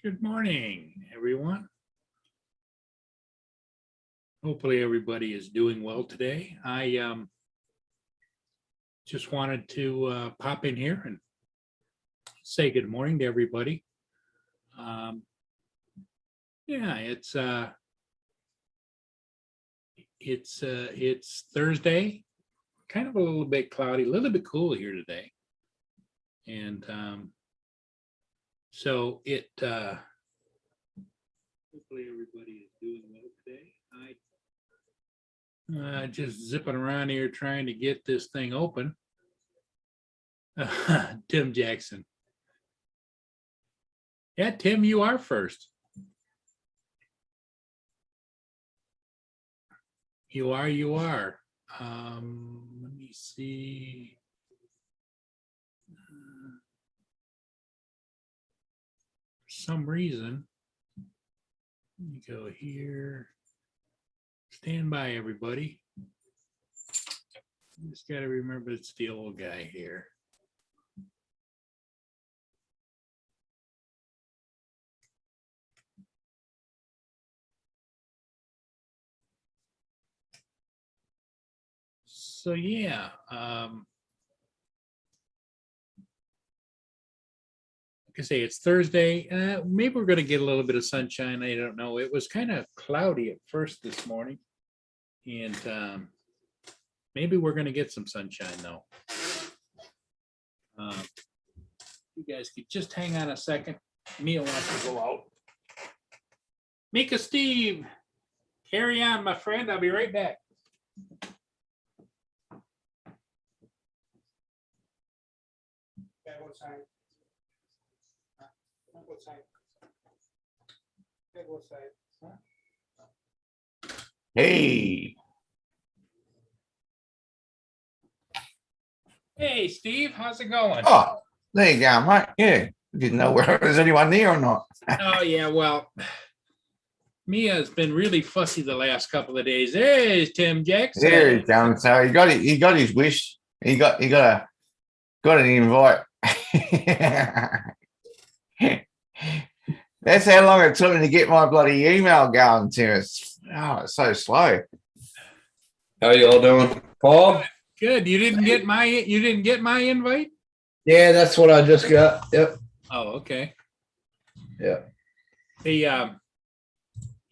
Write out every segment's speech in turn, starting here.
Good morning, everyone. Hopefully everybody is doing well today. I just wanted to pop in here and say good morning to everybody. Yeah, it's Thursday, kind of a little bit cloudy, a little bit cool here today. And so hopefully everybody is doing well today. I just zipping around here trying to get this thing open. Tim Jackson. Yeah, Tim, you are first. You are. Let me see. For some reason, let me go here. Stand by, everybody. Just got to remember it's the old guy here. So yeah, like I say, it's Thursday. Maybe we're going to get a little bit of sunshine. I don't know. It was kind of cloudy at first this morning, and maybe we're going to get some sunshine though. You guys could just hang on a second. Mia wants to go out. Mika, Steve, carry on, my friend. I'll be right back. Hey, Hey, Steve, how's it going? oh, there you go, mate. Yeah, didn't know whether there's anyone there or not. Oh, yeah, well, Mia's been really fussy the last couple of days. There's Tim Jackson. There he's going. So he got it. He got his wish. He got an invite. That's how long it took me to get my bloody email going to us. Oh, it's so slow. How y'all doing, Paul? Good. You didn't get my invite? Yeah, that's what I just got. Yep. Oh, okay. Yeah.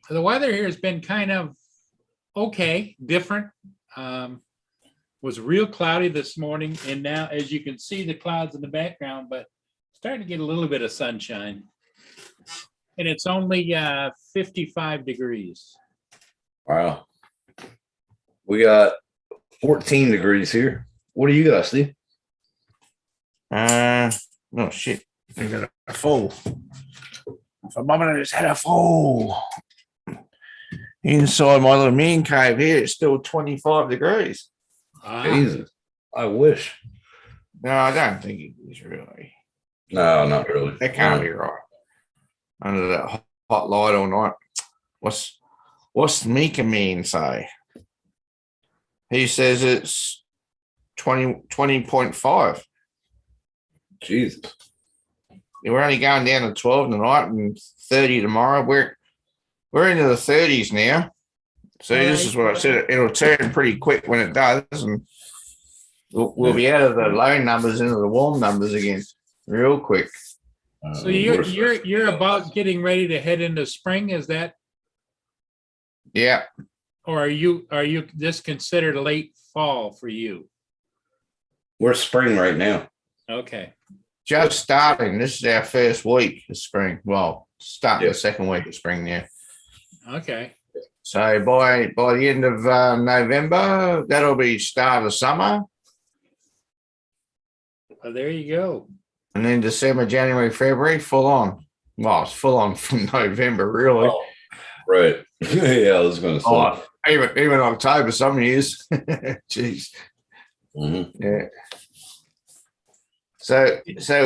The weather here has been kind of okay, different. Was real cloudy this morning, and now, as you can see, the clouds in the background, but starting to get a little bit of sunshine. And it's only 55 degrees. Wow. We got 14 degrees here. What do you got, Steve? Oh shit! I got a fall. For mum, I just had a fall. Inside my little man cave here, it's still 25 degrees. Jesus. I wish. No, I don't think it is really. No, not really. That can't be right. Under that hot light all night. What's Mika mean say? He says it's 20.5. Jesus. We're only going down to 12 tonight and 30 tomorrow. We're into the 30s now. So this is what I said. It'll turn pretty quick when it does, and we'll be out of the low numbers into the warm numbers again, real quick. So you're about getting ready to head into spring, is that? Yeah. Or are you this considered late fall for you? We're spring right now. Okay. Just starting. This is our first week of spring. Well, starting the second week of spring now. Okay. So by the end of November, that'll be start of summer. Well, there you go. And then December, January, February, full on. Well, it's full on from November, really. Oh, right. Yeah, I was going to say. Oh, even October, some years. Jeez. Mm-hmm. Yeah. So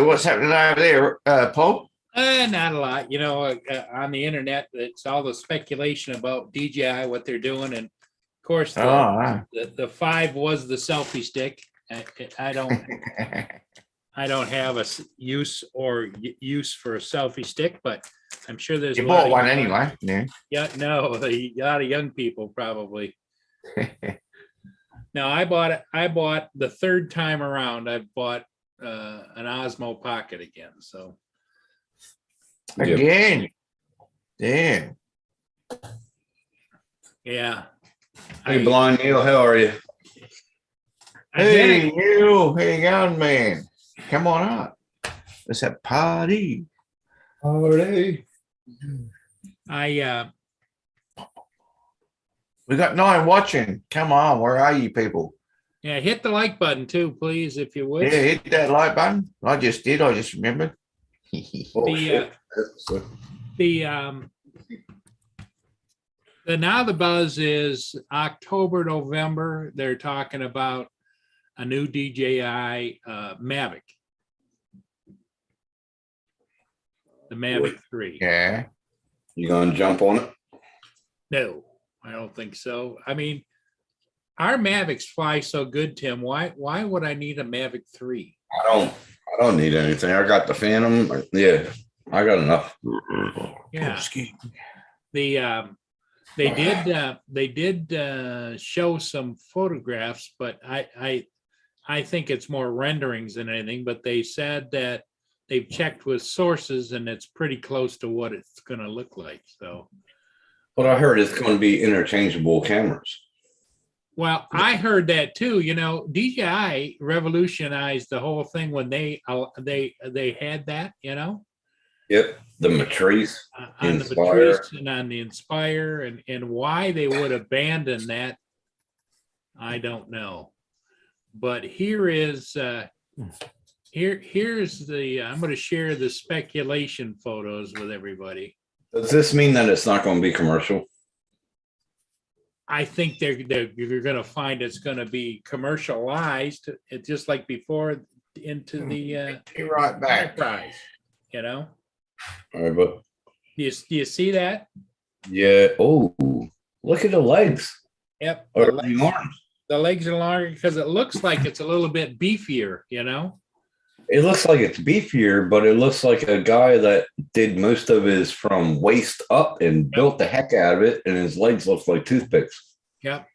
what's happening over there, Paul? Not a lot. You know, on the internet, it's all the speculation about DJI, what they're doing, and of course, the 5 was the selfie stick. I don't. I don't have a use for a selfie stick, but I'm sure there's. You a lot bought of- one anyway. Yeah. Yeah, no, a lot of young people probably. No, I bought the third time around, I bought an Osmo Pocket again, so. Yep. Again. Yeah. Yeah. Hey, Blind Neil, how are you? I had Hey, it- you. How you going, man? Come on up. It's a party. Party. I We got 9 watching. Come on. Where are you people? yeah, hit the like button too, please, if you would. Yeah, hit that like button. I just did. I just remembered. Oh, The, shit. The now the buzz is October, November. They're talking about a new DJI Mavic. The Mavic 3. Yeah. You gonna jump on it? No, I don't think so. I mean, our Mavics fly so good, Tim. Why would I need a Mavic 3? I don't need anything. I got the Phantom. Yeah, I got enough. Yeah. Excuse me. They did show some photographs, but I think it's more renderings than anything, but they said that they've checked with sources and it's pretty close to what it's going to look like. So, But I heard it's going to be interchangeable cameras. well, I heard that too. You know, DJI revolutionized the whole thing when they had that. You know, Yep, the Matrice. on the Inspire. Matrice and on the Inspire, and why they would abandon that, I don't know. But here's the I'm going to share the speculation photos with everybody. Does this mean that it's not going to be commercial? I think you're going to find it's going to be commercialized, just like before, into the Be right back. enterprise. You know, All right, but do you see that? yeah. Oh, look at the legs Yep. or the arms. The legs are longer because it looks like it's a little bit beefier. You know. It looks like it's beefier, but it looks like a guy that did most of his from waist up and built the heck out of it, and his legs look like toothpicks. Yep.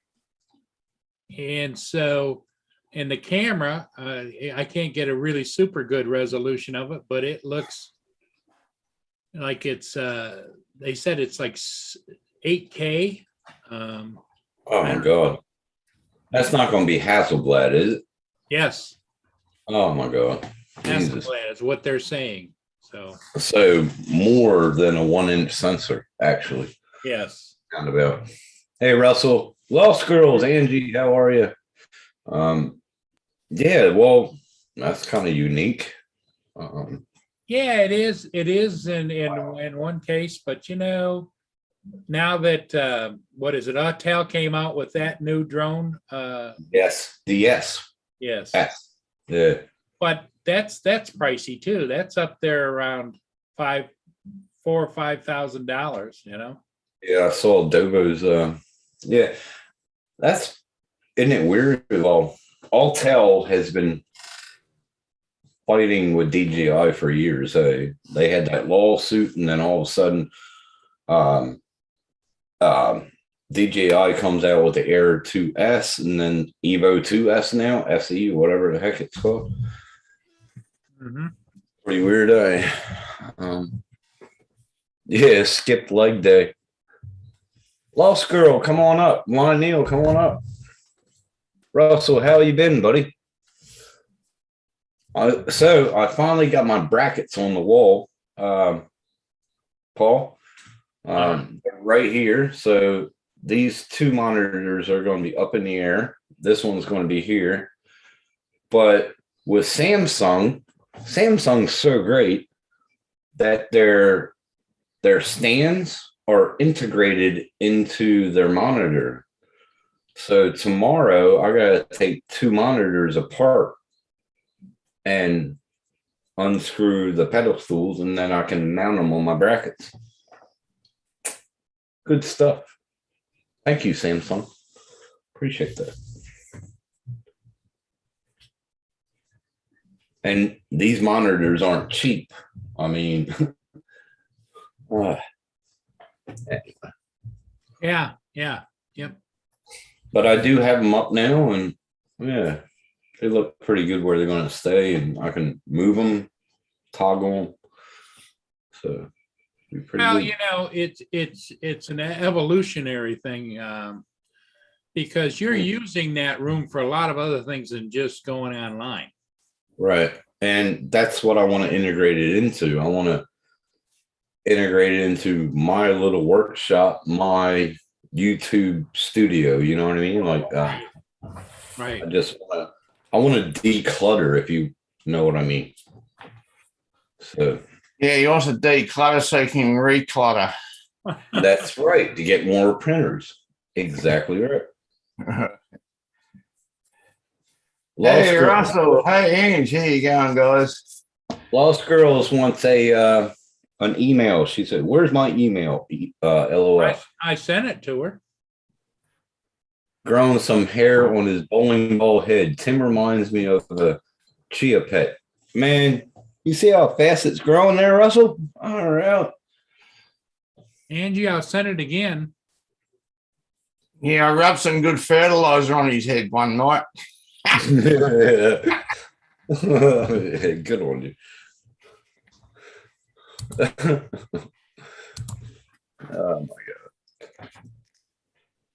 And so, in the camera, I can't get a really super good resolution of it, but it looks like it's. They said it's like 8K. Oh my god, that's not going to be Hasselblad, is it? Yes, Oh my god, Jesus. Hasselblad is what they're saying. So So more than a 1-inch sensor, actually. yes, Kind of about. Hey Russell, Lost Girls, Angie, how are you? Yeah, well, that's kind of unique. yeah, it is. It is in one case, but you know, now that what is it? Autel came out with that new drone. Yes, the S. Yes. S. Yeah. But that's pricey too. That's up there around $4,000 or $5,000, you know? Yeah, I saw Dovo's. Yeah, that's, isn't it weird? Well, Autel has been fighting with DJI for years. They had that lawsuit, and then all of a sudden, DJI comes out with the Air 2S, and then Evo 2S now, SE, whatever the heck it's called. Mhm. Pretty weird. Yeah, skipped leg day. Lost Girl, come on up. Lon Neal, come on up. Russell, how you been, buddy? So I finally got my brackets on the wall, Paul, right here. So these two monitors are going to be up in the air. This one's going to be here. But with Samsung's so great that their stands are integrated into their monitor. So tomorrow I got to take two monitors apart and unscrew the pedestals, and then I can mount them on my brackets. Good stuff. Thank you, Samsung. Appreciate that. And these monitors aren't cheap. I mean, Yeah, yeah, yep. but I do have them up now, and yeah, they look pretty good where they're going to stay, and I can move them, toggle them. So be pretty Well, good. you know, it's an evolutionary thing, because you're using that room for a lot of other things than just going online. Right. And that's what I want to integrate it into. I want to integrate it into my little workshop, my YouTube studio. You know what I mean? Like, Right. I want to declutter, if you know what I mean. So Yeah, you also declutter so you can reclutter. that's right, to get more printers. Exactly right. Hey, Russell. Hey, Ange. How you going, guys? Lost Girls wants an email. She said, "Where's my email?" LOL. I sent it to her. Growing some hair on his bowling ball head. Tim reminds me of the chia pet. Man, you see how fast it's growing there, Russell? All right. Angie, I'll send it again. Yeah, I rubbed some good fertilizer on his head one night. Good on you. Oh my God.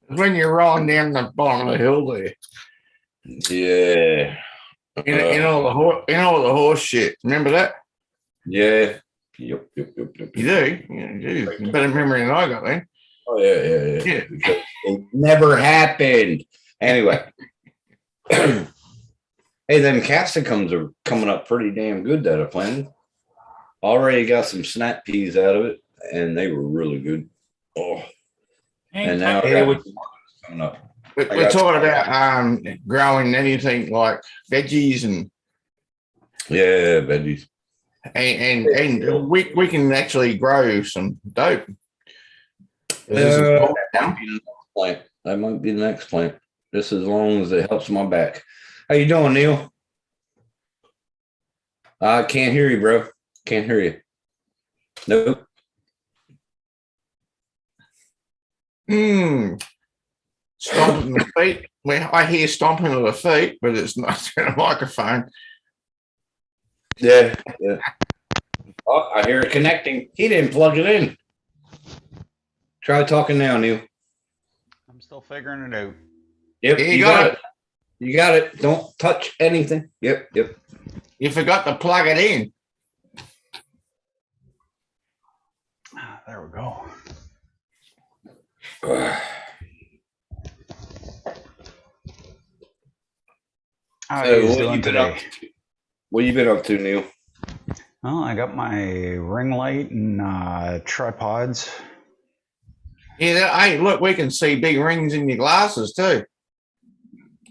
When you're rolling down the bottom of the hill there. Yeah. In all the horse shit. Remember that? Yeah. Yep. You do? Yeah, you do. Better memory than I got then. Oh, yeah. Because it never happened. Anyway. Hey, them capsicums are coming up pretty damn good that I planted. Already got some snap peas out of it, and they were really good. Oh, and now I got coming up. We're talking about growing anything like veggies and veggies. And we can actually grow some dope. That might be the next plant. Just as long as it helps my back. How you doing, Neil? I can't hear you, bro. Can't hear you. Nope. Stomping the feet. Well, I hear stomping of the feet, but it's not in a microphone. Yeah. Oh, I hear it connecting. He didn't plug it in. Try talking now, Neil. I'm still figuring it out. Yep, you got it. You got it. Don't touch anything. Yep. You forgot to plug it in. There we go. How are you doing today? What you been up to, Neil? Well, I got my ring light and tripods. Yeah, hey, look, we can see big rings in your glasses too.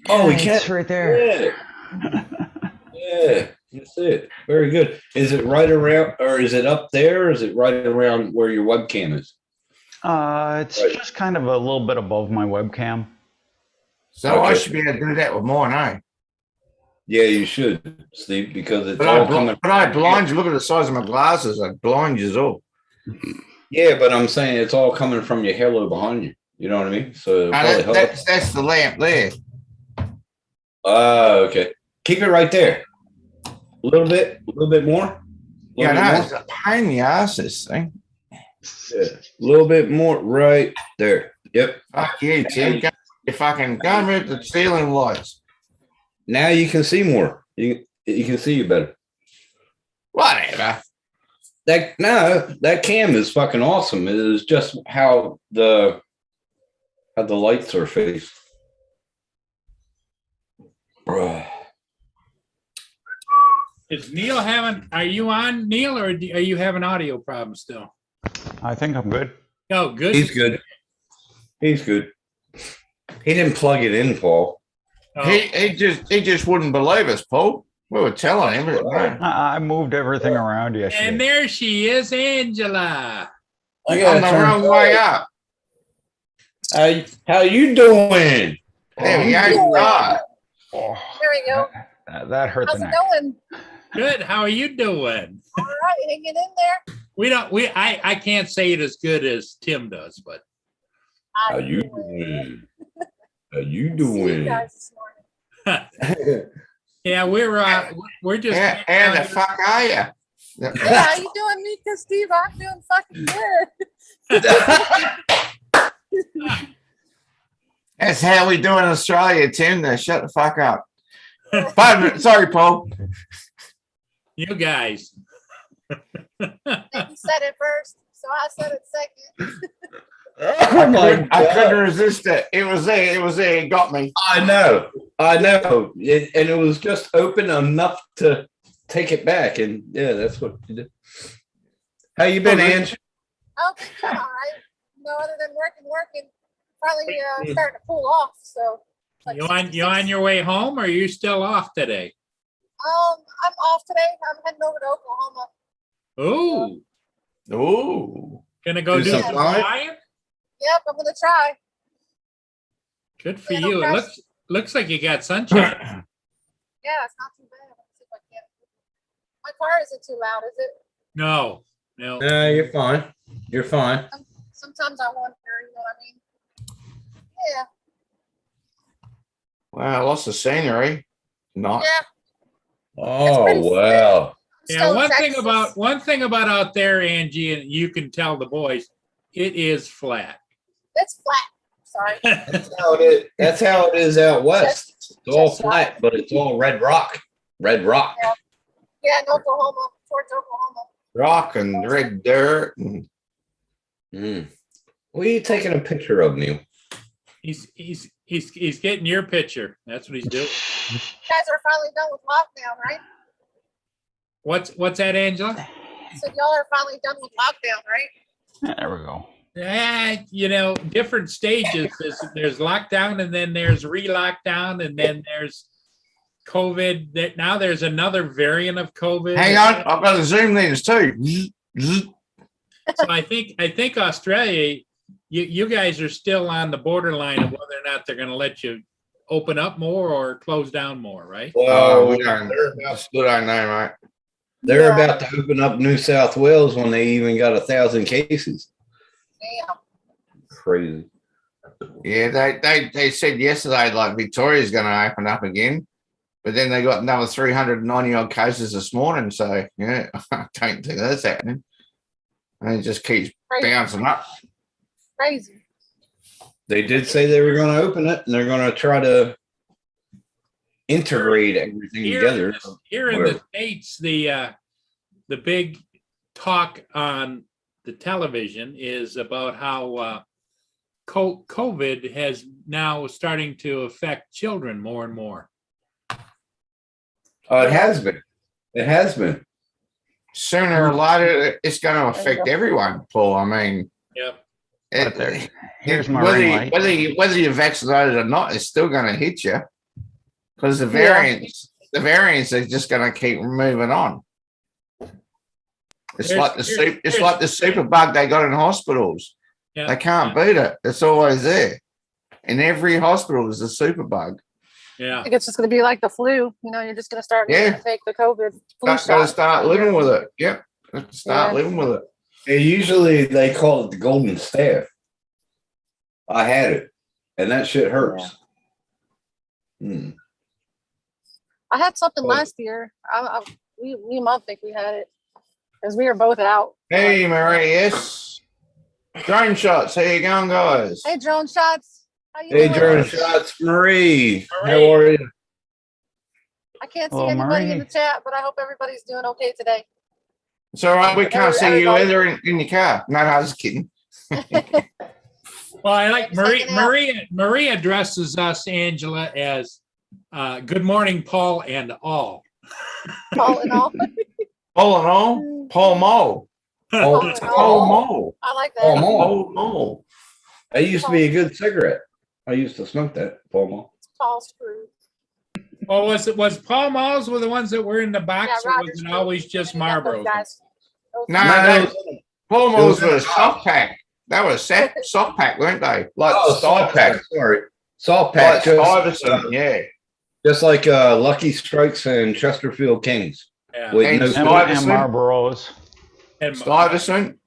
Oh, we It's right there. Yeah, that's it. Very good. Is it right around, or is it up there, or is it right around where your webcam is? It's just kind of a little bit above my webcam. So I should be able to do that with mine, eh? Yeah, you should, Steve, because it's But I blind you. Look at the size of my glasses. I blind you all. Yeah, but I'm saying it's all coming from your halo behind you. You know what I mean? So that's the lamp there. Okay. Keep it right there. A little bit more. Yeah, no, it's a pain in the ass, this thing. Yeah, a little bit more right there. Yep. Fuck you, Tim. You fucking go move the ceiling lights. Now you can see more. You can see you better. Whatever. That cam is fucking awesome. It is just how the lights are faced. Is Neil are you on, Neil, or are you having audio problems still? I think I'm good. Oh, good. He's good. He didn't plug it in, Paul. Oh. He just wouldn't believe us, Paul. We were telling him. I moved everything around yesterday. And there she is, Angela. On the wrong way up. How you doing? There we go. Right. Oh, There we go. that hurt How's the it neck. going? Good. How are you doing? All right, hanging in there. I can't say it as good as Tim does, but How you do it. doing? How you Good to see you doing? guys this morning. yeah, we're just How the fuck are you? Yeah, how you doing, Mika, Steve? I'm doing fucking good. That's how we do in Australia, Tim. Now shut the fuck up. 5 minutes. Sorry, Paul. you guys. And you said it first, so I said it second. Oh my I couldn't God. resist it. It was there. It was there. It got me. I know. And it was just open enough to take it back. And yeah, that's what you did. How you been, Ange? Oh, thank you. All right. No, other than working. Probably starting to cool off. So. it's like You on 66. your way home or are you still off today? I'm off today. I'm heading over to Oklahoma. Ooh, Ooh. gonna go Do do some some flying? flying? Yep, I'm gonna try. Good for Yeah, you. It no looks like you got sunshine. Yeah, it's not too bad. Let's see if I can. My car isn't too loud, is it? No. No, you're fine. You're fine. Sometimes I wonder, you know what I mean? Yeah, Wow, lots of scenery. Not. yeah. Oh, pretty wow. I'm Yeah, still in one Texas. thing about out there, Angie, and you can tell the boys, it is flat. It's flat. Sorry. That's how it is. That's how it is out west. It's all Just flat, but it's all red rock. Red rock. Yeah, in Oklahoma, towards Oklahoma. Rock and red dirt. And Mm. What are you taking a picture of, Neil? He's getting your picture. That's what he's doing. You guys are finally done with lockdown, right? What's that, Angela? So y'all are finally done with lockdown, right? There we go. Different stages. There's lockdown, and then there's re-lockdown, and then there's COVID. Now there's another variant of COVID. hang on, I've got the Zoom lens too. Zzz, zzz. So I think Australia, you guys are still on the borderline of whether or not they're going to let you open up more or close down more, right? Oh, Well, we don't. Still don't know, mate. they're Yeah. about to open up New South Wales when they even got 1,000 cases. Damn. Crazy. Yeah, they said yesterday like Victoria's going to open up again, but then they got another 390 odd cases this morning. So yeah, I don't think that's happening. And it just keeps Crazy. bouncing up. Crazy. They did say they were going to open it, and they're going to try to integrate everything together. Here in the States, the big talk on the television is about how COVID has now starting to affect children more and more. Oh, it has been. It has been. Sooner or later, it's going to affect everyone, Paul. I mean, Yep. But there, here's my whether ring you, light. whether you're vaccinated or not, it's still going to hit you because the variants are just going to keep moving on. It's like the super bug they got in hospitals. Yeah. They can't beat it. It's always there. In every hospital is a super bug. Yeah. I think it's just going to be like the flu. You know, you're just going to start needing Yeah. to take the COVID flu Got to shot. start living with it. Yep. Have to start Yeah. living with it. Usually they call it the golden staff. I had it, and that shit hurts. Hmm. I had something Oh. last year. Me and Mom think we had it because we were both out. Hey, Marie. Yes. Drone shots. How you going, guys? Hey, drone shots. How you Hey, doing? drone shots, Marie. How Marie. are you? I can't see Hello, anybody in Marie. the chat, but I hope everybody's doing okay today. It's all right. We can't see you Everybody. either in your car. No, I was kidding. Well, I like Just hanging out. Marie addresses us, Angela, as good morning, Paul and all. All in all, All in all, Paul Mole. all in Paul all, Mole. I like that. Paul Mole. Paul Mole. That used to be a good cigarette. I used to smoke that, Paul Mall. Tall screw. Well, was Paul Malls were the ones that were in the box, Yeah, or Roger was it Screw. always just You got those Marlboro? guys. Those No, guys. Paul Moles It was was soft pack. That was soft pack, weren't they? Like Oh, side pack. Sorry. Salt Like pack. Just, Stuyvesant, yeah. just like Lucky Strikes and Chesterfield Kings. Yeah. Wait, Hey, no, so- And, Stuyvesant? and Marlboros. And Stuyvesant?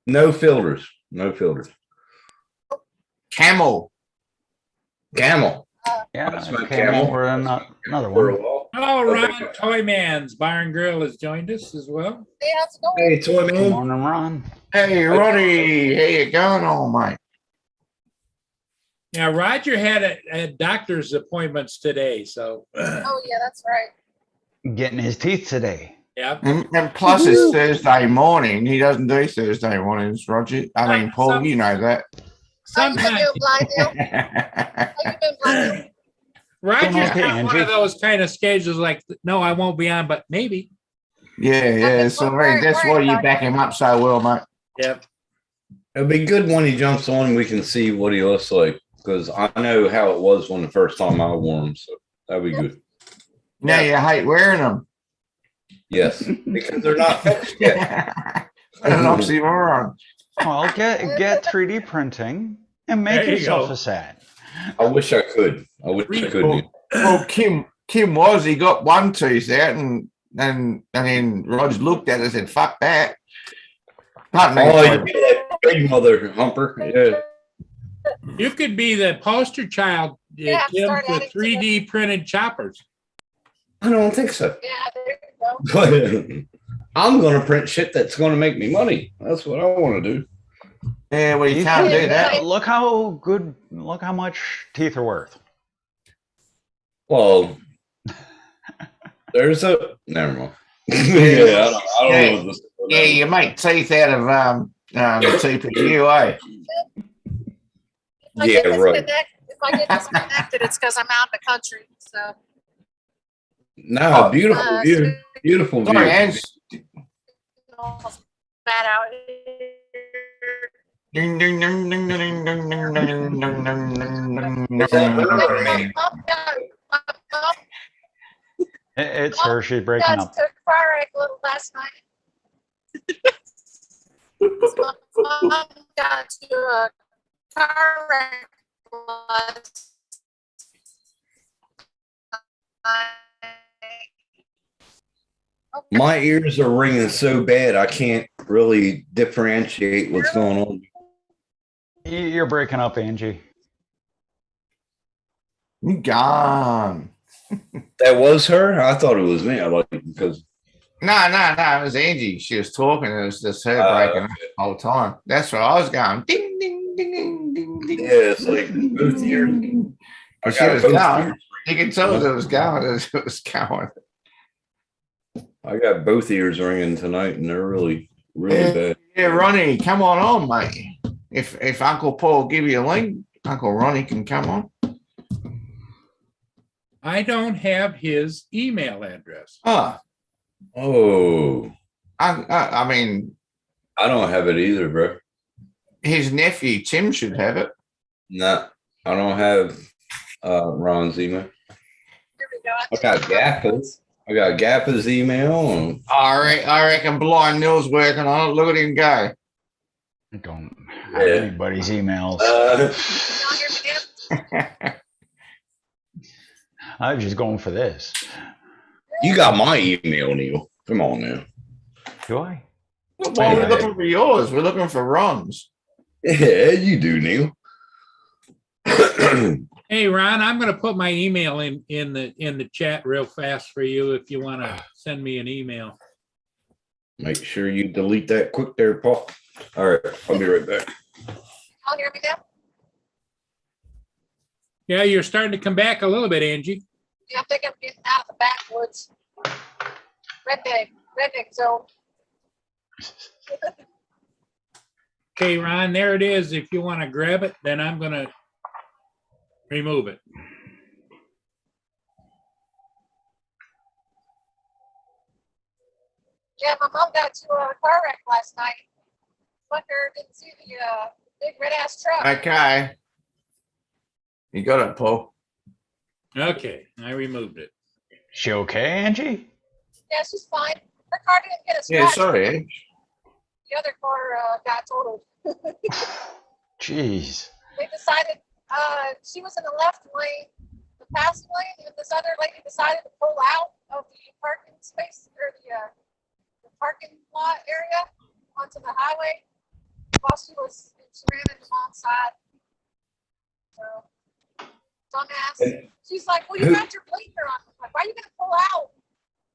no filters. No filters. Camel. Camel. Yeah, That's my Camel Camel. or another For a one. while. Oh, Okay. Ron Toyman's Bar and Grill has joined us as well. Hey, how's it going? Hey, Toy Good Man. morning, Ron. Hey, Ronnie, how you going on, mate? Yeah, Roger had doctor's appointments today, so Oh, yeah, that's right. Getting his teeth today. yeah. And plus it's Thursday morning. He doesn't do Thursday mornings, Roger. I mean, Paul, you know that. How you been Sometimes doing, Blindale? How you been, Blindale? Roger's Okay, got one Angie. of those kind of schedules like, no, I won't be on, but maybe. Yeah. So I mean, that's why you back him up so well, mate. Yep. It'd be good when he jumps on. We can see what he looks like because I know how it was when the first time I wore him. So that'd be good. Now you hate wearing them. Yes, because they're not fixed yet. An oxymoron. Well, get 3D printing and make There you yourself go. a set. I wish I could. I wish I could. Well, well, Kim was, he got one tooth out and then Roger looked at it and said, fuck that. Pardon me, Oh, sorry. you that big mother humper. Yeah. You could be the poster child, Yeah, Kim, start for adding to 3D printed choppers. I don't think so. Yeah, there you go. But I'm going to print shit that's going to make me money. That's what I want to do. Yeah, well, you can't do that. Look how much teeth are worth. Well, there's a never mind. Yeah, I don't know. What this, Yeah, you make teeth out of TPU, eh? If I Yeah, get right. If I get disconnected, it's because I'm out in the country. So, No, beautiful view. Beautiful Sorry, view. Hans. almost bad out here. Ding, ding, ding, ding, ding, ding, ding, ding, ding, ding, ding, ding. It's her. She's breaking Guys up. took fire wreck a little last night. My mom got to a car wreck last night. My ears are ringing so bad I can't really differentiate what's going on. You're breaking up, Angie. You gone. That was her. I thought it was me. I like because No, it was Angie. She was talking, and it was just her breaking up the whole time. That's what I was going. Ding, ding, ding, ding, ding, ding. yeah, it's like both ears. I She got was both going. ears. You can tell it was going as it was going. I got both ears ringing tonight, and they're really bad. Yeah, Ronnie, come on, mate. If Uncle Paul give you a link, Uncle Ronnie can come on. I don't have his email address. Oh, Oh, I mean, I don't have it either, bro. his nephew Tim should have it. No, I don't have Ron's email. Here we go. I got Gappa's. I got Gappa's email. And I reckon Blind Nill's working on it. Look at him go. I don't have Yeah. anybody's emails. Y'all hear me now? I was just going for this. you got my email, Neil. Come on now. Do I? Why are we looking for yours? We're looking for Ron's. Yeah, you do, Neil. Hey, Ron, I'm going to put my email in the chat real fast for you if you want to send me an email. Make sure you delete that quick there, Paul. All right, I'll be right back. Y'all hear me now? Yeah, you're starting to come back a little bit, Angie. Yeah, I think I'm getting out of the backwoods. Redneck zone. Okay, Ron, there it is. If you want to grab it, then I'm going to remove it. Yeah, my mom got to a car wreck last night. Fucker didn't see the big red ass truck. Okay. You got it, Paul. Okay, I removed it. She okay, Angie? Yeah, she's fine. Her car didn't get a scratch. Yeah, sorry. Eh? The other car got totaled. Jeez. They decided she was in the left lane. The passing lane, and this other lady decided to pull out of the parking space or the parking lot area onto the highway while she ran into mom's side. So, dumbass. She's like, well, you got your blinker on. I'm like, why are you going to pull out?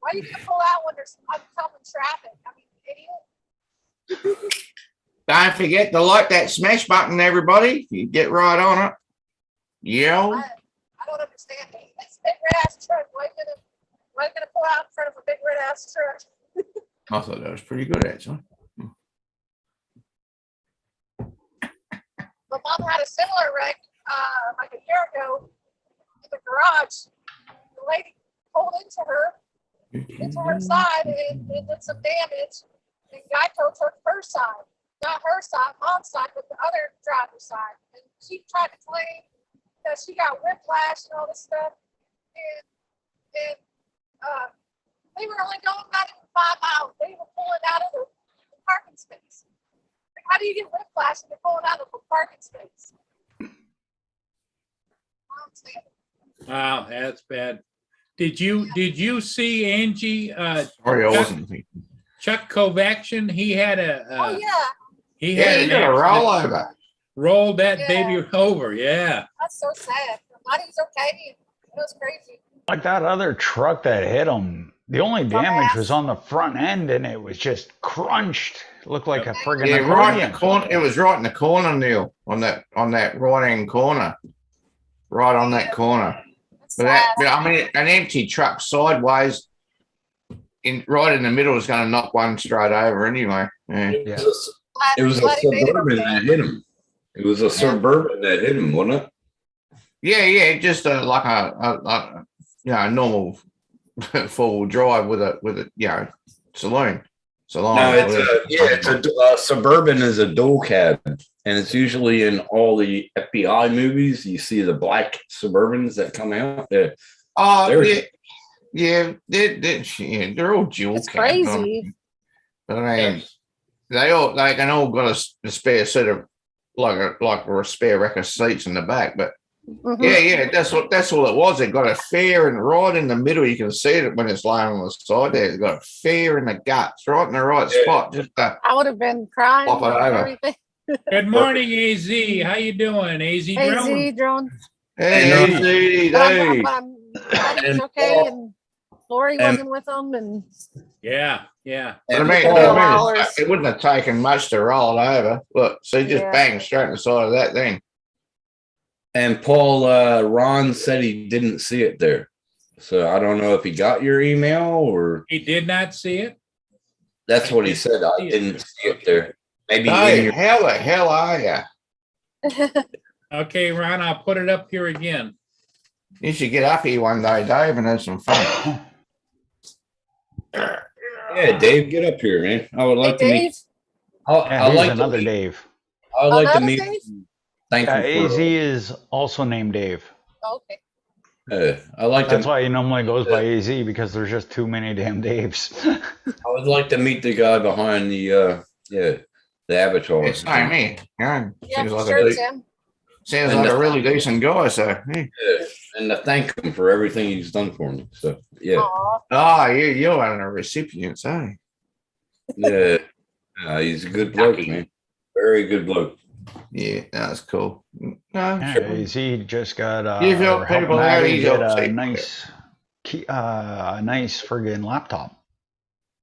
Why are you going to pull out when there's oncoming traffic? I mean, idiot. Don't forget to like that smash button, everybody. You get right on it. Yeah. I don't understand it. It's a big red ass truck. Why are you gonna pull out in front of a big red ass truck? I thought that was pretty good, actually. My mom had a similar wreck like a year ago in the garage. The lady pulled into her side and did some damage. And Geico took her side, not her side, mom's side, but the other driver's side. And she tried to claim that she got whiplash and all this stuff. And they were only going not even 5 miles. They were pulling out of the parking space. Like, how do you get whiplash if you're pulling out of a parking space? I don't understand. Wow, that's bad. Did you see Angie, Sorry, I wasn't thinking. Chuck Kovacian? He had Oh yeah, he Yeah, had you an got a accident, rollover. rolled that Yeah. baby over. Yeah. that's so sad. Nobody's okay. It was crazy. Like that other truck that hit him, the only damage was on the front end and it was just crunched. It looked like a friggin' Yeah, right in accordion. the corner. It was right in the corner, Neil, on that right hand corner. Right on that corner. That's But sad. I mean, an empty truck sideways right in the middle is going to knock one straight over anyway. Yeah. It was a Glad he made it Suburban okay. that hit him. It was a Suburban that hit him, wasn't it? Yeah, just like a normal four-wheel drive with a saloon. No, it's a Suburban is a dual cab, and it's usually in all the FBI movies. You see the black Suburbans that come out. They're they're all dual It's cab, aren't crazy. they? But I mean, they can all got a spare set of like a spare rack of seats in the back, but Mhm. yeah, that's all it was. It got a fair and right in the middle. You can see it when it's laying on the side there. It got a fair in the guts, right in the right spot. Just I would have been crying Pop it and over. everything. Good morning, AZ. How you doing, AZ Hey, drone? Z drone. hey, But hey. I'm glad he's And okay, and Lori and- wasn't with him, and Yeah. But I And mean, Paul- it wouldn't have taken much to roll it over. Look, so just Yeah. bang straight in the side of that thing. And Paul, Ron said he didn't see it there. So I don't know if he got your email or He did not see it. that's what he said. I didn't see it there. Maybe in Hey, your how the hell are you? Okay, Ron, I'll put it up here again. You should get up here one day, Dave, and have some fun. yeah, Dave, get up here, man. I would hey, like to meet. Dave. Yeah, I here's like another to meet, Dave. I would like to Another meet. Dave? Thank Yeah, you. AZ is also named Dave. Okay. I like That's to. why he normally goes by AZ because there's just too many damn Daves. I would like to meet the guy behind the avatar. It's same here. Yeah, Yeah, seems for like, sure, Tim. sounds like a really decent guy. So, yeah. Yeah, and to thank him for everything he's done for me. So yeah, Aw. You're one of the recipients, eh? yeah, he's a good bloke, Lucky. man. Very good bloke. Yeah, that's cool. No, Yeah, sure. AZ just got You've helped or helped people out, Maggie he's get helped a people nice friggin' laptop.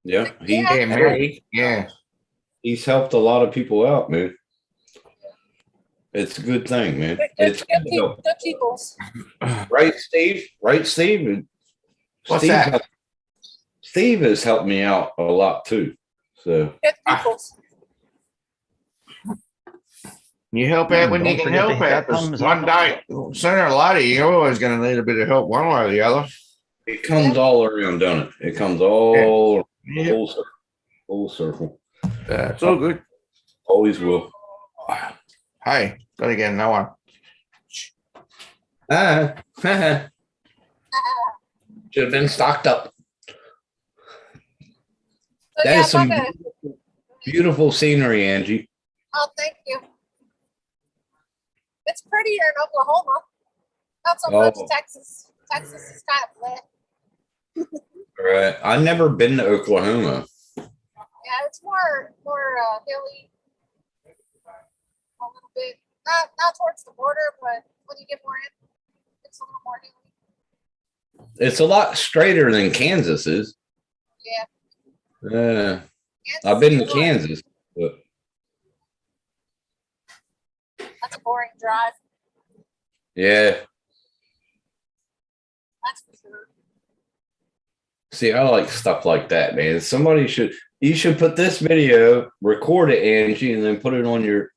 Yeah, Yeah, Mary. Yeah. he's helped a lot of people out, man. It's a good thing, man. Good, It's good, good to help. good peoples. Right, Steve? Right, Steve? What's Steve that? helped- Steve has helped me out a lot too. So Good peoples. You help out when Don't you can forget to help hit out. that 'Cause thumbs one up. day, sooner or later, you're always going to need a bit of help one way or the other. it comes all around, don't it? It comes all Yeah. full circle. Full circle. It's all good. Always will. Hey, got to get another one. Should have been stocked up. So, That yeah, is some okay. beautiful scenery, Angie. Oh, thank you. It's prettier in Oklahoma. Not so much Oh. Texas. Texas is kind of lit. Right. I've never been to Oklahoma. Yeah, it's more hilly. A little bit, not towards the border, but when you get more in, it's a little more hilly. It's a lot straighter than Kansas is. Yeah. I've Kansas been is to boring. Kansas, but That's a boring drive. yeah. That's for sure. See, I like stuff like that, man. You should put this video, record it, Angie, and then put it on your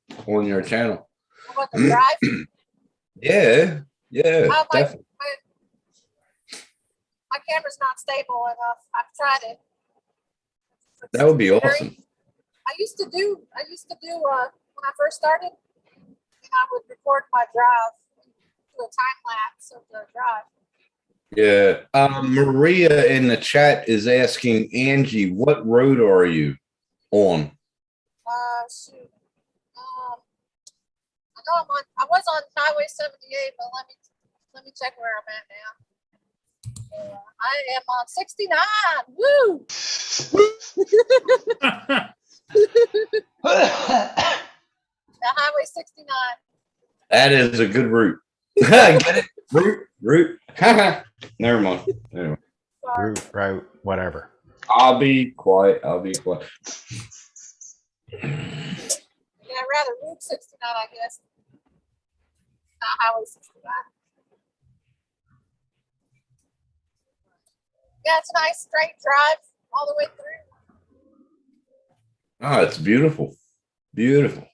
channel. What the drive? Yeah, yeah, My definitely. camera's not stable enough. I've tried it. That would be Very- awesome. I used to do when I first started, and I would record my drive, do a time lapse of the drive. Yeah. Maria in the chat is asking Angie, what road are you on? Shoot. I know I was on Highway 78, but let me check where I'm at now. I am on 69. Woo! The Highway 69. That is a good route. Get it? Route. Never mind. Anyway, Sorry. Route, whatever. I'll be quiet. Yeah, rather Route 69, I guess. Not Highway 69. Yeah, it's a nice straight drive all the way through. Oh, it's beautiful. Beautiful.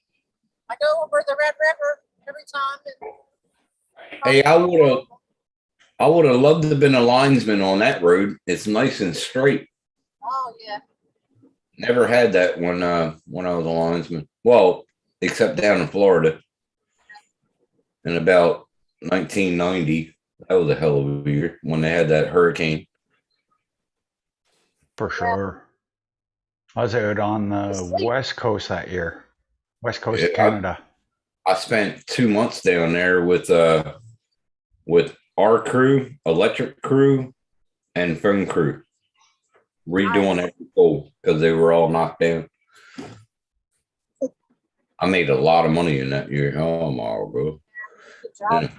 I go over the Red River every time. And Hey, I would have loved to have been a linesman on that road. It's nice and straight. Oh yeah. Never had that when I was a linesman. Well, except down in Florida. In about 1990. That was a hell of a year when they had that hurricane. For sure. I was out on the West Coast that year. West Coast of Yeah. Canada. I spent 2 months down there with our crew, electric crew, and phone crew, redoing every pole because they were all knocked down. I made a lot of money in that year. Oh my bro. Good job. Yeah.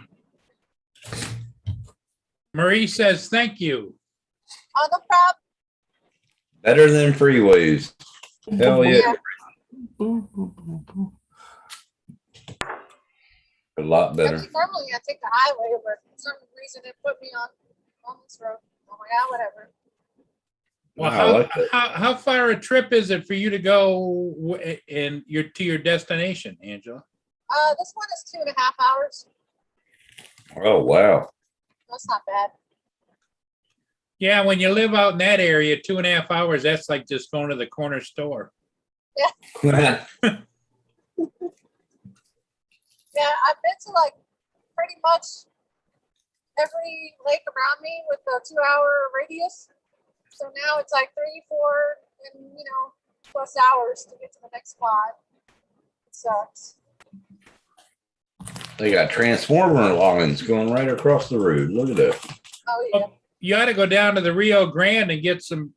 Marie says, thank you. Oh, no problem. Better than freeways. Hell yeah. A lot better. Normally I take the highway, but for some reason it put me on this road. Oh my God, whatever. Well, I like that. how far a trip is it for you to go to your destination, Angela? This one is 2.5 hours. Oh wow. That's not bad. Yeah, when you live out in that area, 2.5 hours, that's like just going to the corner store. Yeah, I've been to like pretty much every lake around me with a 2-hour radius. So now it's like 3, 4, and plus hours to get to the next spot. It sucks. They got transformer lines going right across the road. Look at that. Oh yeah. You ought to go down to the Rio Grande and get some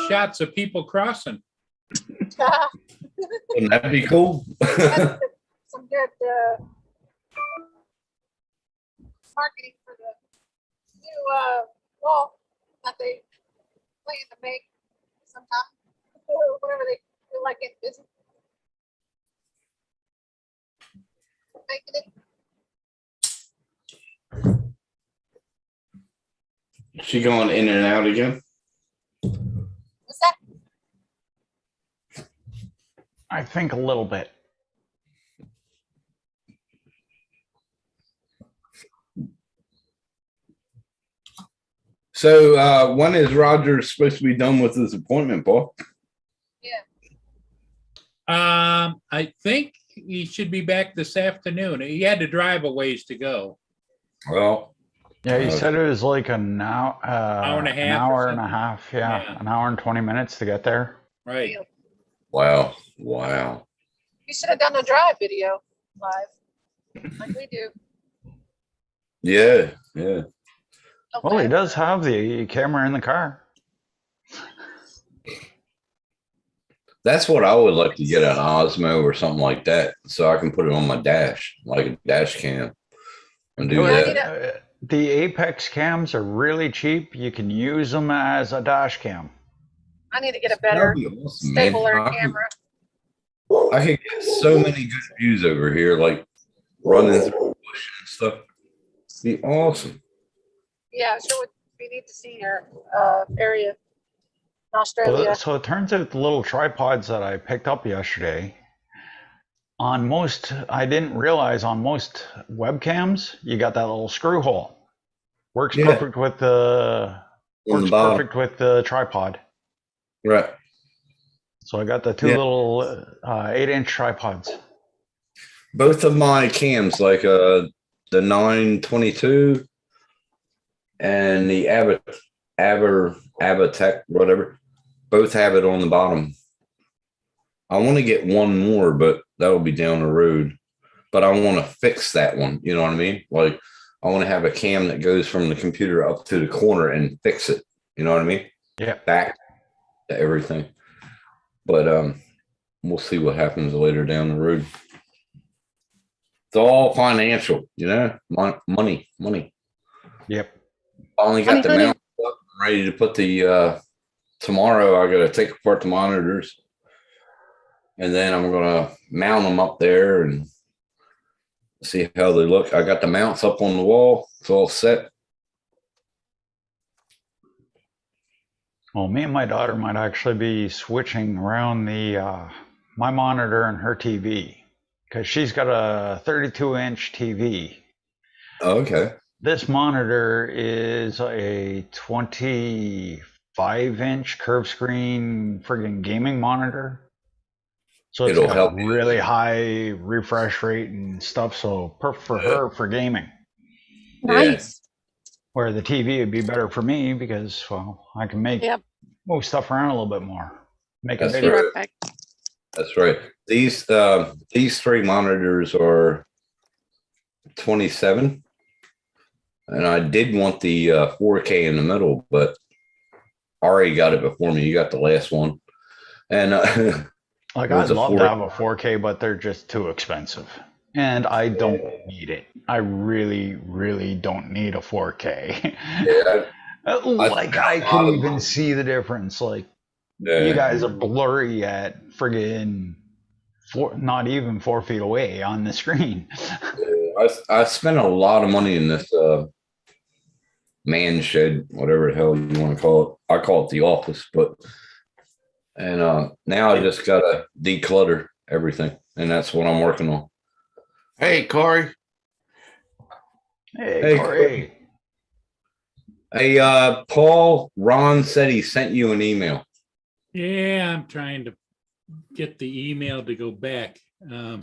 shots of people crossing. Wouldn't that be cool? Some good marketing for the new wall that they plan to make sometime. Whenever they feel like getting busy. Making it. She going in and out again? What's that? I think a little bit. So when is Roger supposed to be done with his appointment, Paul? Yeah. I think he should be back this afternoon. He had to drive a ways to go. Well, Yeah, he said it was like an hour, Hour and a an half or hour and a something. half. Yeah. Yeah, an hour and 20 minutes to get there. Right. wow. You should have done a drive video live, like we do. Yeah, yeah. Well, he Okay. does have the camera in the car. That's what I would like to get an Osmo or something like that, so I can put it on my dash, like a dash cam, and do Yeah, I that. need a- The Apex cams are really cheap. You can use them as a dash cam. I need to get a That'd better, be awesome, man. stabler I could, camera. I could get so many good views over here, like running through the bush and stuff. Be awesome. Yeah, sure would be neat to see your area in So, Australia. so it turns out the little tripods that I picked up yesterday, on most, I didn't realize on most webcams, you got that little screw hole. Works Yeah. perfect with the On the works bottom. perfect with the tripod. Right. So I got the two Yeah. little 8-inch tripods. Both of my cams, like the 922 and the Avatech, whatever, both have it on the bottom. I want to get one more, but that'll be down the road. But I want to fix that one. You know what I mean? Like I want to have a cam that goes from the computer up to the corner and fix it. You know what I mean? Yeah. Back to everything. But we'll see what happens later down the road. It's all financial, you know, money. Yep. Finally got the Money. mount up, ready to put the tomorrow. I got to take apart the monitors, and then I'm gonna mount them up there and see how they look. I got the mounts up on the wall. It's all set. Well, me and my daughter might actually be switching around the my monitor and her TV because she's got a 32-inch TV. Okay. This monitor is a 25-inch curved screen friggin' gaming monitor. So it's It'll got help you. really high refresh rate and stuff. So perfect for her for gaming. Nice. Where the TV would be better for me because, well, I can move stuff around a little bit more, make it That's bigger. right. Perfect. That's right. These three monitors are 27, and I did want the 4K in the middle, but Ari got it before me. You got the last one, and Like It was I'd a love 4K. to have a 4K, but they're just too expensive, and I don't need it. I really, really don't need a 4K. yeah, Like I spent a lot could of even money. see the difference. Like Yeah. you guys are blurry at friggin' not even 4 feet away on the screen. I spent a lot of money in this man shed, whatever the hell you want to call it. I call it the office, and now I just gotta declutter everything, and that's what I'm working on. Hey, Corey. Hey, Corey. Hey, Paul, Ron said he sent you an email. Yeah, I'm trying to get the email to go back. How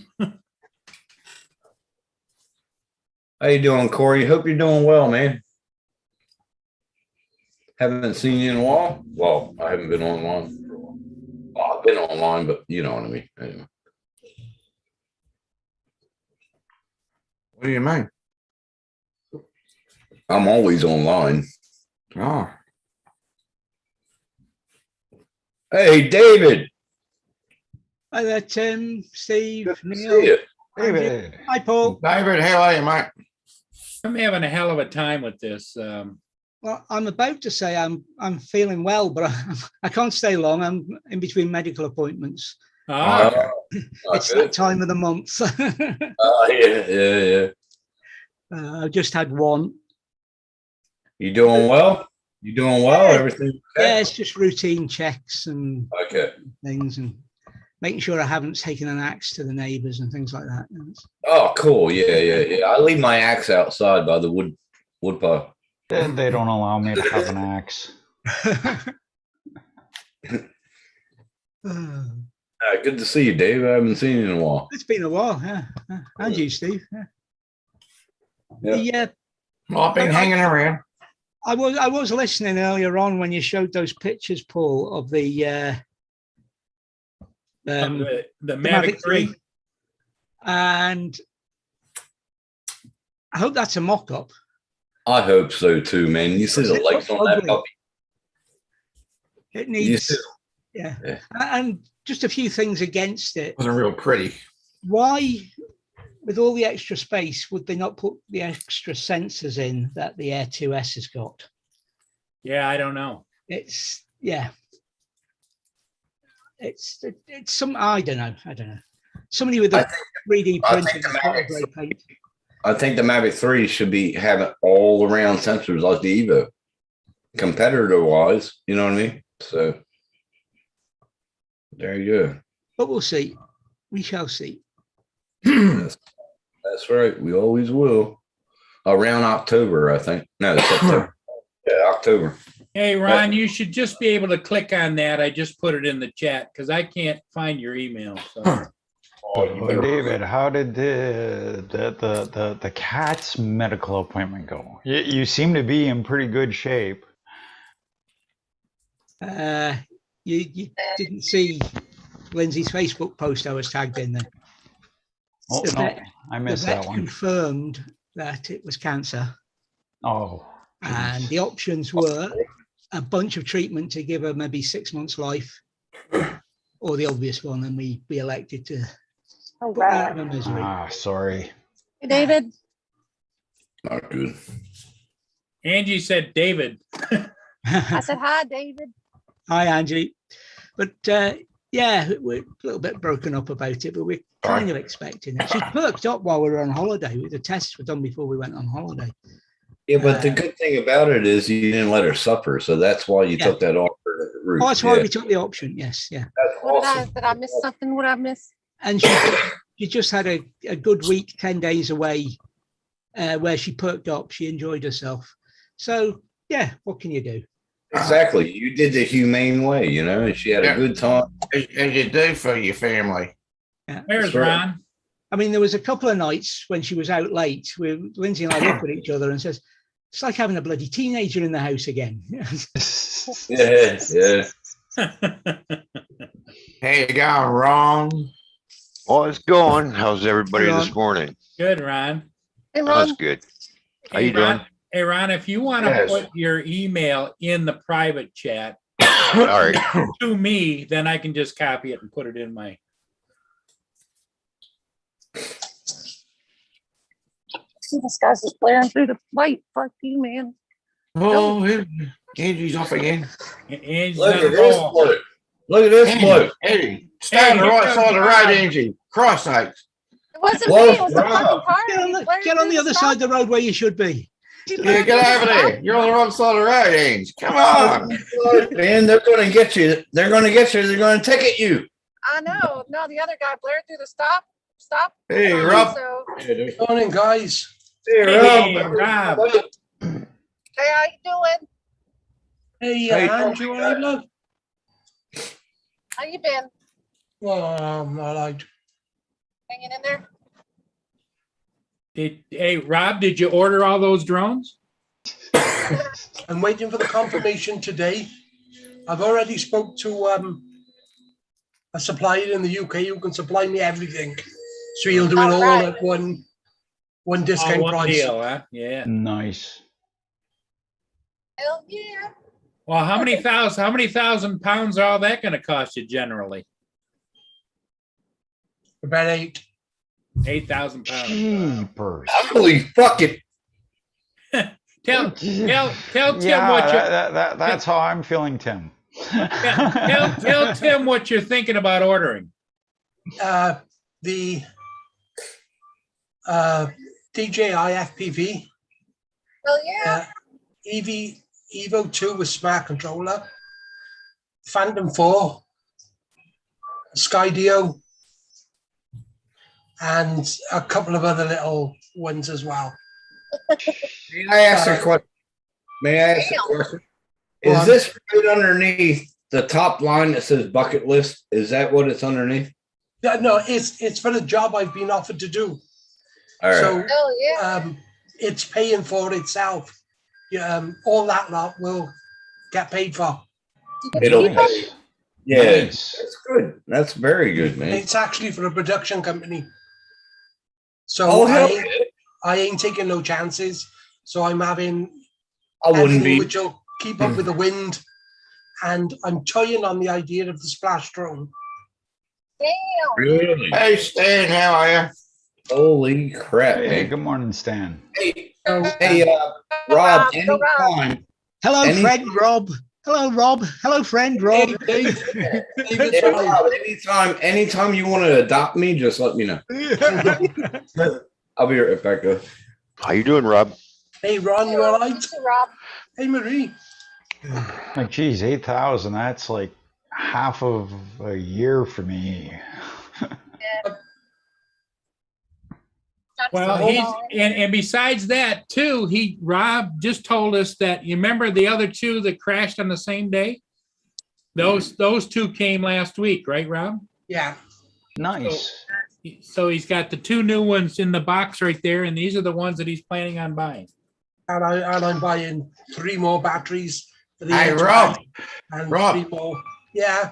you doing, Corey? Hope you're doing well, man. Haven't seen you in a while. Well, I haven't been online for a while. Well, I've been online, but you know what I mean. Anyway. What do you mean? I'm always online. Oh, Hey, David. Hi there, Tim, Steve, Good to see Neil. you. David. Hi, Paul. David, how are you, mate? I'm having a hell of a time with this. Well, I'm about to say I'm feeling well, but I can't stay long. I'm in between medical appointments. Okay. It's that time of the month. Yeah. I've just had one. You doing well? You doing well? Yeah. Everything Yeah, okay? it's just routine checks and Okay. things, and making sure I haven't taken an axe to the neighbours and things like that. Oh, cool. Yeah. I leave my axe outside by the wood pile. They don't allow me to have an axe. Good to see you, Dave. I haven't seen you in a while. It's been a while, yeah. And you, Steve. Yeah. Yeah. Well, I've been hanging around. I was listening earlier on when you showed those pictures, Paul, of the The Mavic 3. and I hope that's a mock-up. I hope so too, man. You see the lights on that Ugly. puppy. It You needs, see, yeah. Yeah. And just a few things against it. Wasn't real pretty. Why, with all the extra space, would they not put the extra sensors in that the Air 2S has got? Yeah, I don't know. It's, yeah. It's some, I don't know. Somebody with I a 3D I printer think the has got a Mavic- great paint. I think the Mavic 3 should be having all around sensors like the Evo. Competitor wise, you know what I mean? So there you go. But we'll see. We shall see. That's right. We always will. Around October, I think. No, September. Yeah, October. Hey, Ron, you should just be able to click on that. I just put it in the chat because I can't find your email. So Oh, David, how did the cat's medical appointment go? You seem to be in pretty good shape. You didn't see Lindsay's Facebook post I was tagged in there. Oh, The no, vet- I The missed vet that one. confirmed that it was cancer, Oh, and the options were a bunch of treatment to give her maybe 6 months life, or the obvious one, and we elected to Oh, put her out wow. of her misery. sorry. Hey, David. Not good. Angie said, David. I said, hi, David. Hi, Angie. But yeah, we're a little bit broken up about it, but we're kind of expecting it. She perked up while we were on holiday. The tests were done before we went on holiday. Yeah, but the good thing about it is you didn't let her suffer, so that's why you Yeah. took that offer route. Oh, that's why Yeah, we took the option. Yes, yeah. that's What awesome. did I miss something? What did I miss? And she just had a good week, 10 days away, where she perked up. She enjoyed herself. So yeah, what can you do? Exactly. You did the humane way, you know, and she had Yeah. a good time. As you do for your family. There's That's right. Ron. I mean, there was a couple of nights when she was out late where Lindsay and I looked at each other and says, it's like having a bloody teenager in the house again. Yeah, yeah. Hey, you going wrong? Oh, it's going. How's everybody Hey, this Ron. morning? Good, Ron. Hey, That's Ron. good. How Hey, you doing? Ron. Hey, Ron, if you want to Yes. put your email in the private chat All right. to me, then I can just copy it and put it in my. See, this guy's just blaring through the light. Fuck you, man. Oh, Angie's off again. Angie's Look on at a this roll. bloke. Look at this bloke. Eddie, stay on the here right comes side of the Rob. road, Angie. Cross sakes. It wasn't Whoa, me. It was the Rob. fucking car. Get on He the, blared get on through the other stop. side of the road where you should be. He Yeah, blared get through the over stop. there. You're on the wrong side of the road, Angie. Come on. Man, they're going to get you. They're going to get you. They're going to ticket you. I know. No, the other guy blared through the stop. Hey, sign, Rob. So, Morning, guys. Hey, Rob. hey, how you doing? Hey, Hey, Andrew, all right, love? How you been? All right. Hanging in there? Hey, Rob, did you order all those drones? I'm waiting for the confirmation today. I've already spoke to a supplier in the UK who can supply me everything. So he'll do it all Alright. at one All discount one price. deal, huh? Yeah. Nice. Hell yeah. Well, how many thousand pounds are all that going to cost you generally? About 8. 8,000 pounds. Jeepers. Holy fucking. Tell Tim Yeah, what you that's how I'm feeling, Tim. tell Tim what you're thinking about ordering. The DJI FPV, Hell yeah. Evo 2 with smart controller, Phantom 4, Skydio, and a couple of other little ones as well. May I ask a question? May I ask a question? Is Well, this right underneath the top line that says bucket list? Is that what it's underneath? Yeah, no, it's for the job I've been offered to do. All right. So Hell yeah. it's paying for itself. All that lot will get paid for. It'll Nice. Yeah, Nice. that's good. That's very good, man. It's actually for a production company. So Oh, hell I ain't taking no chances. So I'm having I wouldn't everything be. which will keep up with the wind. And I'm toying on the idea of the splash drone. Damn. Really? Hey Stan, how are you? Holy crap, Hey, man. good morning, Stan. Hey, So, hey, Rob, Go Rob. anytime. Hello, Any- friend Rob. Hello, Rob. Hello, friend Rob. Hey, Dave. David's Hey, fine. Rob, anytime you want to adopt me, just let me know. I'll be right back. How you doing, Rob? Hey, Ron, you all right? Hey, Rob. Hey, Marie. Like, geez, 8,000, that's like half of a year for me. Well, and besides that too, Rob just told us that, you remember the other two that crashed on the same day? Those two came last week, right, Rob? Yeah. Nice. So he's got the two new ones in the box right there, and these are the ones that he's planning on buying. And I'm buying 3 more batteries for the Hey, Edge Rob. bike and Rob. 3 more. Yeah.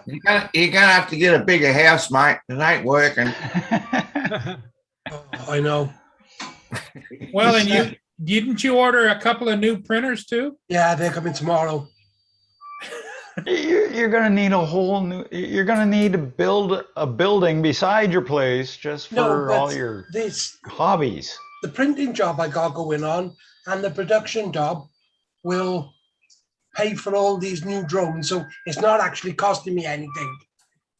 You're gonna have to get a bigger house, mate. It ain't working. Oh, I know. Well, and didn't you order a couple of new printers too? Yeah, they're coming tomorrow. You're gonna need a whole new. You're gonna need to build a building beside your place just for No, but all your this hobbies. the printing job I got going on and the production job will pay for all these new drones, so it's not actually costing me anything.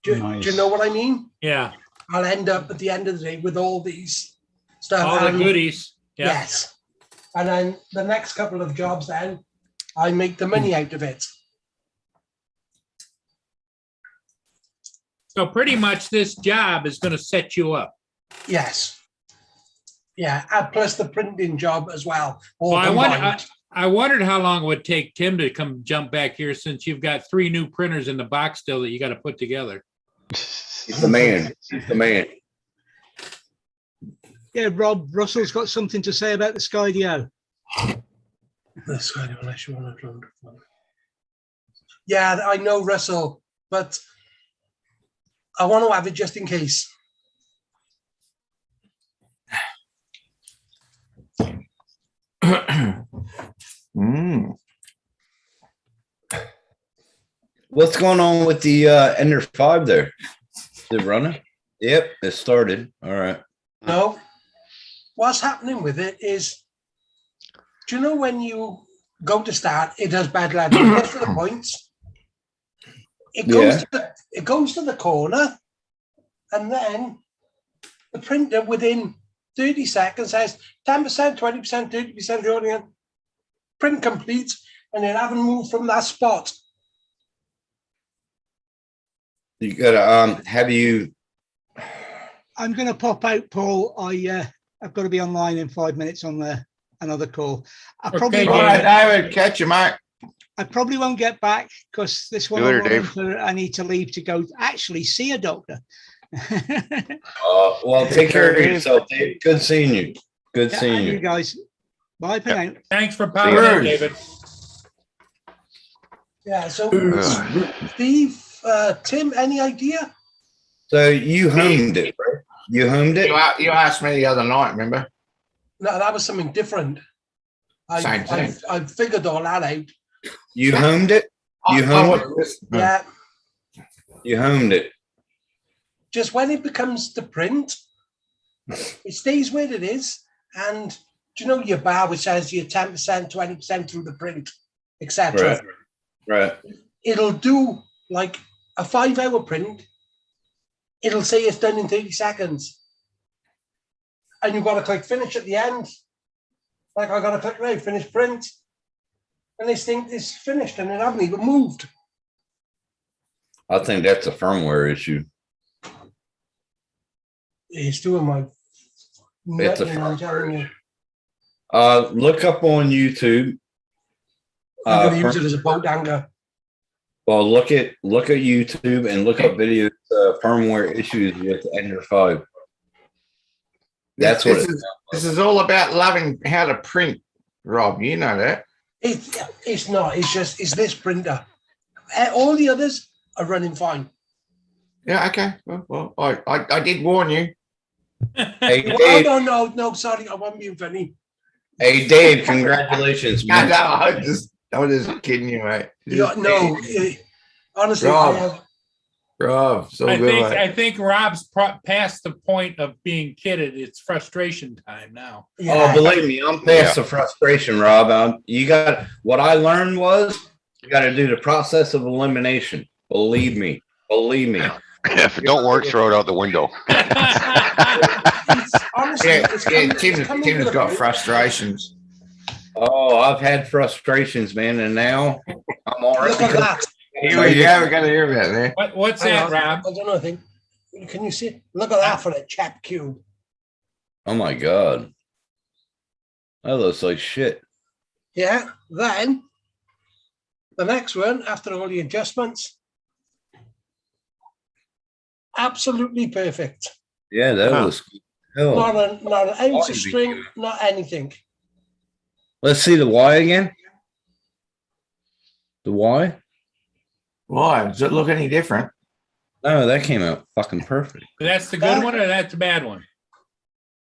Do you Nice. know what I mean? Yeah, I'll end up at the end of the day with all these stuff. all the and- goodies. Yeah. Yes. And then the next couple of jobs, then I make the money out of it. So pretty much this job is going to set you up. Yes. Yeah, and plus the printing job as well. All Well, combined. I wondered how long it would take Tim to come jump back here, since you've got 3 new printers in the box still that you got to put together. He's the man. He's the man. Yeah, Rob, Russell's got something to say about the Skydio. That's kind of unless you want to drone. Yeah, I know, Russell, but I want to have it just in case. Mm. What's going on with the Ender 5 there? Is it running? Yep, it started. All right. No. What's happening with it is, do you know when you go to start, it does bad lads, it gets to the points, it goes to the corner, and then the printer within 30 seconds says 10%, 20%, 30% audience, print complete, and it haven't moved from that spot. You gotta have you. I'm going to pop out, Paul. I've got to be online in 5 minutes on another call. I probably Okay, All won't, right, David, catch you, mate. I probably won't get back because this one See you later, I'm running Dave. for, I need to leave to go actually see a doctor. Well, take care of yourself, Dave. Good seeing you. Good Yeah, seeing and you you. guys. Bye for now. Thanks for popping in, Bruce. David. Yeah, so Ugh. Steve, Tim, any idea? So you homed it, right? You homed it. You asked me the other night, remember? No, that was something different. Same thing. I figured all that out. You homed it. You I homed it. was- Yeah, You homed it. just when it becomes the print, it stays where it is. And do you know your bar which says you're 10%, 20% through the print, etc. Right. Right. It'll do like a 5-hour print. It'll say it's done in 30 seconds. And you've got to click finish at the end. Like I got to click right, finish print. And this thing is finished and it hasn't even moved. I think that's a firmware issue. It's doing my It's a nutting, I'm telling you. Look up on YouTube. I'm going to use it as a boat anchor. Well, look at YouTube and look up videos firmware issues with Ender 5. That's what this it is. This is all about loving how to print, Rob. You know that. It's not. It's just it's this printer. All the others are running fine. Yeah. Okay. Well, I did warn you. Hey, Oh, Dave, no. Sorry, I wasn't being funny. Hey, Dave, congratulations, I man. know, I was just kidding you, mate. No, honestly, Rob. I have. Rob, so I good, think, mate. I think Rob's past the point of being kidded. It's frustration time now. Oh, believe me, I'm past the frustration, Rob. You got what I learned was you got to do the process of elimination. Believe me. Believe me. If it don't work, throw it out the window. It's honestly, it's coming, Tim, it's coming Tim's to the got point- frustrations. Oh, I've had frustrations, man, and now I'm all Look at right. that. Yeah, we got to hear about that. What's Hang that, on. Rob? I don't know. I think. Can you see? Look at that for a chap cube. Oh my god, that looks like shit. Yeah. Then the next one, after all the adjustments, absolutely perfect. Yeah, that Huh. was. Hell. Not an ounce of Why? string, not anything. Let's see the Y again. The Y? Why? Does it look any different? No, that came out fucking perfect. That's the good one or that's the bad one?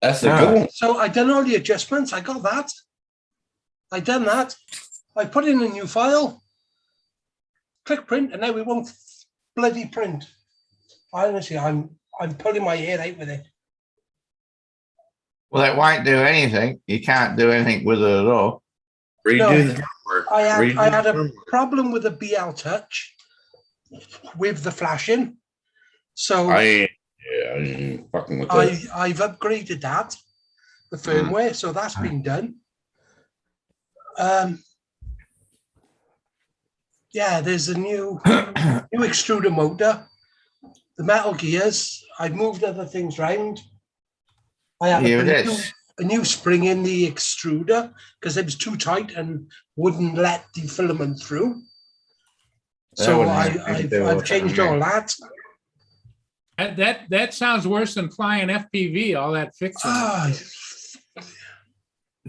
That's the Ah. good one. So I done all the adjustments. I got that. I done that. I put in a new file. Click print, and now we won't bloody print. Honestly, I'm pulling my hair out with it. Well, it won't do anything. You can't do anything with it at all. Redo No. the firmware. I Redo had the a firmware. problem with the BL Touch with the flashing. So I ain't fucking with that. I've upgraded that, the firmware, so that's been done. Yeah, there's a new extruder motor, the metal gears. I've moved other things around. I had to Yeah, put that's- a new spring in the extruder because it was too tight and wouldn't let the filament through. That So wouldn't have anything to do I've with it, changed yeah. all that. That sounds worse than flying FPV, all that fixing. Ah,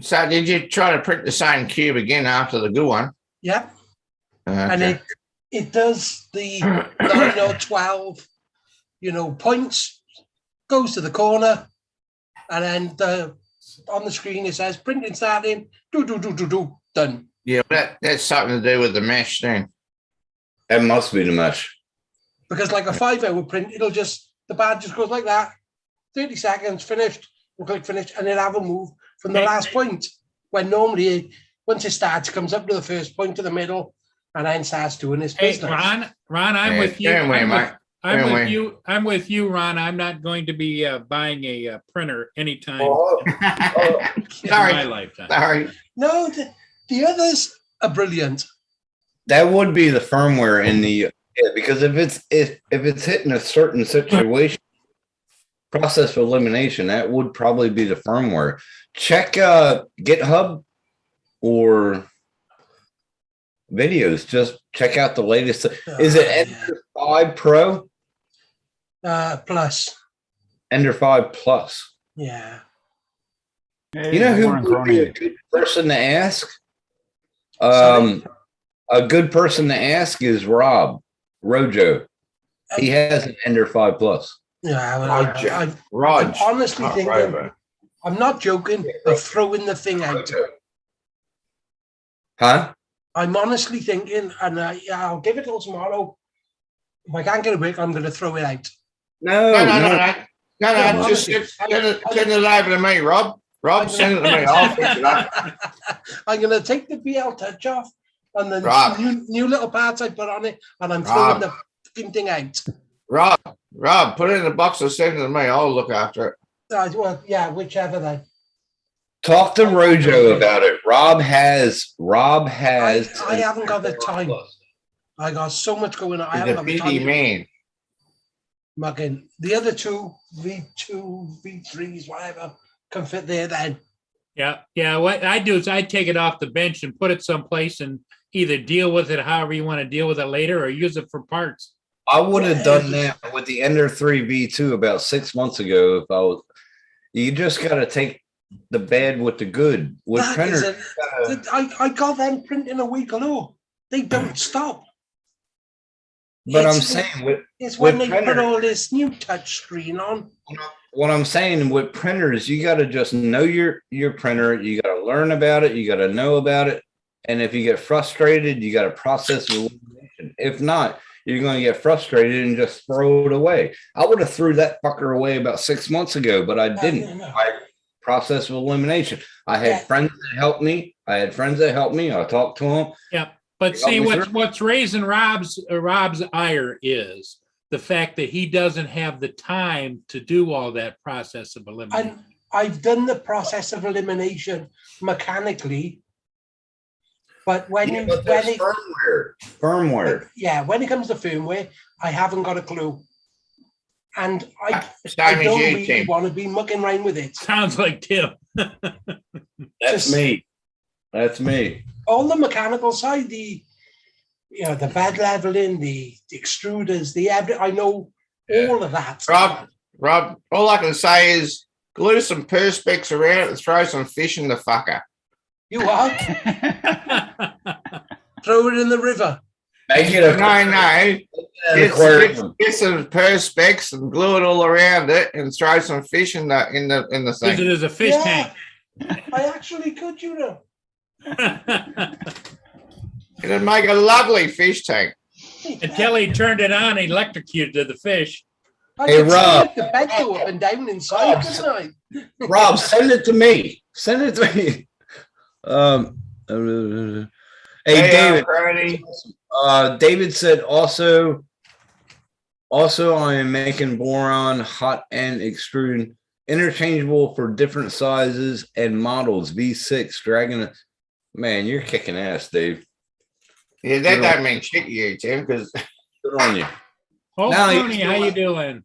So did you try to print the same cube again after the good one? yeah, and Okay. it does the 9 or 12, points, goes to the corner, and then on the screen it says printing starting, done. Yeah, that's something to do with the mesh then. That must be the mesh. Because like a 5-hour print, the bar just goes like that, 30 seconds, finished, and click finish, and it'll have a move from the Hey. last point. When normally, once it starts, it comes up to the first point to the middle, and then starts doing its Hey, business. Ron, I'm Yeah, with you. don't worry, mate. I'm Don't with worry. you. I'm with you, Ron. I'm not going to be buying a printer anytime Oh, in Sorry. my lifetime. Sorry. No, the others are brilliant. that would be the firmware in the because if it's hitting a certain situation, process of elimination, that would probably be the firmware. Check GitHub or videos. Just check out the latest. Is it Ender 5 Pro? Plus, Ender 5 Plus. yeah. You know who Warren would be a Cronin. good person to ask? Sorry? A good person to ask is Rob Rojo. He has an Ender 5 Plus. Yeah, well, Roger. I'm Rog. honestly not thinking, Robo. I'm not joking, of throwing the thing out. Huh? I'm honestly thinking, and I'll give it till tomorrow. If I can't get it work, I'm going to throw it out. No, No, just send it over to me, Rob. Rob, send it to me. I'll fix it up. I'm going to take the BL Touch off and the Right. new little parts I put on it, and I'm throwing the fucking thing out. Rob, put it in the box and send it to me. I'll look after it. Well, yeah, whichever then. Talk to Rojo about it. Rob has. I haven't got the time. I got so much going on. I He's haven't a got the busy time. man. Mugging. The other two, V2, V3s, whatever, can fit there then. Yeah. What I do is I take it off the bench and put it someplace and either deal with it however you want to deal with it later or use it for parts. I would have done that with the Ender 3 V2 about 6 months ago. If I was, you just got to take the bad with the good. With That printers, is I got them printing a week ago. They don't stop. but I'm It's- saying with It's when with they put printer- all this new touch screen on. what I'm saying with printers, you got to just know your printer. You got to learn about it. You got to know about it. And if you get frustrated, you got to process elimination. If not, you're going to get frustrated and just throw it away. I would have threw that fucker away about 6 months ago, but I didn't. I process of elimination. I had friends that helped me. I talked to them. Yeah. But see, what's raising Rob's ire is the fact that he doesn't have the time to do all that process of elimination. And I've done the process of elimination mechanically, but when it firmware. Yeah, when it comes to firmware, I haven't got a clue, and I Same as don't you, really Tim. want to be mucking around with it. Sounds like Tim. That's me. That's me. All the mechanical side, the bed leveling, the extruders, I know all of that. Rob, all I can say is glue some perspex around it and throw some fish in the fucker. You are throw it in the river. Make it a Get some perspex and glue it all around it and throw some fish in the Use thing. it as a fish tank. I actually could, It'd make a lovely fish tank. Until he turned it on, he electrocuted the fish. I Hey, could Rob. make the bed go up and down inside, couldn't I? Rob, send it to me. Hey, David. Brody. David said also I am making boron hot end extrude interchangeable for different sizes and models. V6 Dragon. Man, you're kicking ass, Dave. Yeah, that don't mean shit to you, Tim, because Good on you. Oh, Now he's Tony, how you doing?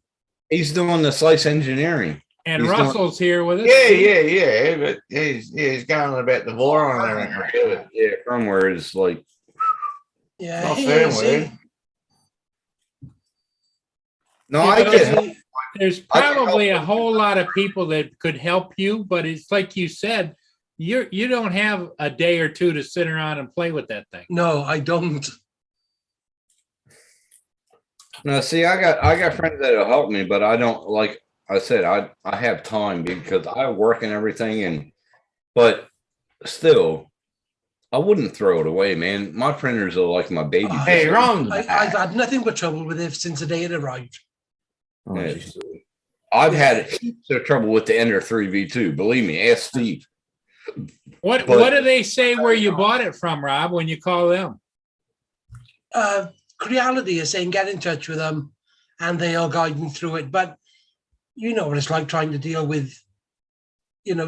He's doing the slice engineering. And He's Russell's here with us. yeah, but he's going on about the boron and everything. Yeah, firmware is like Yeah, Not he fair, is, man. no, Yeah, I but get There's probably a whole lot of people that could help you, but it's like you said, you don't have a day or two to sit around and play with that thing. No, I don't. No, see, I got friends that'll help me, but I don't, like I said, I have time because I work and everything, but still, I wouldn't throw it away, man. My printers are like my baby. Hey, Ron. I've had nothing but trouble with it since the day it arrived. Yeah. I've had heaps of trouble with the Ender 3V2. Believe me, ask Steve. What do they say where you bought it from, Rob, when you call them? Creality is saying get in touch with them and they'll guide me through it. But you know what it's like trying to deal with,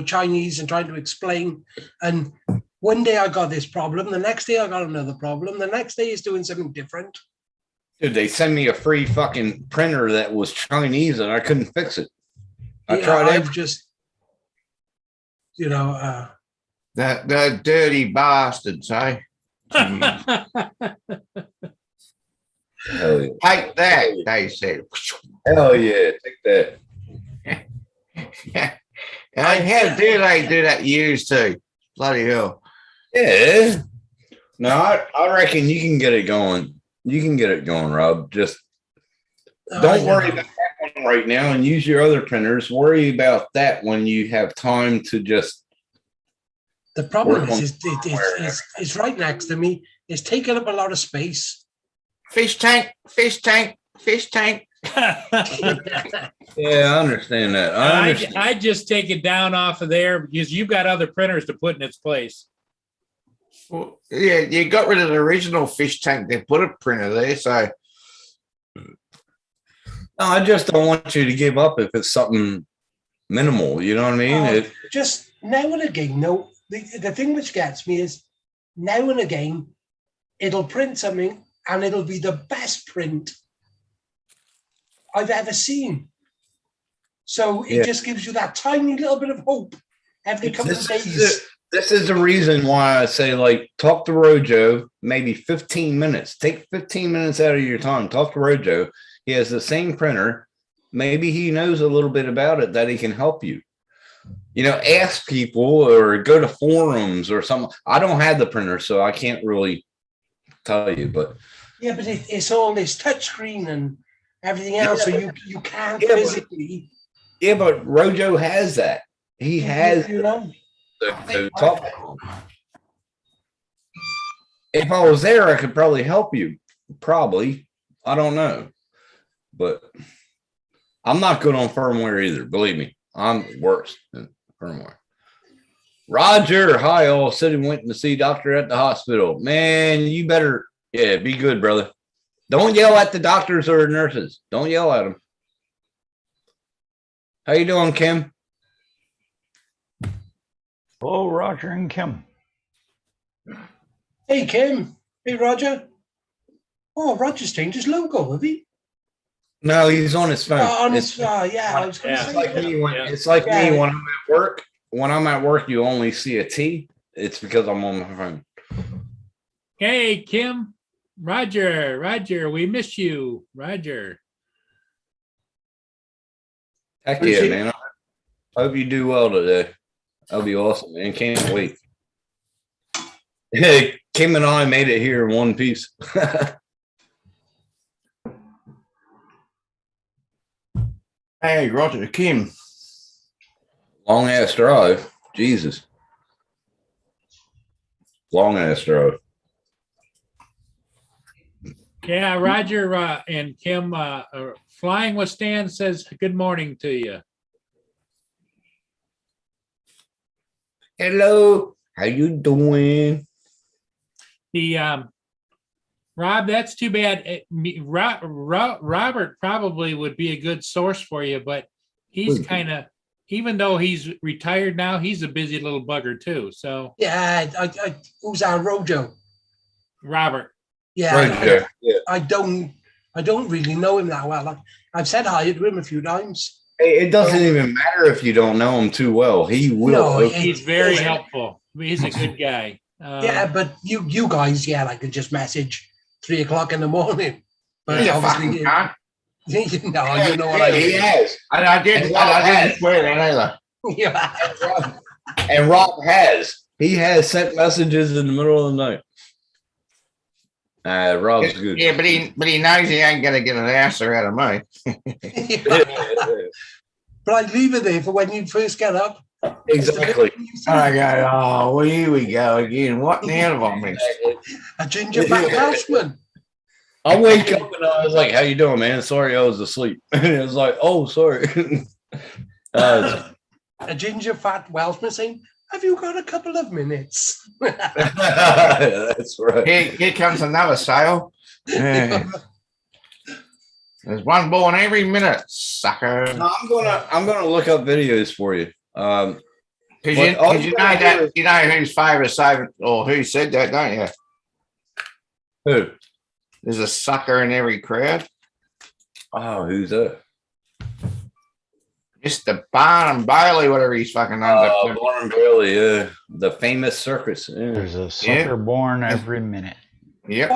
Chinese and trying to explain. And one day I got this problem. The next day I got another problem. The next day is doing something different. Dude, they sent me a free fucking printer that was Chinese and I couldn't fix it. I tried I've everything. just, The dirty bastards, eh? Hell yeah. Take that, they said. Hell yeah. Take that. And how do they do that used to? Bloody hell. Yeah. No, I reckon you can get it going. You can get it going, Rob. Just don't worry about that one right now and use your other printers. Worry about that when you have time to just. The problem work on is it's right next to me. It's taking up a lot of space. Fish tank, fish tank, fish tank. Yeah, I understand that. I understand. I just take it down off of there because you've got other printers to put in its place. Well, yeah, you got rid of the original fish tank. They put a printer there, so No, I just don't want you to give up if it's something minimal. You know what I mean? Just now and again, the thing which gets me is now and again, it'll print something and it'll be the best print I've ever seen. So it just gives you that tiny little bit of hope every couple of days. This is the reason why I say, like, talk to Rojo, maybe 15 minutes. Take 15 minutes out of your time. Talk to Rojo. He has the same printer. Maybe he knows a little bit about it that he can help you. Ask people or go to forums or something. I don't have the printer, so I can't really tell you, but. Yeah, but it's all this touchscreen and everything else, so you can't Yeah, physically. Yeah, but Rojo has that. He has. So talk. If I was there, I could probably help you. Probably. I don't know. But I'm not good on firmware either. Believe me, I'm worse than firmware. Roger, hi all. Said he went to see doctor at the hospital. Man, you better, be good, brother. Don't yell at the doctors or nurses. Don't yell at them. How you doing, Kim? Hello, Roger and Kim. Hey, Kim. Hey, Roger. Oh, Roger's changed his logo, have he? No, he's on his phone. On It's- his, yeah, I was going to Yeah. It's like say. me when Yeah. it's like Yeah. me when I'm at work. When I'm at work, you only see a T. It's because I'm on my phone. Hey, Kim, Roger, we miss you, Roger. Heck Appreciate yeah, man. I hope you do well today. That'll be awesome, man. Can't wait. Hey, Kim and I made it here in one piece. Hey, Roger, Kim. Long ass drive. Jesus. Long ass drive. Yeah, Roger and Kim, Flying with Stan says good morning to you. Hello. How you doing? The Rob, that's too bad. Robert probably would be a good source for you, but he's kind of, even though he's retired now, he's a busy little bugger too. So Yeah, who's our Rojo? Robert, Yeah, Right there. Yeah. I don't really know him that well. I've said hi to him a few times. Hey, it doesn't even matter if you don't know him too well. He will. No, he's very Yeah. helpful. He's a good guy. Yeah, but you guys, yeah, I can just message 3 o'clock in the morning. But You obviously, fucking cunt. no, you know what I he mean. has. I didn't swear that either. Yeah. And Rob has. He has sent messages in the middle of the night. Rob's good. Yeah, but he knows he ain't gonna get an answer out of me. But I leave it there for when you first get up. Exactly. I go, oh, well, here we go again. What the hell have I missed? A gingerback Welshman. I wake up and I was like, "How you doing, man? Sorry, I was asleep." And it was like, "Oh, sorry." A ginger fat Welshman saying, "Have you got a couple of minutes?" That's right. Here comes another sale. Yeah. There's one born every minute, sucker. No, I'm gonna look up videos for you. Because But you know that you know whose favorite saved or who said that, don't you? Who? There's a sucker in every crowd. Oh, who's that? Mr. Barnum Bailey, whatever he's fucking named. Warren Bailey, yeah, the famous circus. Yeah. There's a sucker born every minute. Yep.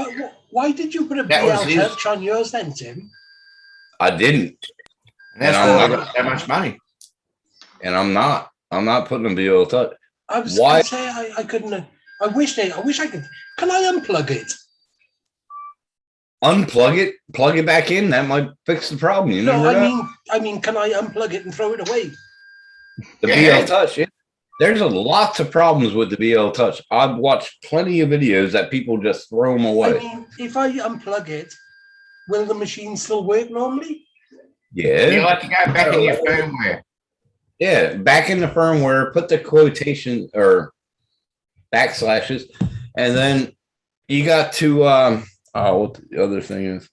Why did you put a That was BL his- touch on yours then, Tim? I didn't, And that's And why I I'm- got that much money. and I'm not. I'm not putting a BL touch. I was Why- going to say I couldn't. I wish I could. Can I unplug it? Unplug it, plug it back in. That might fix the problem. You No, never know. I mean, can I unplug it and throw it away? The Yeah. BL touch. Yeah. There's a lots of problems with the BL touch. I've watched plenty of videos that people just throw them I away. mean, if I unplug it, will the machine still work normally? Yeah. You like to go back in your firmware. Yeah, back in the firmware, put the quotation or backslashes, and then you got to what the other thing is.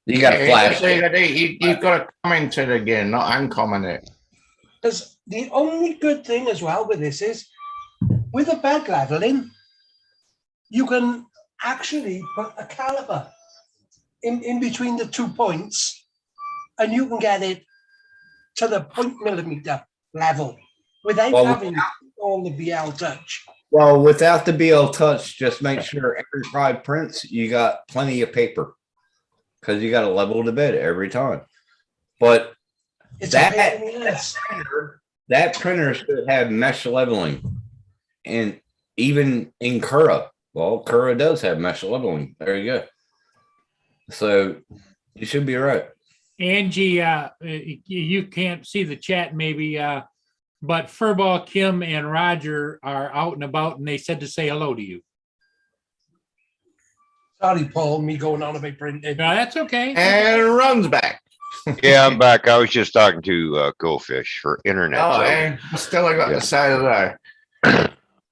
You got to flash. You've got to comment it again, not uncomment it. Because the only good thing as well with this is, with a bed leveling, you can actually put a caliper in between the 2 points, and you can get it to the 0.millimeter level without Well, having all the BL touch. Well, without the BL touch, just make sure every 5 prints you got plenty of paper because you got to level the bed every time. But It's that a pain in the ass. that printer should have mesh leveling, and even in Cura. Well, Cura does have mesh leveling. There you go. So you should be right. Angie, you can't see the chat maybe. But Furball, Kim, and Roger are out and about, and they said to say hello to you. Sorry, Paul, me going on about printing. No, that's okay. And runs back. Yeah, I'm back. I was just talking to Go Fish for internet. Oh, so- and still I got Yeah. the side of that.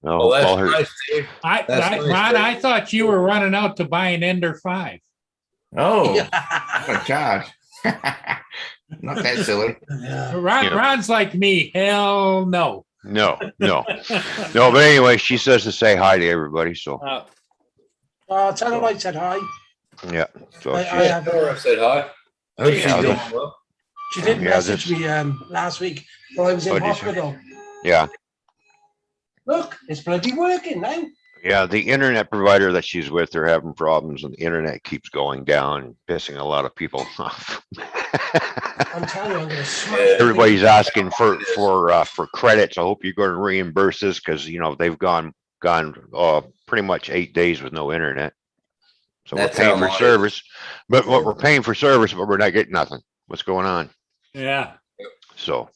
No, Well, call that's her. nice, Dave. That's nice, Ron, Dave. I thought you were running out to buy an Ender 5. Oh, Yeah. what a charge. Not that silly. Yeah. Yeah. Ron's like me. Hell no. No. But anyway, she says to say hi to everybody. So Tell her I said hi. yeah. So I she- have, Laura said hi. Oh, she, yeah, did, Doing well. she did Yeah, message this- me last week while I was in Oh, did she? hospital. yeah. Look, it's bloody working now. Yeah, the internet provider that she's with, they're having problems and the internet keeps going down and pissing a lot of people off. I'm telling you, I'm gonna smash. Yeah. the thing. Everybody's asking for credits. I hope you're going to reimburse this because they've gone pretty much 8 days with no internet. So That's we're paying how for mine is. service, but what we're paying for service, but we're not getting nothing. What's going on? Yeah. So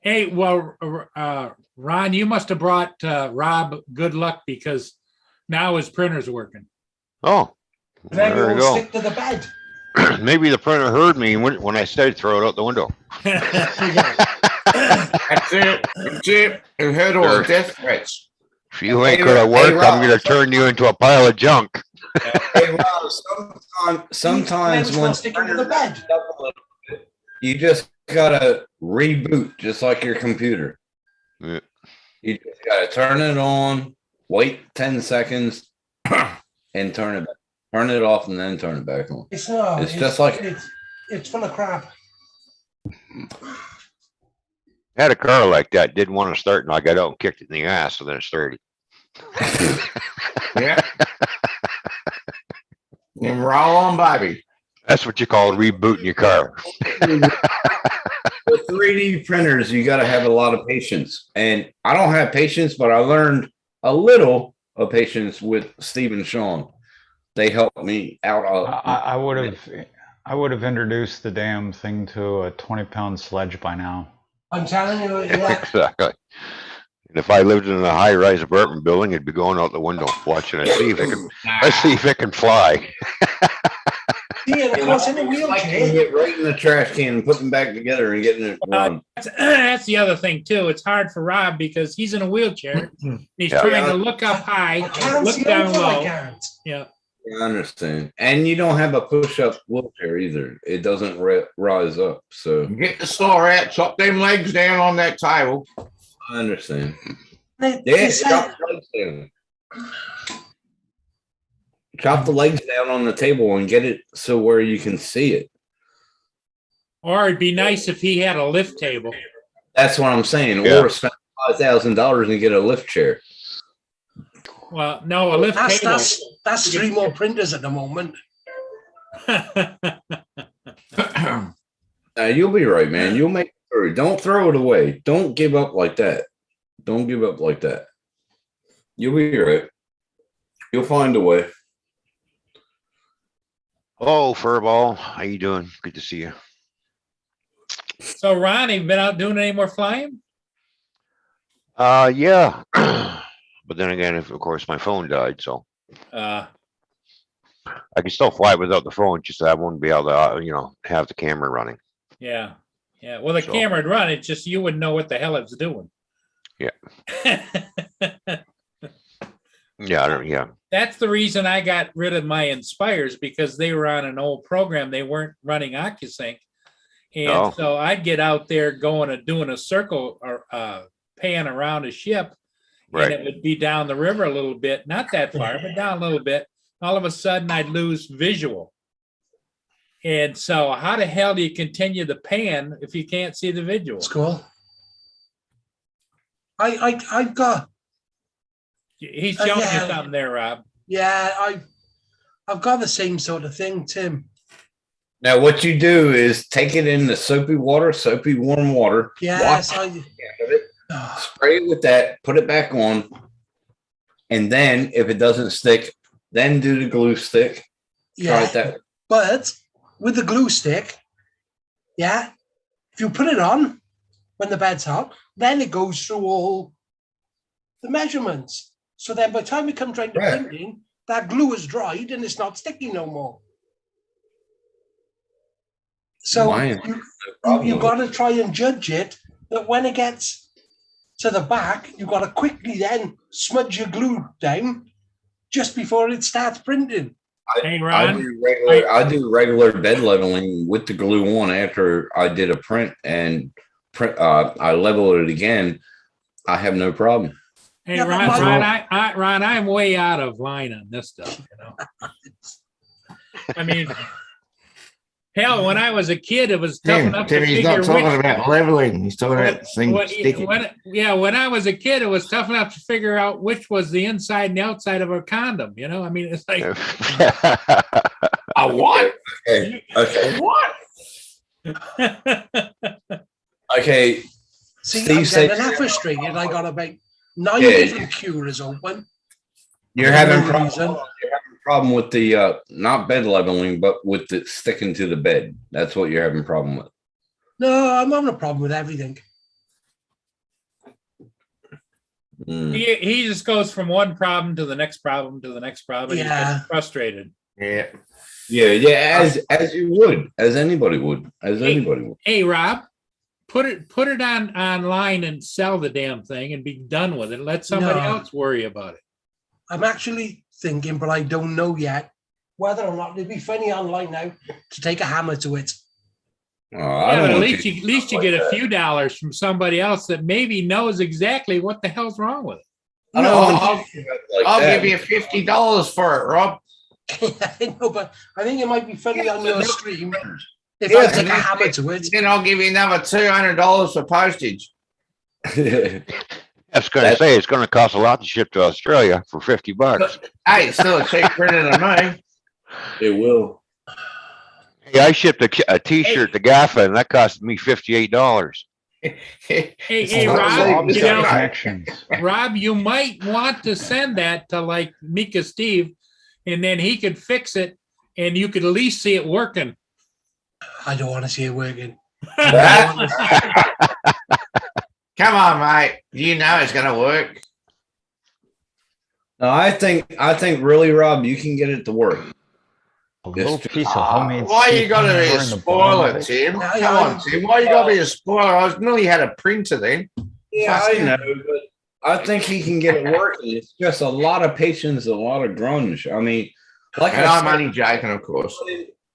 Hey, well, Ron, you must have brought Rob good luck because now his printer's working. And then there you we all go. stick to the bed. Maybe the printer heard me when I said throw it out the window. That's it. That's it. You heard all the death threats. If you ain't Hey, gonna hey, work, I'm Rob. gonna turn you into a pile of junk. Hey, Rob, sometimes Ben's when not sticking to the bed. you just gotta reboot, just like your computer. Yeah. You just gotta turn it on, wait 10 seconds, and turn it off, and then turn it back on. It's not. It's just like- it's full of crap. Had a car like that, didn't want to start, and I got out and kicked it in the ass, so then it started. Yeah. And roll on, Bobby. That's what you call rebooting your car. With 3D printers, you got to have a lot of patience. And I don't have patience, but I learned a little of patience with Steve and Sean. They helped me out. I would have introduced the damn thing to a 20-pound sledge by now. I'm telling you, yeah. Exactly. And if I lived in a high-rise apartment building, it'd be going out the window watching it. Let's see if it can fly. See, and of course, in a Like you wheelchair, get right in the trash can and put them back together and getting it run. That's the other thing too. It's hard for Rob because he's in a wheelchair. He's Yeah. trying to look up high, I can't look see down over, I low. can't. Yeah. I understand. And you don't have a push-up wheelchair either. It doesn't rise up. So Get the saw out, chop them legs down on that table. I understand. They Yeah, say- chop the legs down. Chop the legs down on the table and get it so where you can see it. Or it'd be nice if he had a lift table. That's what I'm saying. Yeah. Or spend $5,000 and get a lift chair. Well, no, a lift table. that's 3 more printers at the moment. You'll be right, man. You'll make it through. Don't throw it away. Don't give up like that. Don't give up like that. You'll be right. You'll find a way. Oh, Furball, how you doing? Good to see you. So Ron, have you been out doing any more flying? Yeah. But then again, of course, my phone died, so I can still fly without the phone, just I wouldn't be able to, have the camera running. Yeah. Yeah. Well, the So- camera would run. It's just you wouldn't know what the hell it's doing. Yeah. Yeah. That's the reason I got rid of my Inspires because they were on an old program. They weren't running OcuSync. And Oh. so I'd get out there going and doing a circle or pan around a ship. And Right. it would be down the river a little bit, not that far, but down a little bit. All of a sudden I'd lose visual. And so how the hell do you continue the pan if you can't see the visual? It's cool. I've got, He's showing you yeah. something there, Rob. yeah, I've got the same sort of thing, Tim. Now, what you do is take it in the soapy warm water. Yes, wash it, spray it with that, put it back on. And then if it doesn't stick, then do the glue stick. Try yeah. it that. But with the glue stick, yeah, if you put it on, when the bed's hot. Then it goes through all the measurements. So then by the time it comes round to Right. printing, that glue is dried and it's not sticky no more. So Mine- you've got to try and judge it that when it gets to the back, you've got to quickly then smudge your glue down just before it starts printing. Hey, I Ron, do regular bed leveling with the glue on after I did a print and I level it again. I have no problem. hey, Yeah, but Ron, Ron, I'm way out of line on this stuff, you know? I mean, hell, when I was a kid, it was tough enough to Tim, he's figure not talking which. about leveling. He's talking about things sticking. When I was a kid, it was tough enough to figure out which was the inside and the outside of a condom, you know? I mean, it's like, A what? Okay. Okay. What? Okay. See, Steve I'm said- getting that frustrated. I got about 9 Yeah. different cures open. You're For having no reason. problem with the not bed leveling, but with it sticking to the bed. That's what you're having a problem with. No, I'm having a problem with everything. Mm. he just goes from one problem to the next problem to the next problem. And Yeah. He's frustrated. Yeah. Yeah, as you would, as anybody would, Hey, Rob, put it on online and sell the damn thing and be done with it. Let somebody No. else worry about it. I'm actually thinking, but I don't know yet whether or not it'd be funny online now to take a hammer to it. I Yeah, don't but at want least you get a few dollars from somebody else that maybe knows exactly what the hell's wrong with it. I don't No, want I'll give you $50 for it, Rob. I know, but I think it might be funny on your stream if Yeah, I take a and hammer to it. Then I'll give you another $200 for postage. you. I was gonna say, it's gonna cost a lot to ship to Australia for $50. Hey, it's still a cheap printer than me. It will. Hey, I shipped a t-shirt to GAFA and that cost me $58. Hey, not Rob, saying- you know, Connections. Rob, you might want to send that to like Mika Steve, and then he could fix it, and you could at least see it working. I don't want to see it working. Come on, mate. You know it's going to work. No, I think really, Rob, you can get it to work. A little Just- piece of homemade. Why you got to be a seafood in the bottom of spoiler, it. Tim? I- Come on, Tim. Why you got to be a spoiler? I was nearly had a printer then. Yeah, I know, but I think he can get it working. It's just a lot of patience, a lot of grunge. I mean, like And I I'm said, only joking, of course.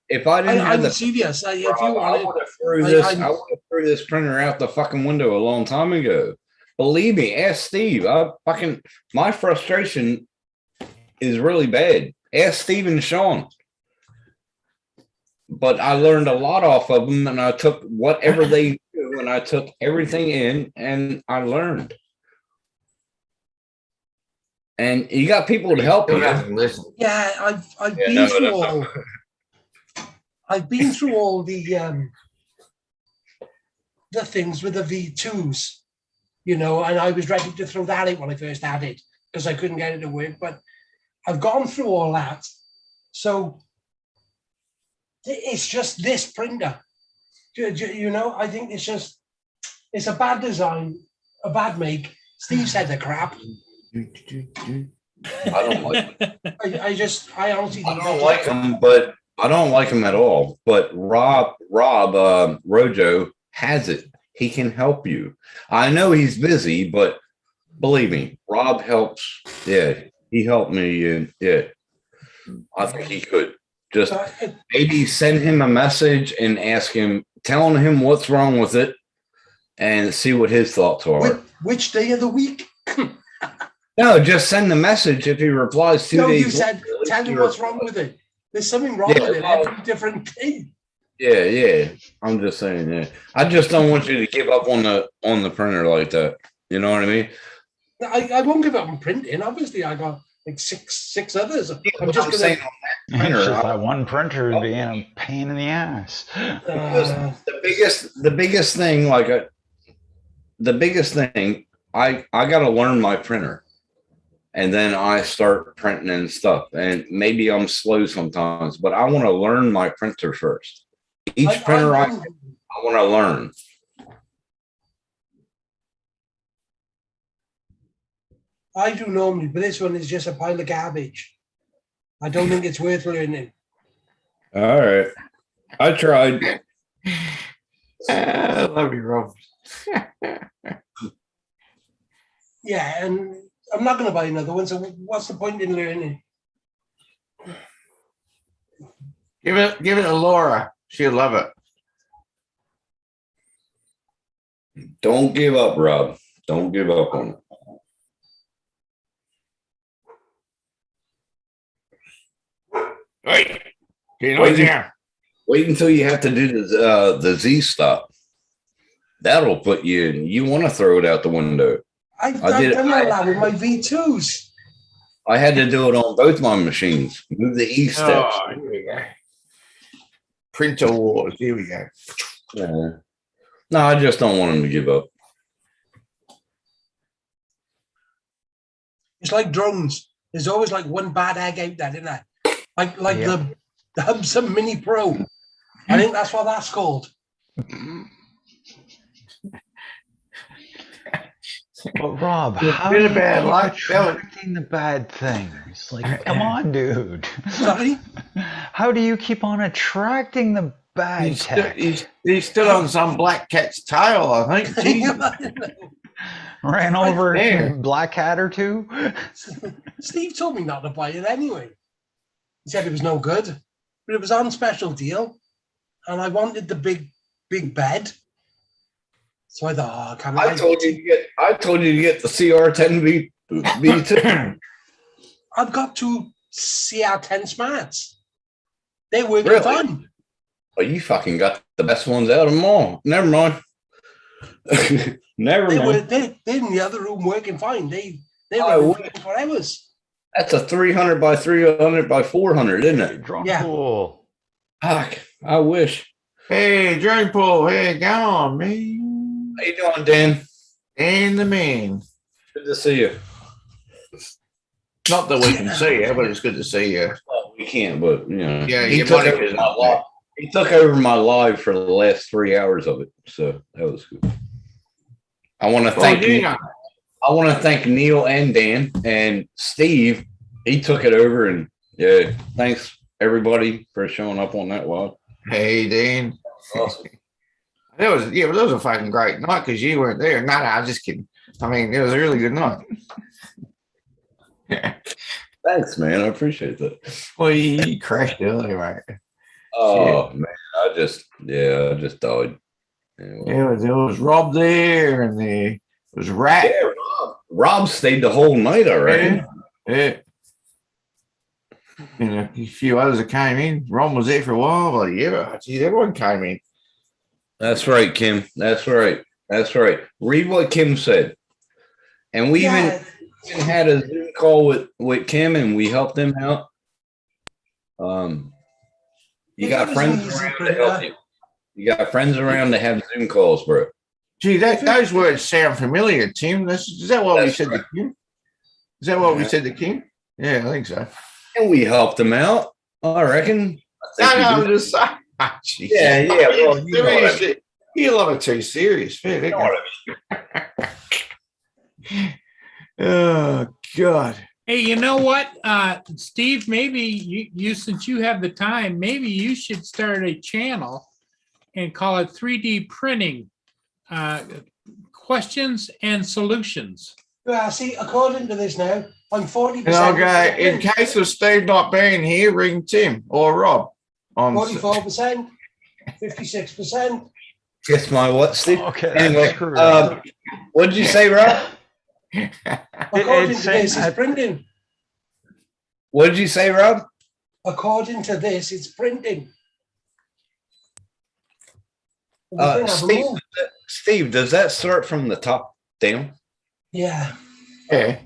if I didn't have I'm the serious. If you I want it, would have threw I- this. I'm- I would have threw this printer out the fucking window a long time ago. Believe me, ask Steve. My frustration is really bad. Ask Steve and Sean. But I learned a lot off of them, and I took whatever they do, and I took everything in, and I learned. And you got people to help Still you. doesn't listen. yeah, I've Yeah, been no, through that's all. I've been through all the things with the V2s, you know, and I was ready to throw that out when I first had it because I couldn't get it to work. But I've gone through all that, so it's just this printer. You know, I think it's a bad design, a bad make. Steve said the crap. I don't like. I honestly I think don't like him, but I don't like him at all. But Rob Rojo has it. He can help you. I know he's busy, but believe me, Rob helps. Yeah, he helped me, and yeah, I think he could just maybe send him a message and ask him, telling him what's wrong with it, and see what his thoughts are. Which day of the week? No, just send the message. If he replies 2 No, days, you said later, at least tell him you what's reply. wrong with it. There's something wrong Yeah, with it well- every different day. Yeah. I'm just saying. Yeah, I just don't want you to give up on the printer like that. You know what I mean? I won't give up on printing. Obviously, I got like six others. I'm just gonna. saying on that It's printer. just that one printer being a pain in the ass. The biggest thing, I got to learn my printer, and then I start printing and stuff. And maybe I'm slow sometimes, but I want to learn my printer first. Each printer I want to learn. I do normally, but this one is just a pile of garbage. I don't think it's worth learning. All right. I tried. I love you, Rob. Yeah, and I'm not going to buy another one. So what's the point in learning? Give it to Laura. She'll love it. Don't give up, Rob. Don't give up on it. Wait. Get Wait. on down. Wait until you have to do the Z stop. That'll put you in. You want to throw it out the window. I've done that with my V2s. I had to do it on both my machines. Move the E steps. Oh, here we go. Printer wars. Here we go. Yeah. No, I just don't want him to give up. It's like drones. There's always like one bad egg out there, isn't there? Like the Hubsan Mini Pro. I think that's what that's called. But Rob, It's how been are a bad you luck. attracting the bad things? Like, come on, dude. Sorry? How do you keep on attracting the bad tech? He's still on some black cat's tail, I think. Jeez. Ran over there. a black cat or two? Steve told me not to buy it anyway. He said it was no good, but it was on special deal, and I wanted the big bed. So I thought, oh, I told you to get the CR10 V2. I've got two CR10 Smarts. They're working Really? fine. Oh, you fucking got the best ones out of them all. Never mind. Never mind. They're in the other room working fine. They Oh, were working for hours. That's a 300 by 300 by 400, isn't it? Drunk Yeah. pool. Fuck, I wish. Hey, Drone Pool. Hey, go on, man. How you doing, Dan? And the man. Good to see you. Not that we can see you, but it's good to see you. Well, we can't, but you know, Yeah, he your took body over is my up live. He took over my live for the last 3 hours of it, so that was good. I want to thank you. I want to thank Neil and Dan and Steve. He took it over, and yeah, thanks everybody for showing up on that live. Hey, Dan. Awesome. That was a fucking great night because you weren't there. No, I'm just kidding. I mean, it was a really good night. Thanks, man. I appreciate that. Well, you crashed earlier, right? Oh man, I just died. Anyway. It was Rob there, and there was Rat. Yeah, Rob stayed the whole night already. Yeah. And a few others that came in. Ron was there for a while, but yeah, geez, everyone came in. That's right, Kim. That's right. That's right. Read what Kim said. And we even had a Zoom call with Kim, and we helped them out. You got friends around to help you. You got friends around to have Zoom calls, bro. Gee, those words sound familiar, Tim. Is that what we said to Kim? Is that what we said to Kim? Yeah, I think so. And we helped them out, I reckon. I'm just saying. Oh, yeah. Well, you know what I mean. You love it too serious. Fair, You know what I mean. Oh, God. Hey, you know what, Steve, maybe you since you have the time, maybe you should start a channel and call it 3D printing questions and solutions. Yeah, see, according to this now, I'm 40%. Okay, in case of Steve not being here, ring Tim or Rob. On 44%, 56%. Guess my what, Steve? Okay. Anyway, screw it. what did you say, Rob? According It's to this, saying it's printing. What did you say, Rob? According to this, it's printing. The thing hasn't Steve, moved. Steve, does that start from the top down? Yeah. Yeah.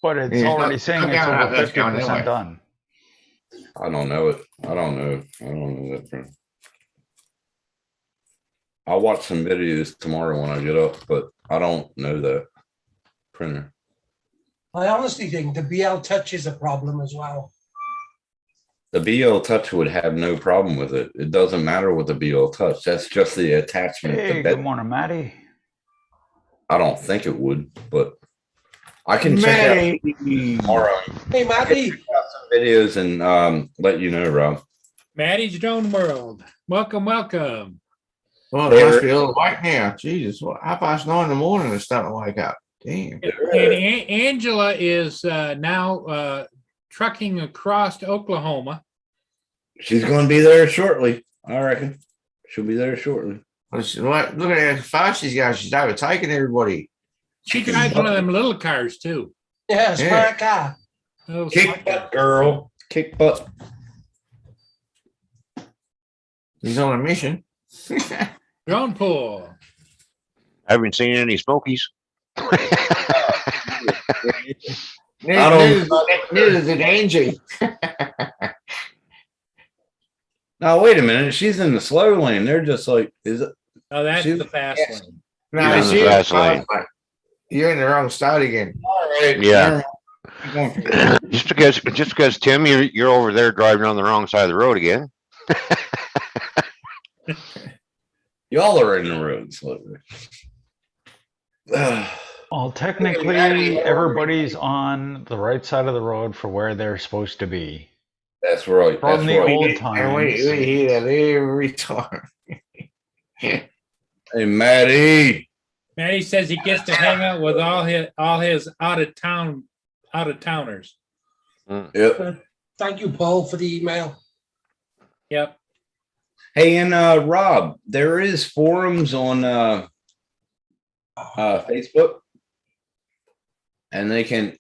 But it's Yeah, already it's saying not it's going over that's going 50% anyway. done. I don't know it. I don't know that print. I'll watch some videos tomorrow when I get up, but I don't know that printer. I honestly think the BL Touch is a problem as well. The BL Touch would have no problem with it. It doesn't matter with the BL Touch. That's just the attachment. Hey, the good morning, Maddie. I don't think it would, but I can check out tomorrow. Hey, Matty. Some videos and let you know, Rob. Maddie's Drone World. Welcome, welcome. Well, it must be a little white now. Jesus, what? 9:30 in the morning is starting to wake up. Damn. And Angela is now trucking across to Oklahoma. She's going to be there shortly. I reckon she'll be there shortly. Look at how fast she's got. She's overtaking everybody. She drives one of them little cars too. Yeah, smart car. Oh, Kick smart butt, girl. Kick butt. He's on a mission. Drone pool. I haven't seen any Smokies. Neither did Angie. Now wait a minute. She's in the slow lane. They're just like, is it? Oh, that's She's- the fast yes. lane. No, You're in the she's fast lane. You're in the wrong side again. All right. Yeah. Just because Tim, you're over there driving on the wrong side of the road again. Y'all are in the road. So. Well, technically, everybody's on the right side of the road for where they're supposed to be. That's right. From That's the right. old And we times. hear that every time. Hey, Maddie. Maddie says he gets to hang out with all his out of towners. Yep. Thank you, Paul, for the email. Yep. Hey, and Rob, there is forums on Facebook, and they can.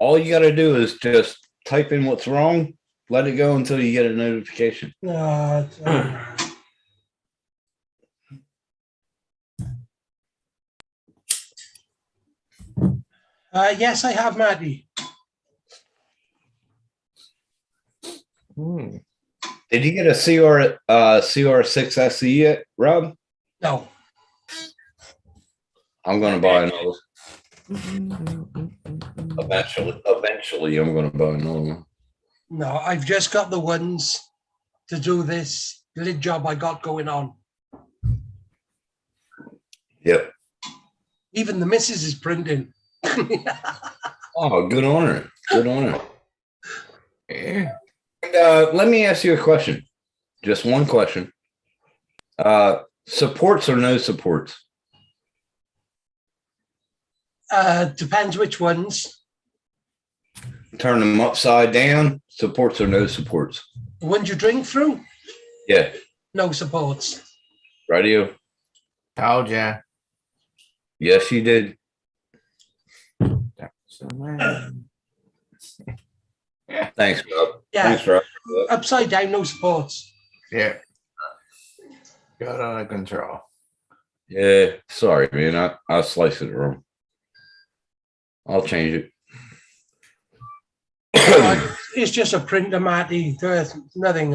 All you got to do is just type in what's wrong, let it go until you get a notification. No, yes, I have, Matty. Hmm. Did you get a CR6 SE yet, Rob? No. I'm gonna buy another. Eventually, I'm gonna buy another one. No, I've just got the ones to do this lid job I got going on. Yep. Even the missus is printing. Oh, good on her. Good on her. Yeah. And, let me ask you a question. Just one question. Supports or no supports? Depends which ones. Turn them upside down. Supports or no supports? The ones you drink through, Yeah. no supports. Radio. Told ya. Yes, you did. So, man. Thanks, Rob. Yeah, Thanks, Rob. upside down, no supports. Yeah. Got under control. Yeah. Sorry, man. I sliced it wrong. I'll change it. It's just a printer, Matty. There's nothing.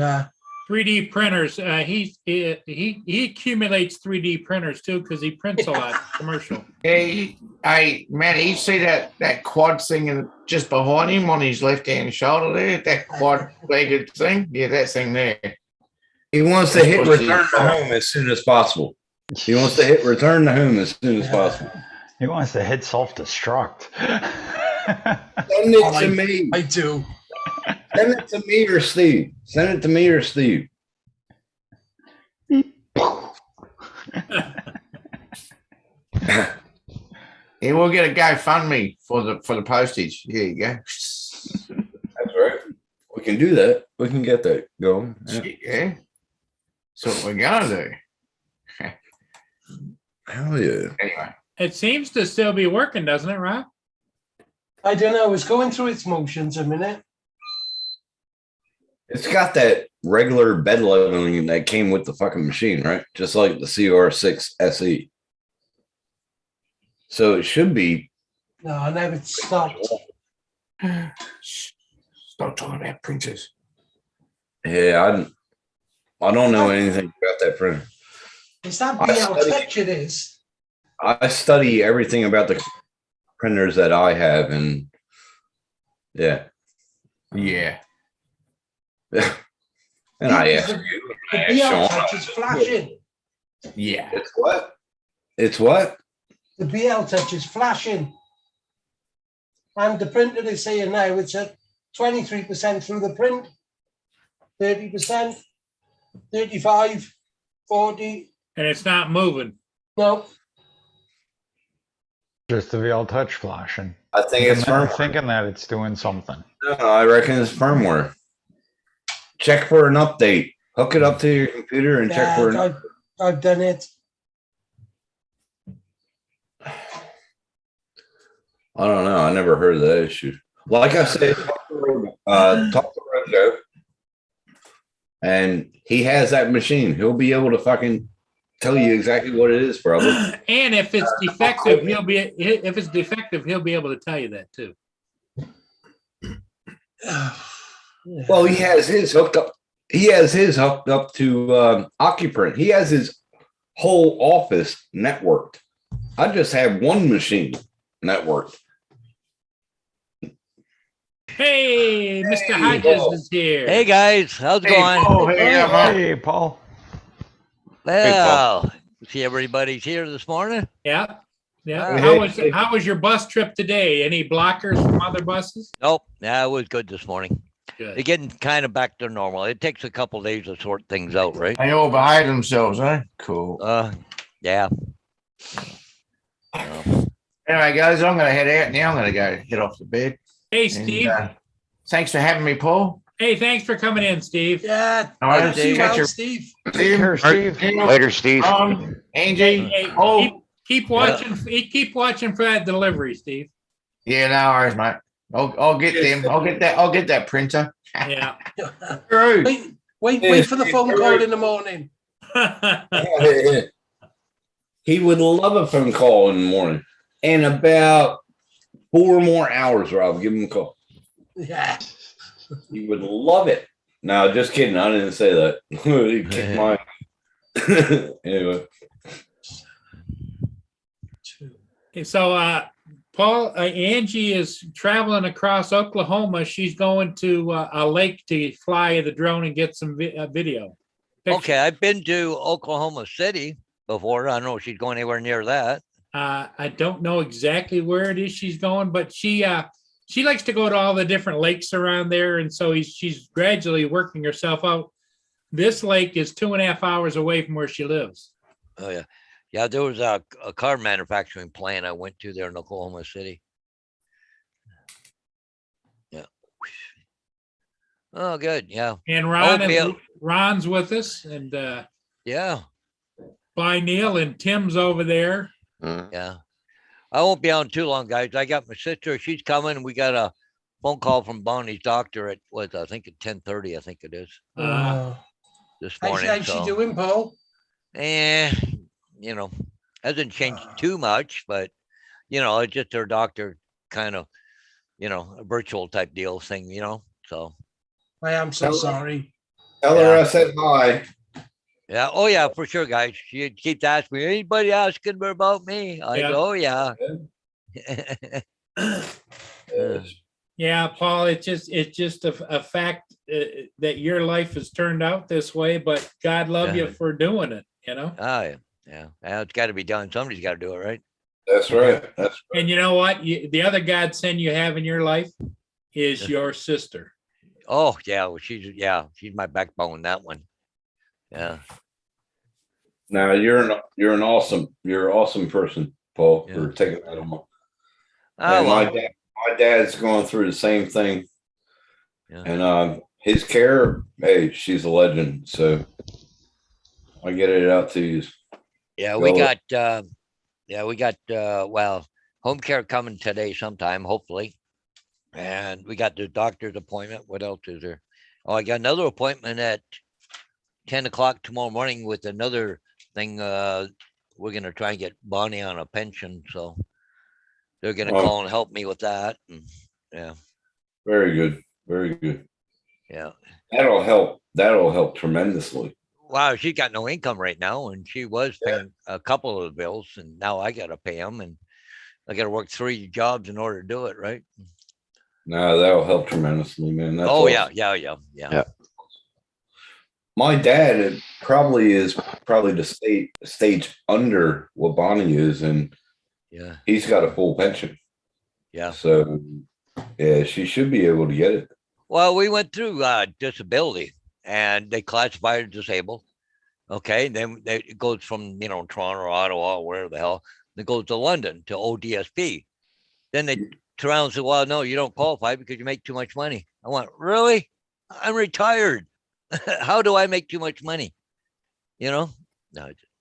3D printers. He accumulates 3D printers too because he prints a lot commercial. Hey, man, you see that quad thing just behind him on his left-hand shoulder there? That quad-legged thing? Yeah, that thing there. He wants to hit return to home as soon as possible. He wants to hit return to home as soon as possible. He wants to hit self-destruct. Send it to me. I do. Send it to me or Steve. Send it to me or Steve. Yeah, we'll get a GoFundMe for the postage. Here you go. That's right. We can do that. We can get that going. Yeah. Yeah. So what we're gonna do. Hell yeah. Anyway. It seems to still be working, doesn't it, Rob? I don't know. It's going through its motions a minute. It's got that regular bed leveling that came with the fucking machine, right? Just like the CR6 SE. So it should be. No, now it's stopped. Stop talking about printers. Yeah, I don't know anything about that printer. Is that I BL studied- Touch? It is. I study everything about the printers that I have, and yeah. Yeah. And I asked you. The I asked BL Sean. Touch is flashing. Yeah. It's what? It's what? the BL Touch is flashing. And the printer is saying now it's at 23% through the print, 30%, 35, 40. And it's not moving. No, Just the VL Touch flashing. I think it's firmware. Thinking that it's doing something. No, I reckon it's firmware. Check for an update. Hook it up to your computer and check for an I've done it. I don't know. I never heard of that issue. Like I said, talk to Rojo, and he has that machine. He'll be able to fucking tell you exactly what it is, probably. And if it's defective, he'll be able to tell you that too. Well, he has his hooked up. He has his hooked up to Occuprint. He has his whole office networked. I just have one machine networked. Hey, Mr. Hodges is here. Hey guys, how's it going? Oh, Hey, Paul. Well, see everybody's here this morning. Yeah. Yeah. Hey. How was your bus trip today? Any blockers from other buses? Nope, yeah, it was good this morning. Good. They're getting kind of back to normal. It takes a couple days to sort things out, right? They all behave themselves, eh? Cool. Yeah. Anyway, guys, I'm going to head out now. I'm going to go head off to bed. Hey, And, Steve. thanks for having me, Paul. Hey, thanks for coming in, Steve. Yeah. All right, Steve. catch you. Steve. Take care, Steve. Later, Steve. Angie. Hey, Oh, keep watching. Keep watching for that delivery, Steve. yeah, no worries, mate. I'll get them. I'll get that printer. Yeah. True. Wait for the phone call in the morning. He would love a phone call in the morning. In about 4 more hours, Rob, give him a call. Yeah. He would love it. No, just kidding. I didn't say that. He kicked my anyway. So, Paul, Angie is traveling across Oklahoma. She's going to a lake to fly the drone and get some video. Picture. Okay, I've been to Oklahoma City before. I don't know if she's going anywhere near that. I don't know exactly where it is she's going, but she likes to go to all the different lakes around there, and so she's gradually working herself out. This lake is 2.5 hours away from where she lives. Oh yeah, yeah. There was a car manufacturing plant I went to there in Oklahoma City. Yeah. Oh, good. Yeah. And Ron's with us, and yeah. Bye, Neil, and Tim's over there. Yeah. I won't be on too long, guys. I got my sister. She's coming. We got a phone call from Bonnie's doctor at I think at 10:30. I think it is this morning. How's she doing, Paul? Hasn't changed too much, but it's just her doctor kind of, a virtual type deal thing, So I am so sorry. Tell her I said hi. yeah. Oh yeah, for sure, guys. She keeps asking me, anybody asking her about me? I go, oh yeah. Yeah, Paul, it's just a fact that your life has turned out this way, but God love you for doing it, Oh yeah. Yeah. It's got to be done. Somebody's got to do it, right? That's right. And you know what? The other godsend you have in your life is your sister. Oh yeah. Well, she's my backbone, that one. Yeah. Now you're an awesome person, Paul, for taking that on. My dad's going through the same thing. Yeah. And his care, hey, she's a legend. So I get it out to you. Yeah, we got home care coming today sometime, hopefully. And we got the doctor's appointment. What else is there? Oh, I got another appointment at 10 o'clock tomorrow morning with another thing. We're going to try and get Bonnie on a pension. So they're going to call and help me with that. And, yeah. Very good. Very good. Yeah. That'll help tremendously. Wow, she got no income right now, and she was paying a couple of the bills, and now I got to pay them, and I got to work 3 jobs in order to do it, right? No, that'll help tremendously, man. That's awesome. Yeah. My dad is probably the stage under what Bonnie is, and Yeah. He's got a full pension. Yeah. So yeah, she should be able to get it. Well, we went through disability and they classify it as disabled. Okay. Then it goes from, Toronto or Ottawa, or wherever the hell, it goes to London to ODSP. Then they turn around and say, well, no, you don't qualify because you make too much money. I went, really? I'm retired. How do I make too much money? No.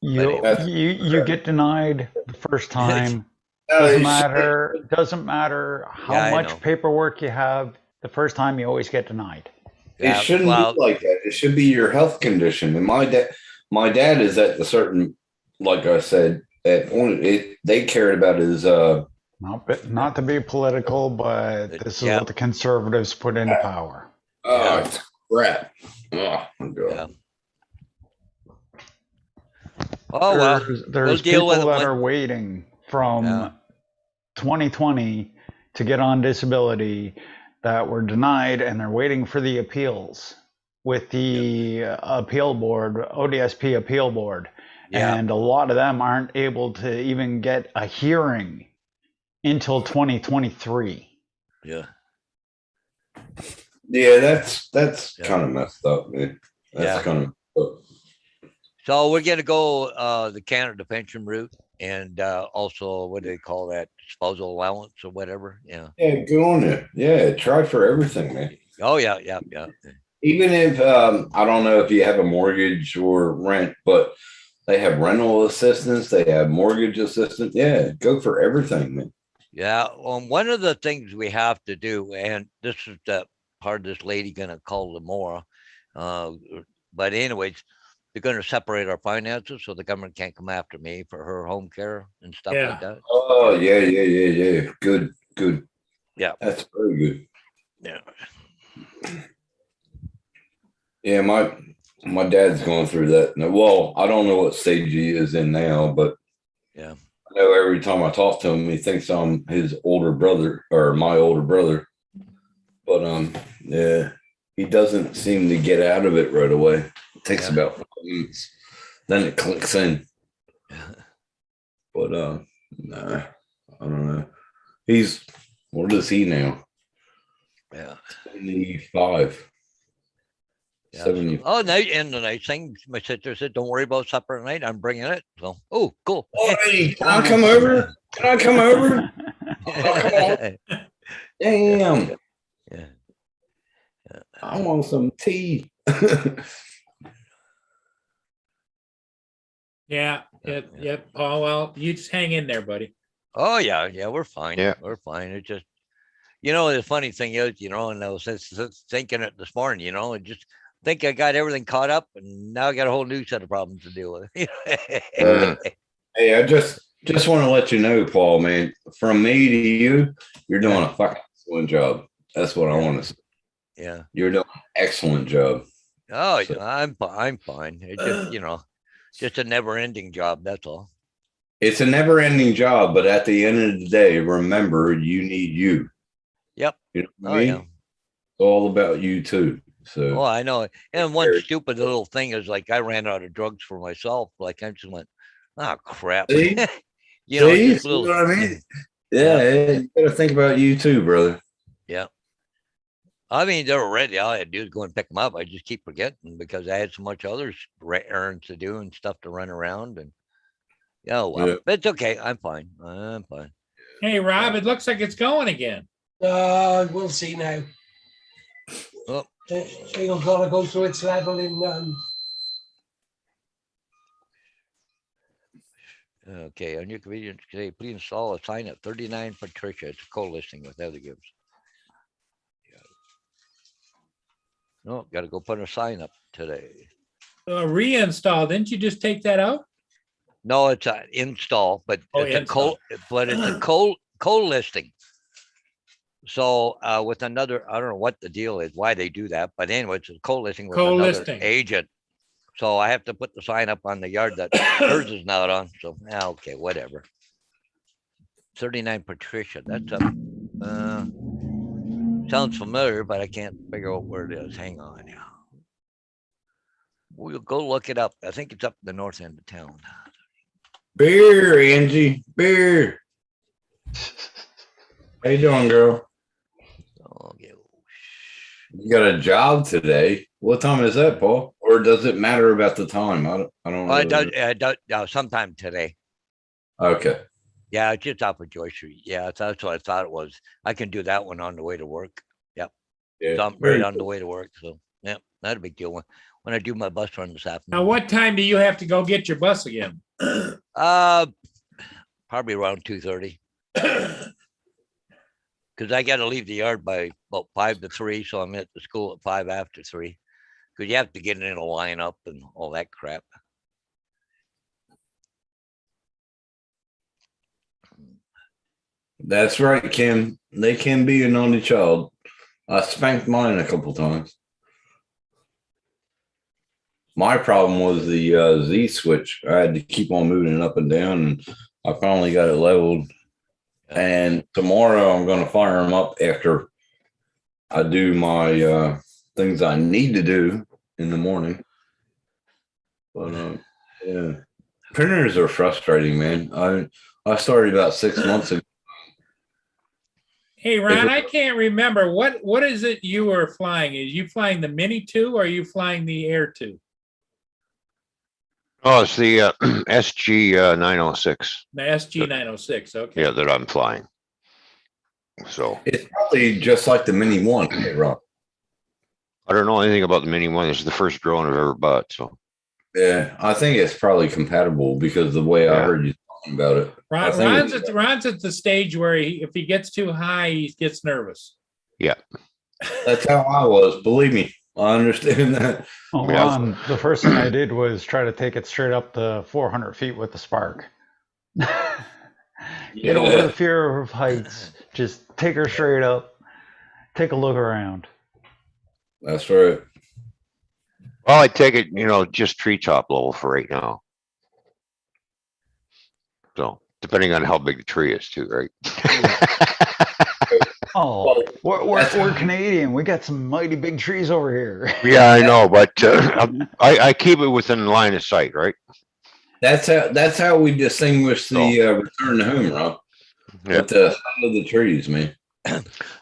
You get denied the first time. Doesn't matter how much paperwork you have. The first time you always get denied. It shouldn't be like that. It should be your health condition. And my dad is at the certain, like I said, at point they cared about his not to be political, but this is what the conservatives put into power. Oh, it's crap. Oh my God. Yeah. Oh well, there's people that are waiting from 2020 to get on disability that were denied, and they're waiting for the appeals with the appeal board, ODSP appeal board. And a lot of them aren't able to even get a hearing until 2023. Yeah, that's kind of messed up, man. That's kind of messed up. So we're gonna go the Canada pension route, and also what do they call that, spousal allowance or whatever? Yeah, go on it. Yeah, try for everything, man. Oh yeah. Even if I don't know if you have a mortgage or rent, but they have rental assistance, they have mortgage assistance. Yeah, go for everything, man. Yeah. One of the things we have to do, and this is the part of this lady gonna call tomorrow, but anyways, they're going to separate our finances so the government can't come after me for her home care and stuff like that. Oh yeah. Good. Yeah, that's very good. Yeah. Yeah, my dad's going through that. Well, I don't know what stage he is in now, but yeah, I know every time I talk to him, he thinks I'm his older brother or my older brother. But yeah, he doesn't seem to get out of it right away. It takes about 5 minutes, then it clicks in. But nah, I don't know. He's, what is he now? Yeah, 75. Yeah. Oh, now and the nice thing, my sister said, "Don't worry about supper tonight. I'm bringing it." So, oh, cool. Hey, can I come over? Can I come over? Oh, damn. Yeah. I want some tea. Yeah. Paul, well, you just hang in there, buddy. Oh yeah, we're fine. Yeah, we're fine. It's just, the funny thing is, and I was thinking it this morning, I just think I got everything caught up, and now I got a whole new set of problems to deal with. Hey, I just want to let you know, Paul, man, from me to you, you're doing a fucking excellent job. That's what I want to say. Yeah. You're doing an excellent job. Oh, so, I'm fine. It's just, just a never ending job. That's all. It's a never ending job, but at the end of the day, remember, you need you. Yep. You know what I mean? Yeah. It's all about you too. So, I know. And one stupid little thing is like I ran out of drugs for myself. Like I just went, oh crap. See? Just little, you know what I mean? Yeah, you gotta think about you too, brother. Yeah. I mean, they were ready. All I had to do is go and pick them up. I just keep forgetting because I had so much other errands to do and stuff to run around. And but it's okay. I'm fine. Hey, Rob, it looks like it's going again. We'll see now. Oh. It'll gotta go through its level in. Okay, on your convenience today, please install a sign at 39 Patricia. It's a co-listing with other gives. No, got to go put a sign up today. Reinstall. Didn't you just take that out? No, it's an install, but it's a co-listing. So with another, I don't know what the deal is, why they do that, but anyway, it's a co-listing with another agent. So I have to put the sign up on the yard that hers is not on. So okay, whatever. 39 Patricia. That's up. Sounds familiar, but I can't figure out where it is. Hang on. We'll go look it up. I think it's up the north end of town. Beer, Angie. Beer. How you doing, girl? Oh, yeah. You got a job today. What time is that, Paul? Or does it matter about the time? I don't Oh, it know. does, no, sometime today. Okay. Yeah, it's just off of Joy Street. Yeah, that's what I thought it was. I can do that one on the way to work. Yep. Yeah. So I'm very right on the good. way to work. So yeah, not a big deal. When I do my bus run this Now, afternoon. what time do you have to go get your bus again? Probably around 2:30. Because I got to leave the yard by about 5 to 3, so I'm at the school at 5 after 3. Because you have to get in a lineup and all that crap. That's right, Kim. They can be a naughty child. I spanked mine a couple times. My problem was the Z switch. I had to keep on moving it up and down, and I finally got it leveled. And tomorrow I'm going to fire them up after I do my things I need to do in the morning. But yeah, printers are frustrating, man. I started about 6 months ago. Hey, Ron, I can't remember. What is it you were flying? Is you flying the Mini 2 or are you flying the Air 2? Oh, it's the SG 906. The SG 906. Okay. Yeah, that I'm flying. So It's probably just like the Mini 1. Hey, Rob. I don't know anything about the Mini 1. This is the first drone I've ever bought. So Yeah, I think it's probably compatible because the way I heard you talking about it. I think Ron's at the stage where if he gets too high, he gets nervous. yeah, that's how I was. Believe me, I understand that. Oh, Yeah. the first thing I did was try to take it straight up to 400 feet with the Spark. Get over the fear of heights. Just take her straight up. Take a look around. That's right. well, I take it, just treetop level for right now. So depending on how big the tree is, too, right? Oh, we're Canadian. We got some mighty big trees over here. Yeah, I know, but I keep it within line of sight, right? That's how we distinguish the return to home, Rob. Yeah. With the height of the trees, man.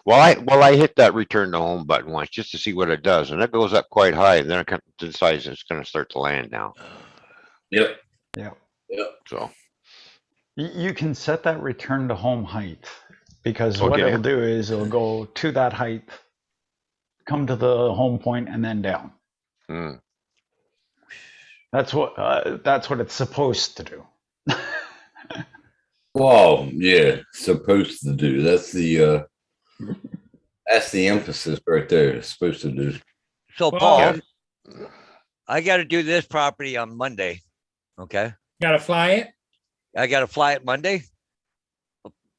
Well, I hit that return to home button once just to see what it does, and it goes up quite high, and then it decides it's going to start to land now. Yep. Yeah. Yep. So You can set that return to home height because what Okay. it'll do is it'll go to that height, come to the home point, and then down. mm. That's what it's supposed to do. Well, yeah, supposed to do. That's the emphasis right there. It's supposed to do. So Well, Paul, yeah. I got to do this property on Monday. Okay. Got to fly it? I got to fly it Monday.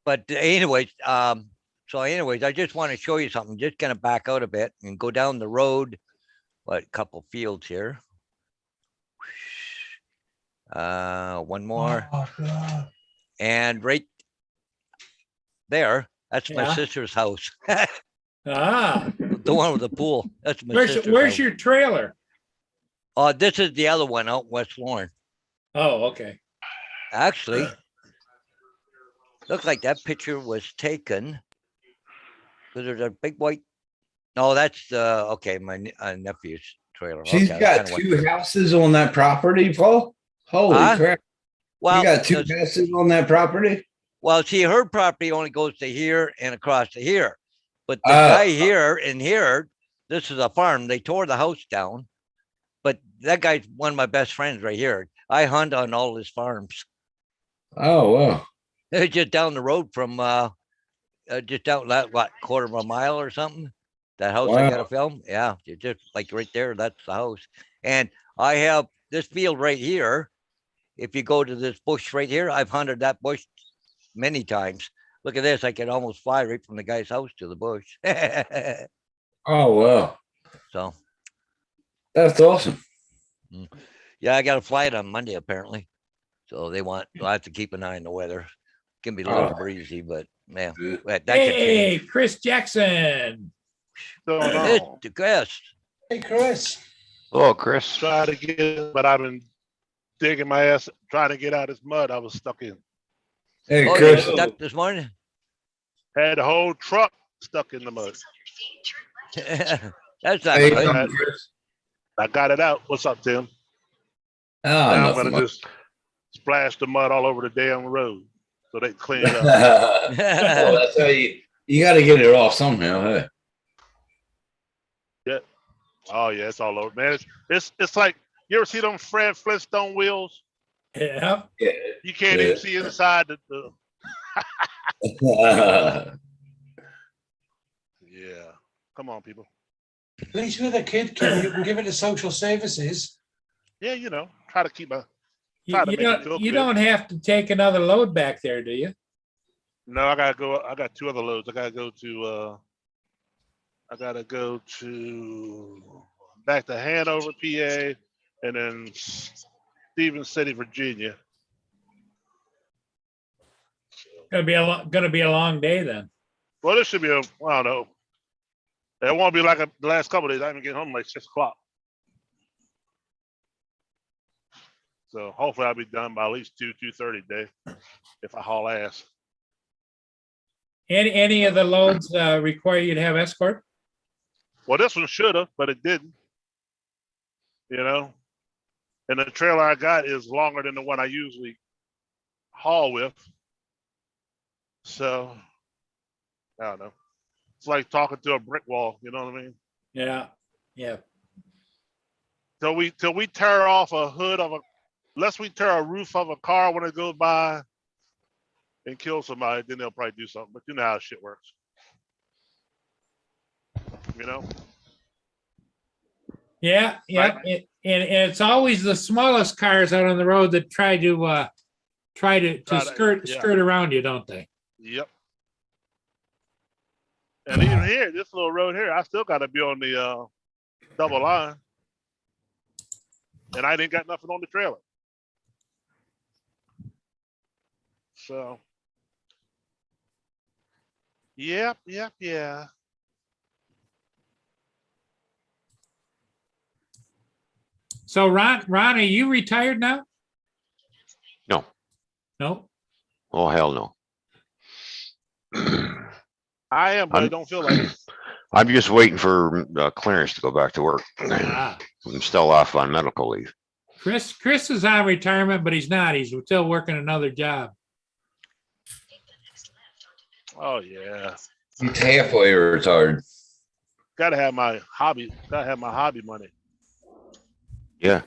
But anyways, I just want to show you something. Just going to back out a bit and go down the road. What, a couple fields here. One more. And right there, that's my Yeah. sister's house. Ah, The one with the pool. That's my where's sister's where's house. your trailer? Oh, this is the other one out in West Lauren. Oh, okay. Actually, looks like that picture was taken. Because there's a big white. No, that's okay. My nephew's trailer. She's Okay, got kinda went- two houses on that property, Paul. Holy Huh? crap! Well, You got two the- houses on that property. well, see, her property only goes to here and across to here. But the Ah. guy here and here, this is a farm. They tore the house down. But that guy's one of my best friends right here. I hunt on all his farms. Oh wow! It's just down the road from just down that quarter of a mile or something. That house I got to Wow. film. Yeah, you're just like right there. That's the house. And I have this field right here. If you go to this bush right here, I've hunted that bush many times. Look at this. I can almost fly right from the guy's house to the bush. Oh wow! So That's awesome. yeah, I got to fly it on Monday apparently. So I have to keep an eye on the weather. It can be a little Oh. breezy, but man, Good. that could change. Hey, Chris Jackson. Mr. Chris. Hey, Chris. Oh, Chris. Try to get, but I've been digging my ass trying to get out of this mud I was stuck in. Hey, Oh, you Chris. got stuck this morning? Had the whole truck stuck in the mud. That's not Hey, good. Chris. I got it out. What's up, Tim? Ah, Now I'm nothing gonna just splash the mud all over the damn road so they can clean it up. much. Well, that's how you got to get it off somehow, hey? Oh yeah, it's all over, man. It's like, you ever see them Fred Flintstone wheels? Yeah. Yeah. You can't Yeah. even see inside the yeah. Come on, people. At least with a kid, Kim, you can give it to social services. Yeah, you know, try to keep my. You, Try to you make it don't feel you good. don't have to take another load back there, do you? No, I gotta go. I got 2 other loads. I gotta go to. I gotta go to back to Hanover, PA, and then Stevens City, Virginia. Gonna be a long day then. Well, this should be a. I don't know. It won't be like the last couple of days. I even get home like 6 o'clock. So hopefully I'll be done by at least 2:30 today, if I haul ass. Any of the loads require you to have escort? Well, this one should have, but it didn't. You know, and the trailer I got is longer than the one I usually haul with. So I don't know. It's like talking to a brick wall. You know what I mean? Yeah, yeah. Till we tear off a hood of a, unless we tear a roof of a car when it goes by and kill somebody, then they'll probably do something. But you know how shit works. You know? Yeah, yeah. Right. And it's always the smallest cars out on the road that try to skirt around you, don't they? Yep. And even here, this little road here, I still got to be on the double line, and I didn't got nothing on the trailer. So, yep. So Ron, are you retired now? No. No. Oh, hell no. I am, but I don't feel like it. I'm just waiting for clearance to go back to work. Ah. I'm still off on medical leave. Chris is on retirement, but he's not. He's still working another job. Oh yeah. He's halfway retired. Gotta have my hobby. Gotta have my hobby money. Yeah.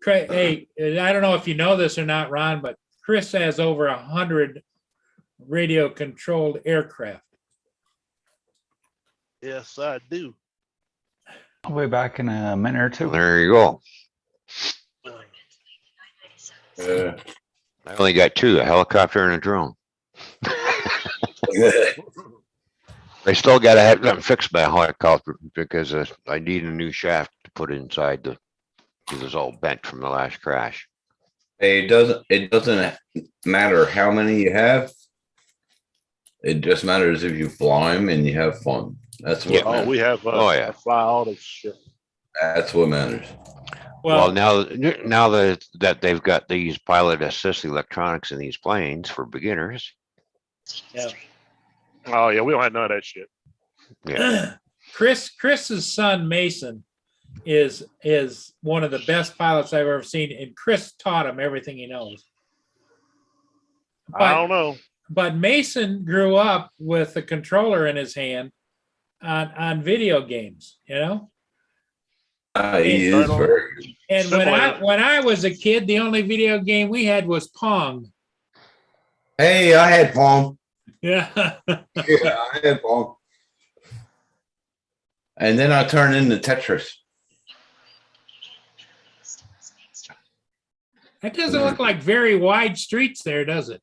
Hey, I don't know if you know this or not, Ron, but Chris has over 100 radio controlled aircraft. Yes, I do. I'll be back in a minute or two. There you go. I only got 2, a helicopter and a drone. I still got to have them fixed by a helicopter because I need a new shaft to put inside because it's all bent from the last crash. Hey, it doesn't matter how many you have. It just matters if you fly them and you have fun. That's what. Yeah. Oh, we have. Oh, yeah. I fly all this shit. That's what matters. Well, now that they've got these pilot assist electronics in these planes for beginners. Yeah. Oh yeah, we don't have none of that shit. Yeah. Chris's son Mason is one of the best pilots I've ever seen, and Chris taught him everything he knows. I don't know. But Mason grew up with a controller in his hand on video games, you know. He is very good. And when I was a kid, the only video game we had was Pong. Hey, I had Pong. Yeah. Yeah, I had Pong. And then I turned into Tetris. That doesn't look like very wide streets there, does it?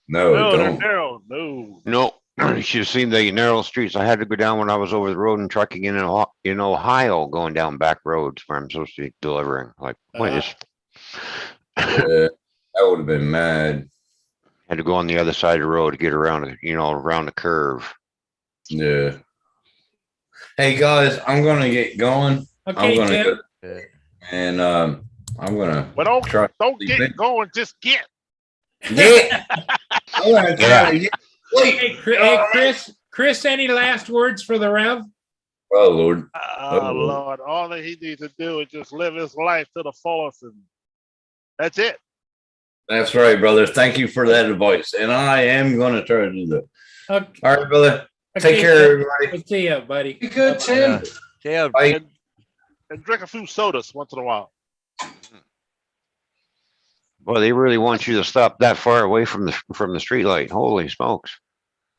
No, No, it they're don't. narrow. No. No, you should have seen the narrow streets. I had to go down when I was over the road and trucking in Ohio, going down back roads where I'm supposed to be delivering. Like, wait, That would have been mad. had to go on the other side of the road to get around, around the curve. Yeah. Hey guys, I'm gonna get going. Okay, I'm gonna Tim. go, and I'm gonna But don't try. get going. Just get. Yeah. I'm gonna try to get sleep. Hey, Chris, any last words for the Rev? Oh Lord. Oh Lord, all that he needs to do is just live his life to the fullest, and that's it. That's right, brother. Thank you for that advice. And I am gonna try to do that. Okay. All right, brother. Take Okay, care, everybody. We'll see you, buddy. Be good, Tim. Yeah. Bye. And drink a few sodas once in a while. Well, they really want you to stop that far away from the street light. Holy smokes.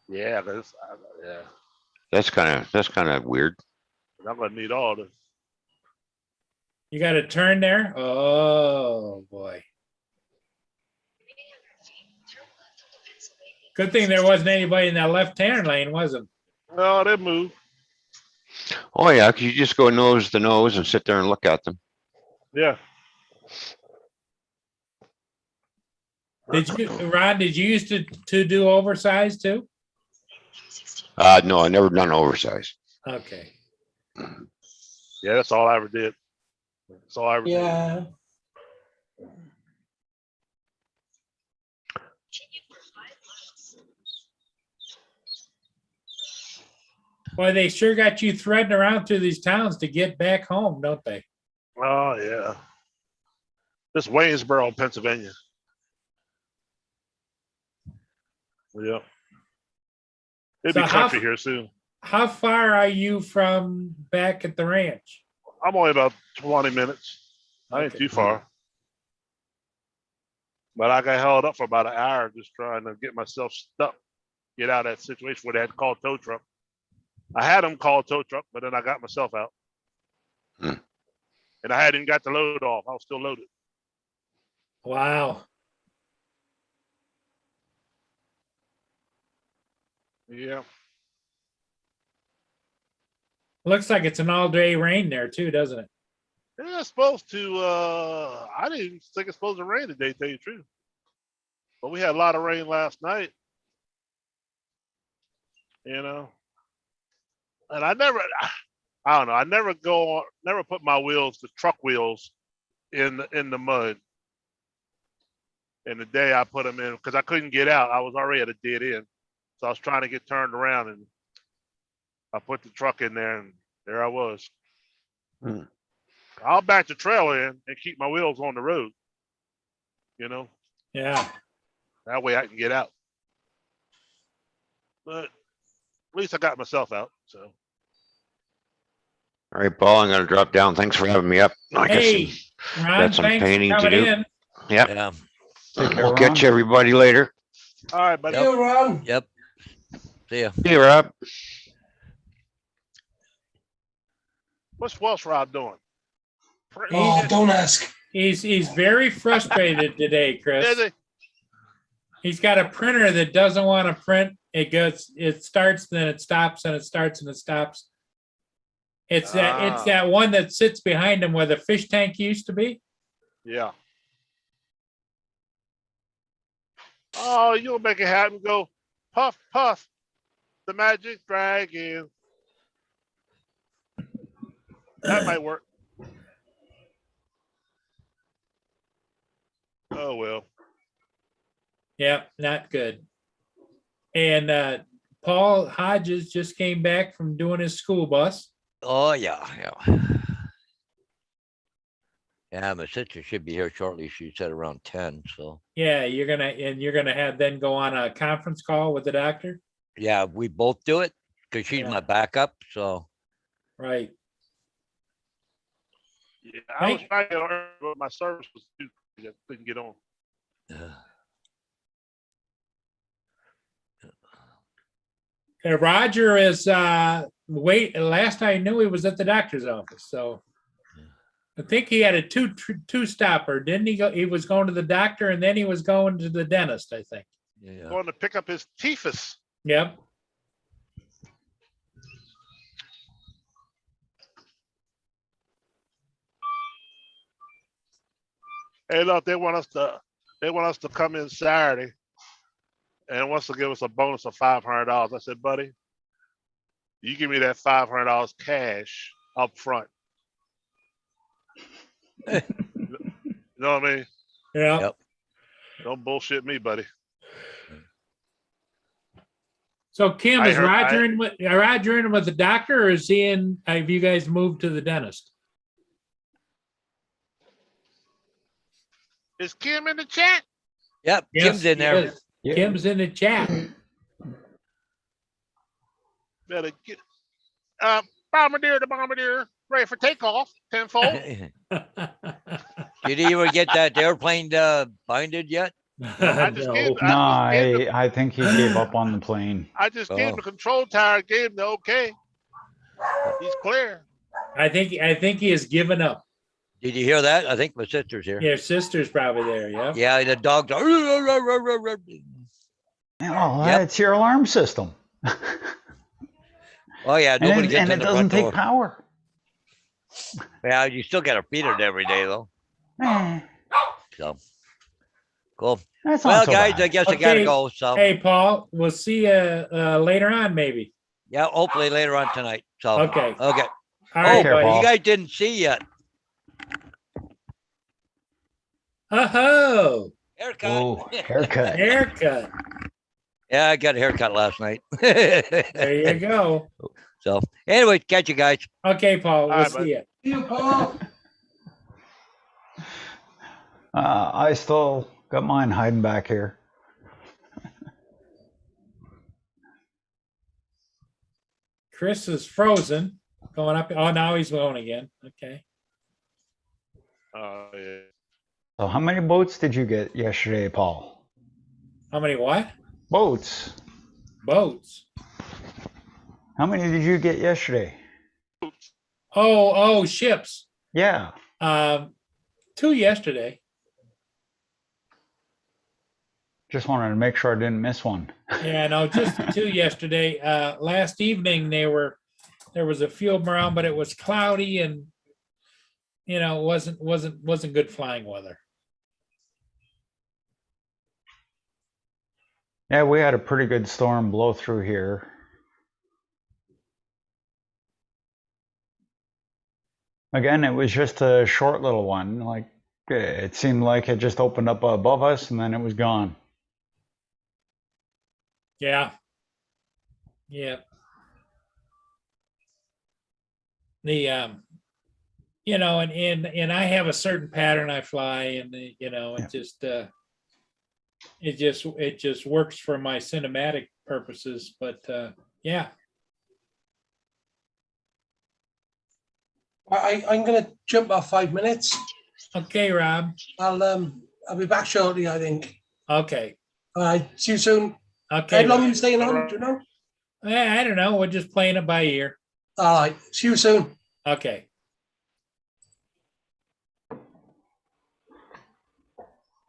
Yeah, yeah. That's kind of weird. I'm gonna need all this. You got a turn there? Oh boy. Good thing there wasn't anybody in that left-hand lane, was it? No, they move. Oh yeah, 'cause you just go nose to nose and sit there and look at them. Yeah. Ron, did you used to do oversized too? No, I never done oversized. Okay. Yeah, that's all I ever did. That's all I ever did. Yeah. Boy, they sure got you threading around through these towns to get back home, don't they? Oh yeah. This Waynesboro, Pennsylvania. Yeah. It'll So be country here soon. How far are you from back at the ranch? I'm only about 20 minutes. I ain't Okay. too far. But I got held up for about an hour just trying to get myself stuck, get out of that situation where they had to call a tow truck. I had them call a tow truck, but then I got myself out. Hmm. And I hadn't got the load off. I was still loaded. Wow. Yeah. Looks like it's an all-day rain there too, doesn't it? Yeah, it's supposed to, I didn't think it's supposed to rain today, to tell you the truth. But we had a lot of rain last night. You know? And I don't know, I never put my wheels, the truck wheels, in the mud. And the day I put them in, because I couldn't get out, I was already at a dead end. So I was trying to get turned around, and I put the truck in there, and there I was. Hmm. I'll back the trailer in and keep my wheels on the road. You know? Yeah. That way I can get out. But at least I got myself out. So All right, Paul, I'm gonna drop down. Thanks for having me up. I got Hey, some- Ron, got some thanks for painting to coming do. in. Yep. Yeah. Take care, We'll Ron. catch everybody later. all right, buddy. See you, Ron. Yep. See ya. See you, Rob. What's Welsh Rod doing? Oh, don't ask. He's very frustrated today, Chris. Is he? He's got a printer that doesn't want to print. It starts, then it stops, and it starts and it stops. It's that one that sits behind him where the fish tank used to be. Yeah. Oh, you'll make it happen. Go puff, puff. The magic dragon. That might work. Oh well. Yeah, not good. And Paul Hodges just came back from doing his school bus. Oh, yeah. Yeah, my sister should be here shortly. She said around 10, so. Yeah, you're gonna have then go on a conference call with the doctor. Yeah, we both do it because she's Yeah. my backup, so. Right. Yeah, I was trying to get on, but my service was too. I couldn't get on. Roger is last I knew he was at the doctor's office, so I think he had a two stopper, didn't he? He was going to the doctor and then he was going to the dentist, I think. Yeah. Going to pick up his teethus. Yep. Hey, look, they want us to come in Saturday and wants to give us a bonus of $500. I said, buddy, you give me that $500 cash up front. You know what I mean? Yeah. Yep. Don't bullshit me, buddy. So Kim, I is heard- Roger in with the doctor, or is he in? Have you guys moved to the dentist? Is Kim in the chat? Yep, Kim's in he there. is. Kim's in the chat. Better get bombardier the bombardier ready for takeoff. Tenfold. Did he ever get that airplane binded yet? I just No. gave, No, I, just gave the, I think he gave up on the plane. I just gave Oh. the control tower, gave him the okay. He's clear. I think he has given up. Did you hear that? I think my sister's here. Your sister's probably there. Yeah. Yeah, the dog. Oh, Yep. that's your alarm system. Oh yeah, nobody And, gets and in it the doesn't front take door. power. Yeah, you still got to feed it every day though. Eh, So cool. that's not Well, so guys, bad. I guess I gotta Okay. go. So Hey, Paul, we'll see you later on, maybe. yeah, hopefully later on tonight. So Okay. okay. All Oh, right, care, buddy. Paul. you guys didn't see yet. Oh, Haircut. Whoa, haircut. haircut. Yeah, I got a haircut last night. There you go. So anyway, catch you guys. Okay, Paul, we'll All right, see bud. you. You, Paul. I still got mine hiding back here. Chris is frozen. Going up. Oh, now he's going again. Okay. Oh yeah. So how many boats did you get yesterday, Paul? How many what? Boats. Boats. How many did you get yesterday? Oh, ships. Yeah. 2 yesterday. Just wanted to make sure I didn't miss one. Yeah, no, just 2 yesterday. Last evening there was a few of them around, but it was cloudy and it wasn't good flying weather. Yeah, we had a pretty good storm blow through here. Again, it was just a short little one. Like it seemed like it just opened up above us and then it was gone. Yeah. Yeah. The and I have a certain pattern I fly, and it just works for my cinematic purposes. But yeah. I'm gonna jump off 5 minutes. Okay, Rob. I'll be back shortly, I think. Okay. All right, see you soon. Okay. How long are you staying on? Do you know? I don't know. We're just playing it by ear. All right, see you soon. Okay.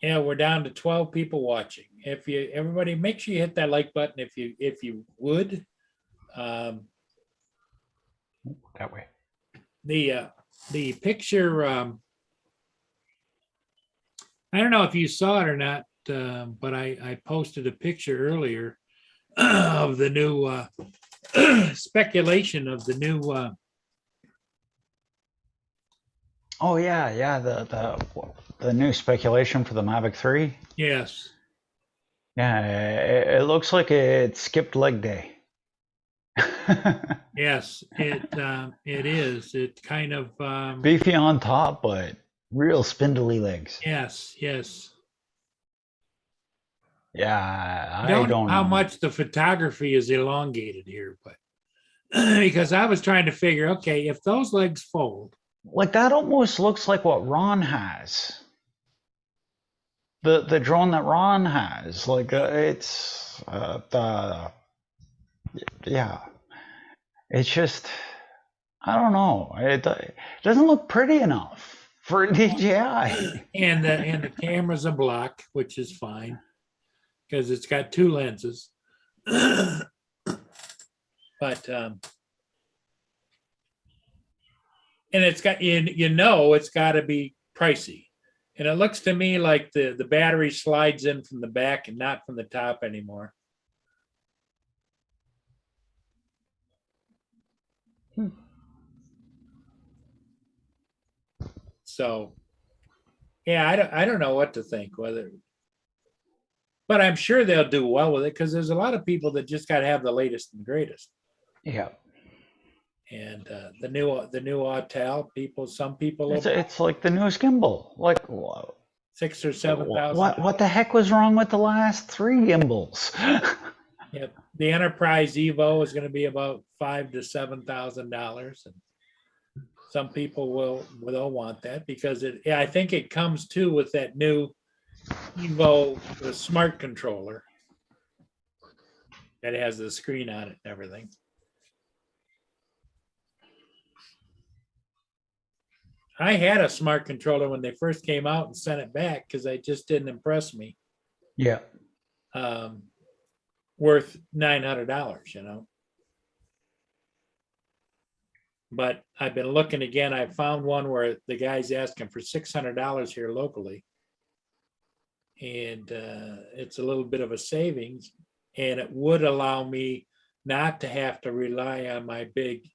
Yeah, we're down to 12 people watching. Everybody, make sure you hit that like button if you would. That way. The picture, I don't know if you saw it or not, but I posted a picture earlier of the new speculation of the new Oh yeah, the new speculation for the Mavic 3. yes. Yeah, it looks like it skipped leg day. Yes, it is. It kind of Beefy on top, but real spindly legs. yes. Yeah, I don't know don't how know. much the photography is elongated here, but because I was trying to figure, okay, if those legs fold, Like that almost looks like what Ron has. The drone that Ron has, like it's yeah. It's just I don't know. It doesn't look pretty enough for a DJI. and the camera's a block, which is fine because it's got 2 lenses. But and it's got it's got to be pricey, and it looks to me like the battery slides in from the back and not from the top anymore. So yeah, I don't know what to think, whether But I'm sure they'll do well with it because there's a lot of people that just got to have the latest and greatest. Yeah. And the new Autel people, some people It's like the newest gimbal. Like, whoa. 6,000 or 7,000. What the heck was wrong with the last 3 gimbals? Yep. The Enterprise Evo is going to be about $5,000 to $7,000, and some people will want that because I think it comes too with that new Evo, the smart controller that has the screen on it and everything. I had a smart controller when they first came out and sent it back because they just didn't impress me. Yeah. Worth $900, you know. But I've been looking again. I found one where the guy's asking for $600 here locally. And it's a little bit of a savings. And it would allow me not to have to rely on my big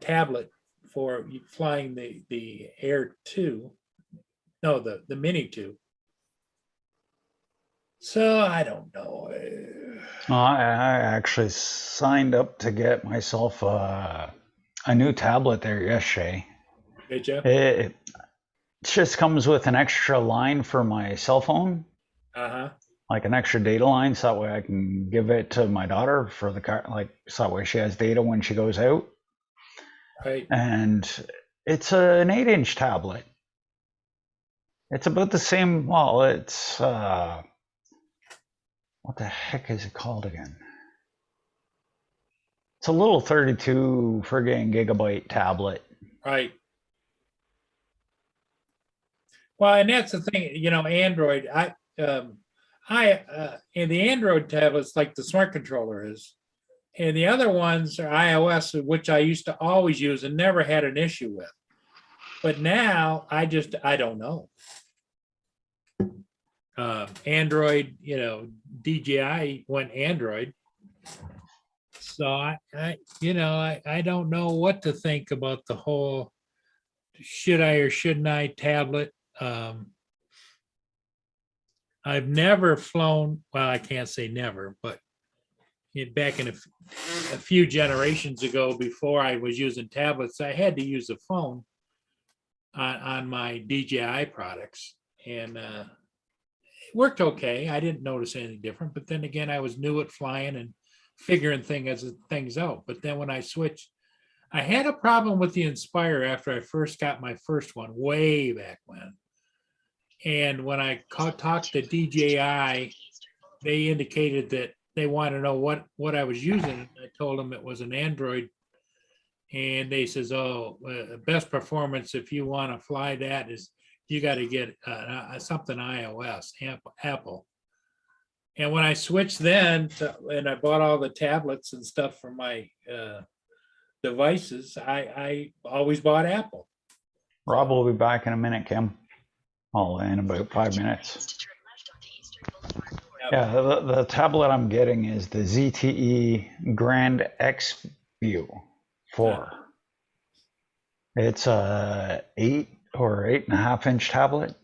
tablet for flying the Air 2. No, the Mini 2. So I don't know. I actually signed up to get myself a new tablet there yesterday. Did you? It just comes with an extra line for my cell phone. Uh-huh. Like an extra data line, so that way I can give it to my daughter for the car, like so that way she has data when she goes out. Right. And it's an 8-inch tablet. It's about the same. Well, it's what the heck is it called again? It's a little 32 friggin' gigabyte tablet. Right. Well, and that's the thing, you know, Android. And the Android tablets, like the smart controller is, and the other ones are iOS, which I used to always use and never had an issue with. But now I don't know. Android, you know, DJI went Android. So I don't know what to think about the whole should I or shouldn't I tablet. I've never flown, well, I can't say never, but back in a few generations ago, before I was using tablets, I had to use a phone on my DJI products, and it worked okay. I didn't notice anything different, but then again, I was new at flying and figuring things out. But then when I switched, I had a problem with the Inspire after I first got my first one way back when. And when I talked to DJI, they indicated that they want to know what I was using. I told them it was an Android, and they says, "Oh, best performance if you want to fly that is you got to get something iOS, Apple." And when I switched and I bought all the tablets and stuff for my devices, I always bought Apple. Rob will be back in a minute, Kim. Oh, in about 5 minutes. Yeah, the tablet I'm getting is the ZTE Grand X View 4. It's a 8 or 8.5-inch tablet.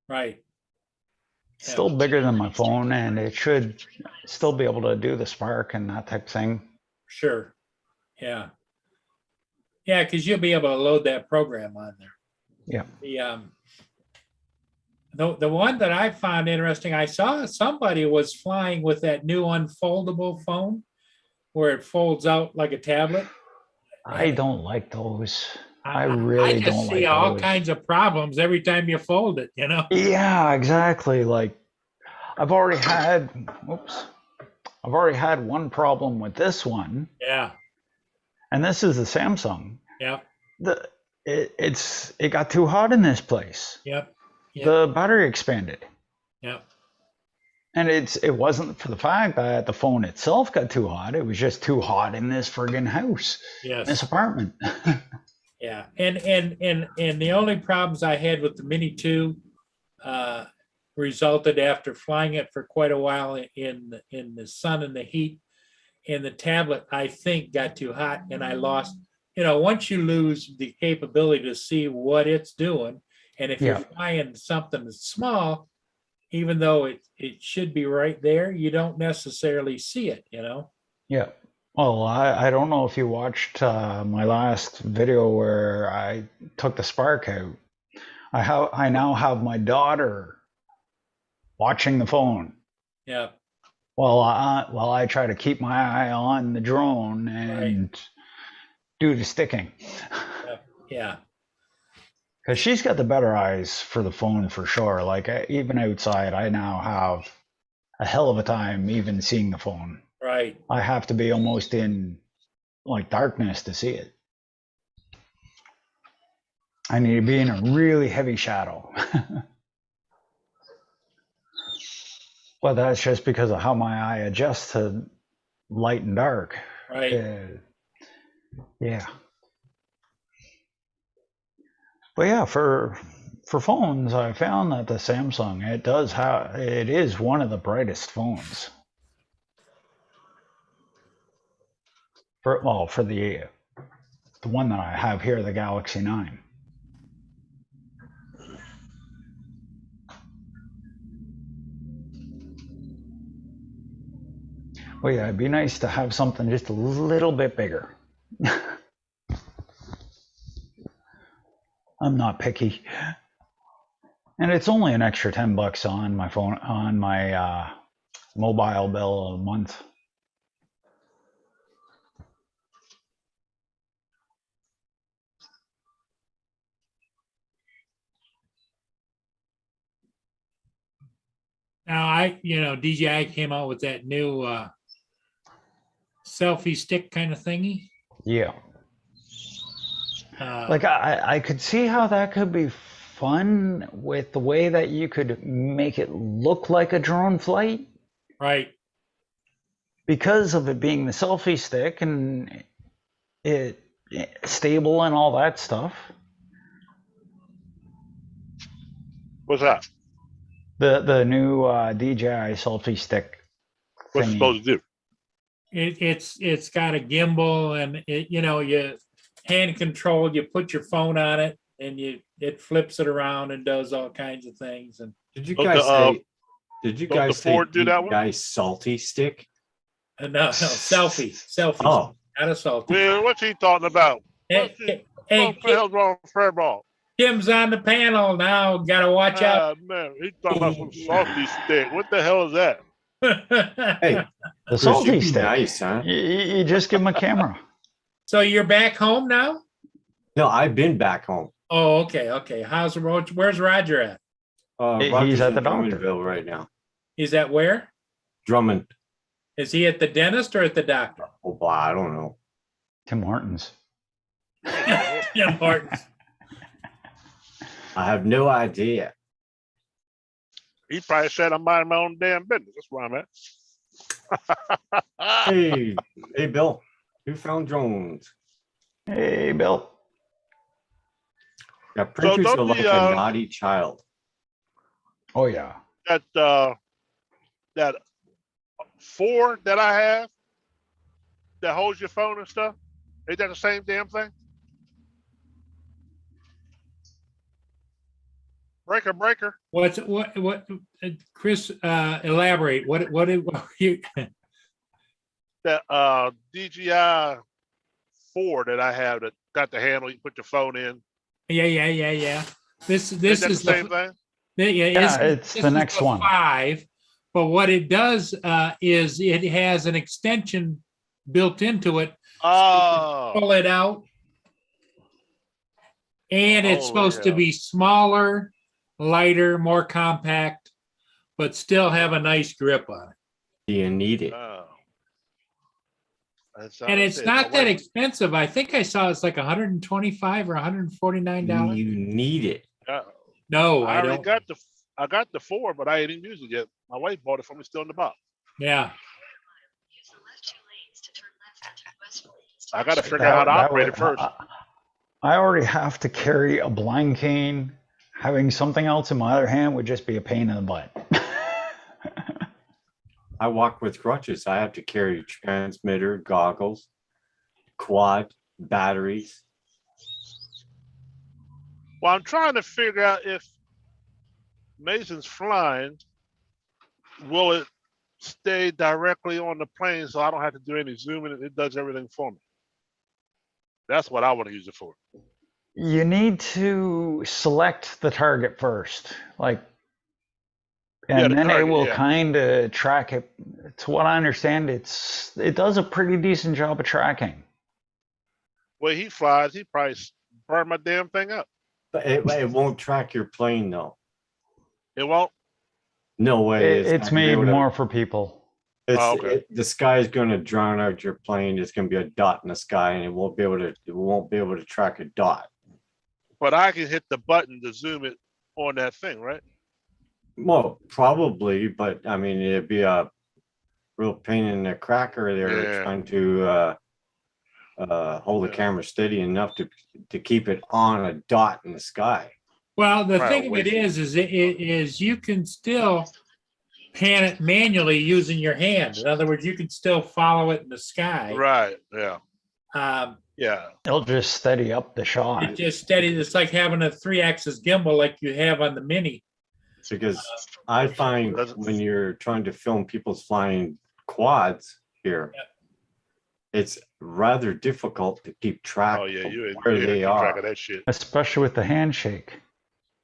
Right. It's still bigger than my phone, and it should still be able to do the Spark and that type of thing. Sure. Yeah. Yeah, because you'll be able to load that program on there. Yeah. The one that I found interesting, I saw somebody was flying with that new unfoldable phone where it folds out like a tablet. I don't like those. I really don't like see all those. kinds of problems every time you fold it, you know? Yeah, exactly. Like I've already had one problem with this one. Yeah. And this is the Samsung. Yeah. It got too hot in this place. Yep. The battery expanded. Yep. And it wasn't for the fact that the phone itself got too hot. It was just too hot in this friggin' house. Yes. This apartment. Yeah. And the only problems I had with the Mini 2 resulted after flying it for quite a while in the sun and the heat, and the tablet, I think, got too hot, and I lost, once you lose the capability to see what it's doing, and if you're flying something that's small, even though it should be right there, you don't necessarily see it, you know? Yeah. Well, I don't know if you watched my last video where I took the spark out. I now have my daughter watching the phone Yeah, while I try to keep my eye on the drone and do the sticking. yeah. Because she's got the better eyes for the phone for sure. Like even outside, I now have a hell of a time even seeing the phone. Right. I have to be almost in like darkness to see it. I need to be in a really heavy shadow. Well, that's just because of how my eye adjusts to light and dark. Right. Yeah. But yeah, for phones, I found that the Samsung, it is one of the brightest phones. For the one that I have here, the Galaxy 9. Well, yeah, it'd be nice to have something just a little bit bigger. I'm not picky. And it's only an extra $10 on my phone, on my mobile bill a month. Now DJI came out with that new selfie stick kind of thingy. Yeah. Like I could see how that could be fun with the way that you could make it look like a drone flight. Right. Because of it being the selfie stick and it stable and all that stuff. What's that? The new DJI selfie stick. What's it supposed to do? It's got a gimbal and you hand control. You put your phone on it and it flips it around and does all kinds of things. And did you guys say? Did you guys say Ford do that one? DJI salty stick? No, selfie. Oh, not a salty. Man, what's he talking about? Hey, What the hell's wrong with Fairball? Tim's on the panel now. Got to watch out. Man, he's talking about some salty stick. What the hell is that? hey, the salty stick. Nice, huh? You just give him a camera. So you're back home now? No, I've been back home. Oh, okay. How's the road? Where's Roger at? Roger's at in the doctor. Drummondville right now. He's at where? Drummond. Is he at the dentist or at the doctor? Oh, well, I don't know. Tim Hortons. Tim Hortons. I have no idea. He probably said I'm minding my own damn business. That's where I'm at. Hey, Bill. Who found drones? Hey, Bill. Yeah, printers don't are like a naughty child. Oh yeah. That Ford that I have that holds your phone and stuff, ain't that the same damn thing? Breaker. What? Chris, elaborate. What you? That DJI Ford that I have that got the handle, you put your phone in. Yeah. This Ain't that is the same thing? It's the next one. 5. But what it does is it has an extension built into it. Oh, Pull it out, and it's supposed to be smaller, lighter, more compact, but still have a nice grip on it. Do you need it? And it's not that expensive. I think I saw it's like $125 or $149. You need it. No, I I already don't. I got the 4, but I ain't even used it yet. My wife bought it for me, still in the box. Yeah. I got to figure out how to operate it first. I already have to carry a blind cane. Having something else in my other hand would just be a pain in the butt. I walk with crutches. I have to carry transmitter, goggles, quad, batteries. Well, I'm trying to figure out if Mason's flying will it stay directly on the plane so I don't have to do any zooming? It does everything for me. That's what I want to use it for. You need to select the target first, like, and the then it target, will yeah. kind of track it. To what I understand, it does a pretty decent job of tracking. Where he flies, he probably burn my damn thing up. But it won't track your plane though. It won't. No way. It's not gonna be made able to- more for people. Okay. The sky is going to drown out your plane. It's going to be a dot in the sky, and it won't be able to track a dot. But I can hit the button to zoom it on that thing, right? Well, probably, but I mean, it'd be a real pain in the cracker there Yeah. trying to hold the camera steady enough to keep it on a dot in the sky. Well, the Right, thing of it is you can still pan it manually using your hand. In other words, you can still follow it in the sky. Right. Yeah. Yeah. It'll just steady up the shot. It just steady. It's like having a 3-axis gimbal like you have on the Mini. Because I find when you're trying to film people's flying quads here, it's rather difficult to keep track Oh yeah, of you where keep they track are. of that shit. Especially with the handshake.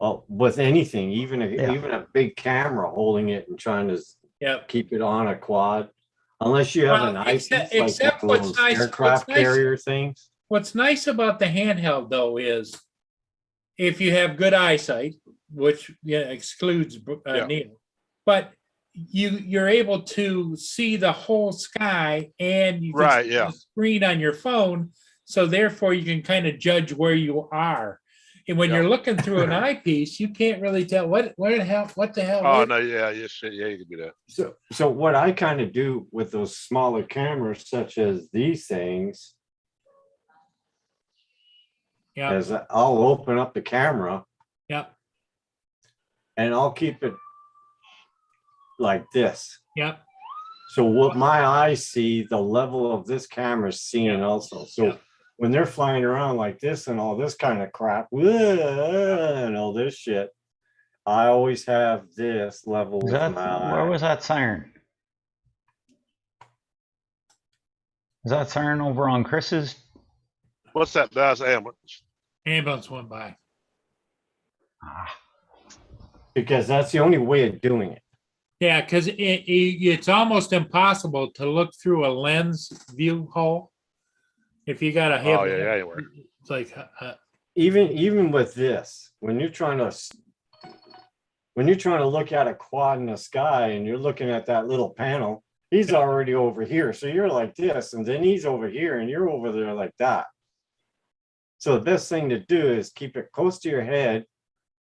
Well, with anything, even a big camera holding it and trying to Yep. keep it on a quad, unless you have Well, an eyepiece except like one of what's those nice- aircraft what's nice- carrier things. What's nice about the handheld though is if you have good eyesight, which excludes Neil, but you're able to see the whole sky and you can Right, see yeah. the screen on your phone, so therefore you can kind of judge where you are. And when you're looking through an eyepiece, you can't really tell what the hell. Oh no, yeah, shit, yeah, you can do that. So what I kind of do with those smaller cameras, such as these things, Yeah. is I'll open up the camera Yep. and I'll keep it like this. Yep. So what my eyes see, the level of this camera is seeing also. So when they're flying around like this and all this kind of crap, and all this shit, I always have this level with my Where eye. was that siren? Is that siren over on Chris's? What's that? That's ambulance. Ambulance went by. Because that's the only way of doing it. Yeah, because it's almost impossible to look through a lens view hole. If you got a Oh yeah, ain't work. it's like Even with this, when you're trying to look at a quad in the sky and you're looking at that little panel, he's already over here. So you're like this, and then he's over here, and you're over there like that. So the best thing to do is keep it close to your head.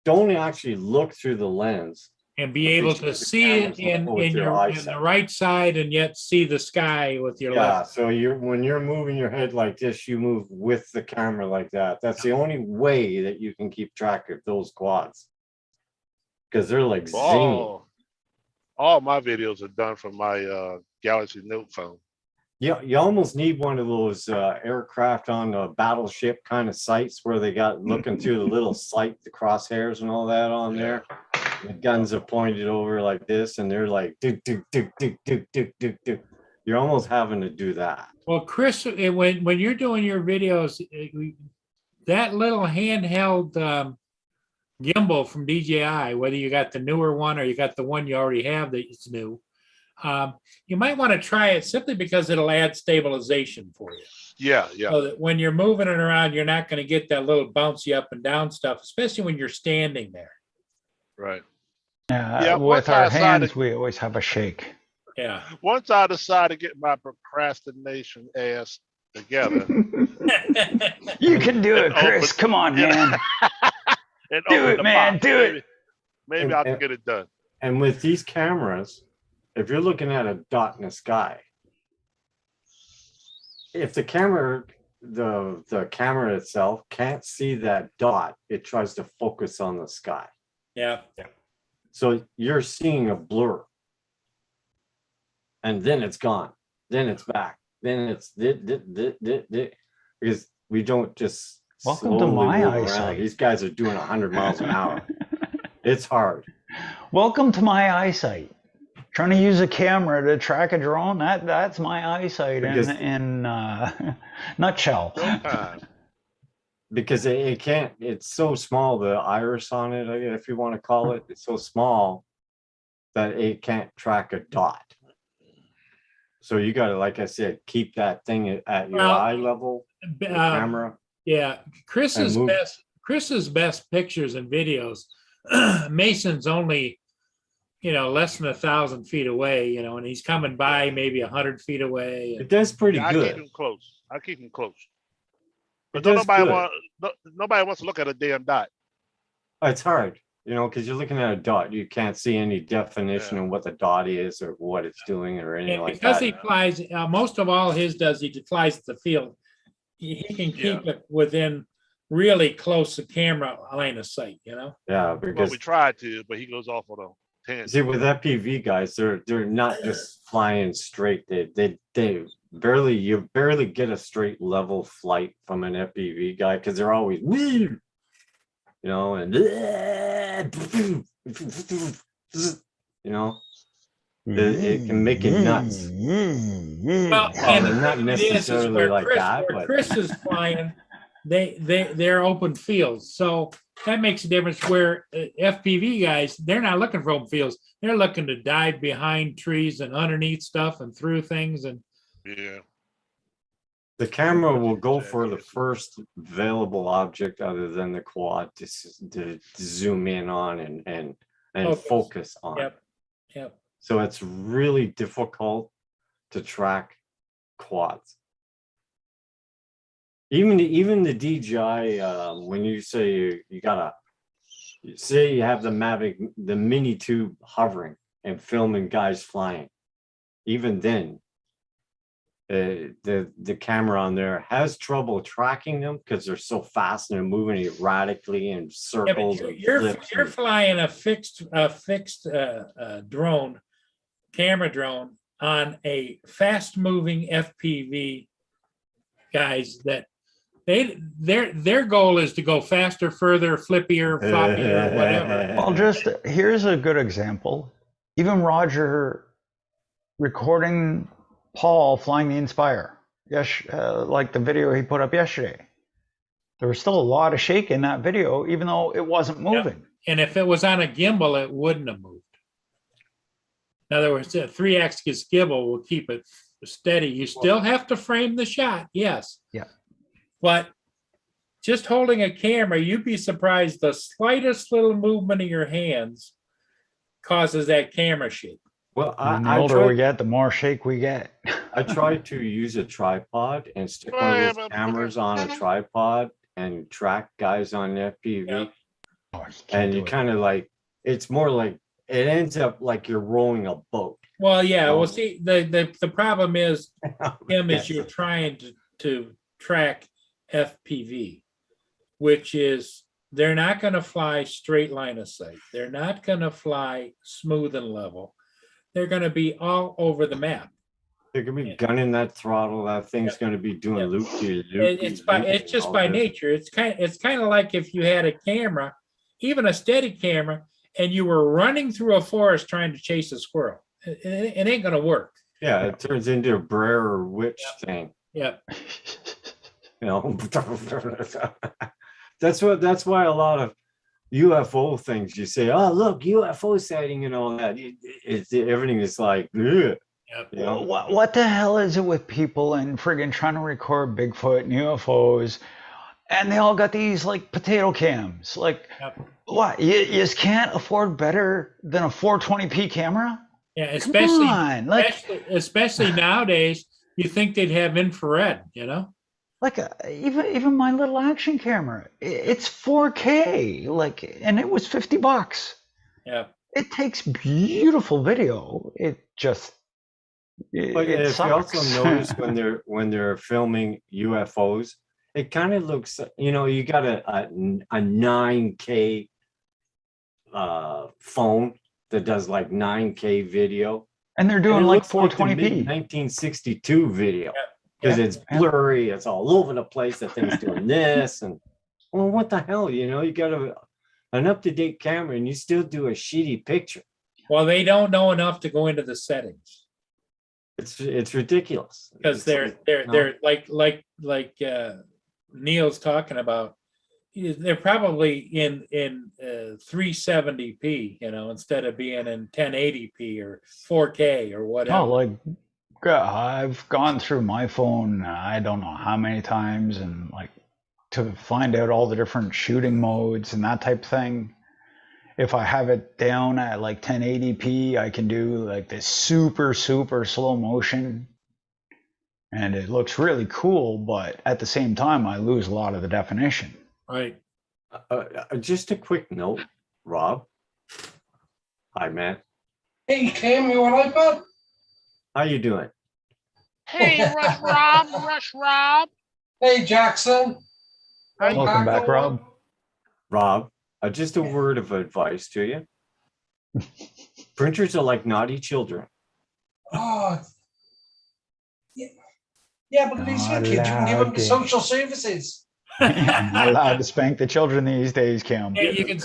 Don't actually look through the lens. and be able to see it in the right side and yet see the sky with your Yeah, left. so when you're moving your head like this, you move with the camera like that. That's the only way that you can keep track of those quads. Because they're like zany. All my videos are done from my Galaxy Note phone. You almost need one of those aircraft on a battleship kind of sights where they got looking through the little sight, the crosshairs and all that on there. The guns are pointed over like this, and they're like, do. You're almost having to do that. Well, Chris, when you're doing your videos, that little handheld gimbal from DJI, whether you got the newer one or you got the one you already have that is new, you might want to try it simply because it'll add stabilization for you. Yeah. So that when you're moving it around, you're not going to get that little bouncy up and down stuff, especially when you're standing there. Right. Yeah, with once I our decided- hands, we always have a shake. Yeah. Once I decide to get my procrastination ass together. You can do it, Chris. Come on, man. and Do open it, the man. box, Do it. Maybe I can get it done. And with these cameras, if you're looking at a dot in the sky, if the camera, the camera itself can't see that dot, it tries to focus on the sky. Yeah. So you're seeing a blur. And then it's gone. Then it's back. Then it's because we don't just Welcome to slowly my move around. eyesight. These guys are doing 100 miles an hour. It's hard. Welcome to my eyesight. Trying to use a camera to track a drone, that's my eyesight Because- in nutshell. Showtime. Because it can't, it's so small, the iris on it, if you want to call it, it's so small that it can't track a dot. So you gotta, like I said, keep that thing at your Well, eye level, the camera. Yeah, Chris's move- best pictures and videos. Mason's only, less than 1,000 feet away, and he's coming by maybe 100 feet away. It does pretty Yeah, I keep good. him close. I keep him close. It But does good. nobody wants to look at a damn dot. It's hard, because you're looking at a dot, you can't see any definition Yeah. of what the dot is or what it's doing or anything And like because that. he flies, most of all his does, he flies the field. He can keep it within really close to camera line of sight, Yeah, Well, because we tried to, but he goes off on a tangent. see, with FPV guys, they're not just flying straight. They barely, you barely get a straight level flight from an FPV guy because they're always weird, and it can make it nuts. Well, and and not the thing is necessarily where like that, where but Chris is flying, they're open fields, so that makes a difference. Where FPV guys, they're not looking for open fields; they're looking to dive behind trees and underneath stuff and through things. And Yeah. the camera will go for the first available object other than the quad to zoom in on and focus on. Yep. So it's really difficult to track quads. Even the DJI, when you say you say you have the Mavic, the mini tube hovering and filming guys flying, even then, the camera on there has trouble tracking them because they're so fast and they're moving erratically in Yeah, but circles. and you're flips you're and- flying a fixed drone, camera drone on a fast moving FPV guys that their goal is to go faster, further, flippier, floppier, whatever. Well, here's a good example. Even Roger recording Paul flying the Inspire. Yes, like the video he put up yesterday. There was still a lot of shake in that video, even though it wasn't moving. And if it was on a gimbal, it wouldn't have moved. In other words, a 3-axis gimbal will keep it steady. You still have to frame the shot, yes. Yeah. But just holding a camera, you'd be surprised the slightest little movement of your hands causes that camera shake. Well, And the I older we tried, get, the more shake we get. I tried to use a tripod and stick one of those cameras on a tripod and track guys on FPV. Yeah. Oh, you can't And do you it. kind of like, it's more like, it ends up like you're rowing a boat. Well, yeah, Oh. well, see, the problem is, Tim, is you're trying to track FPV, which is they're not going to fly straight line of sight. They're not going to fly smooth and level. They're going to be all over the map. They're gonna be gunning that throttle. That thing's gonna be doing loop de loop. It's just by nature. It's kind of like if you had a camera, even a steady camera, and you were running through a forest trying to chase a squirrel. It ain't going to work. Yeah, it turns into a Brer Witch thing. Yeah. That's why a lot of UFO things you say, oh look, UFO sighting and all that. Everything is like, ugh. You know? What the hell is it with people and friggin' trying to record Bigfoot and UFOs, and they all got these like potato cams? Like, what? You just can't afford better than a 420p camera? Yeah, especially nowadays, you think they'd have infrared, Like even my little action camera, it's 4K, like, and it was $50. Yeah. It takes beautiful video. It just But it if you also sucks. notice when they're filming UFOs, it kind of looks, you got a 9K phone that does like 9K video. And they're doing like 420p. 1962 video. Because it's blurry, it's all over the place, the thing's doing this. And well, what the hell, you got an up-to-date camera and you still do a shitty picture. Well, they don't know enough to go into the settings It's ridiculous. because It's they're like Neil's talking about. They're probably in 370p, instead of being in 1080p or 4K or whatever. Oh, like I've gone through my phone, I don't know how many times, and like to find out all the different shooting modes and that type of thing. If I have it down at like 1080p, I can do like this super slow motion, and it looks really cool. But at the same time, I lose a lot of the definition. Right. Just a quick note, Rob. Hi, man. Hey, Kim, you all right, bud? How you doing? Hey, Rush Rob. Hey, Jackson. Welcome back, Rob. Rob, just a word of advice to you. Printers are like naughty children. Oh, yeah, but at least your kids, you can give them to social services. I'm not allowed to spank the children these days, Kim. Yeah, you can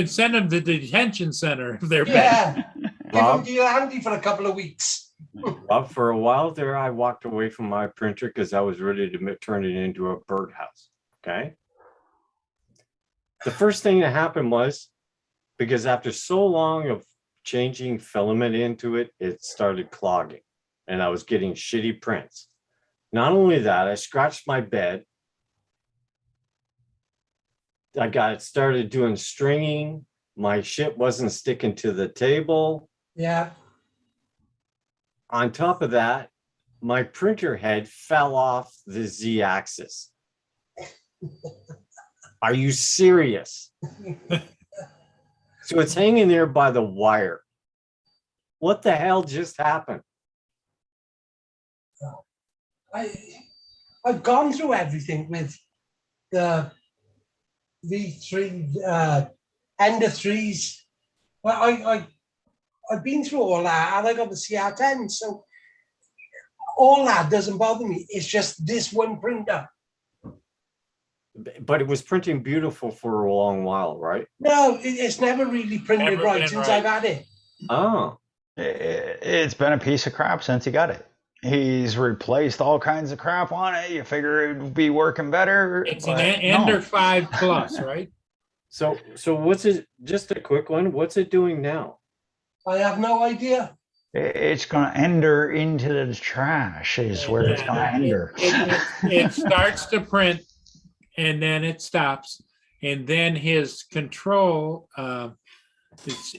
send them to the detention center if they're Yeah, bad. give them to your auntie for a couple of weeks. Rob, for a while there, I walked away from my printer because I was ready to turn it into a birdhouse. Okay. The first thing that happened was, because after so long of changing filament into it, it started clogging and I was getting shitty prints. Not only that, I scratched my bed. I got it started doing stringing. My shit wasn't sticking to the table. Yeah. On top of that, my printer head fell off the Z-axis. Are you serious? So it's hanging there by the wire. What the hell just happened? I've gone through everything with the V3 Ender 3s. Well, I've been through all that, and I got the CR10, so all that doesn't bother me. It's just this one printer. But it was printing beautiful for a long while, right? No, it's never really printed Never right been since right. I've had it. Oh, It's been a piece of crap since he got it. He's replaced all kinds of crap on it. You figure it would be working better. It's an but Ender no. 5 Plus, right? so what's it? Just a quick one. What's it doing now? I have no idea. It's going to ender into the trash is where it's going to ender. It starts to print and then it stops. And then his control,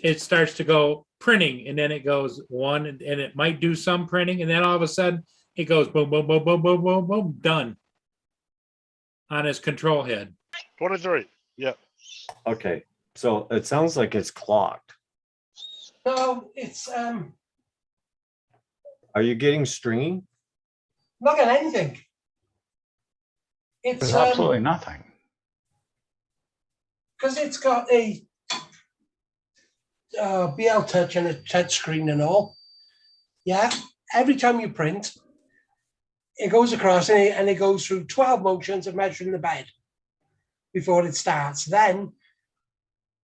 it starts to go printing, and then it goes one, and it might do some printing, and then all of a sudden it goes boom, boom, boom, boom, boom, boom, boom, done on his control head. 23. Yeah. Okay, so it sounds like it's clogged. No, it's Are you getting stringy? not got anything. It's There's absolutely nothing. because it's got a BL Touch and a touch screen and all. Yeah, every time you print, it goes across and it goes through 12 motions of measuring the bed before it starts. Then,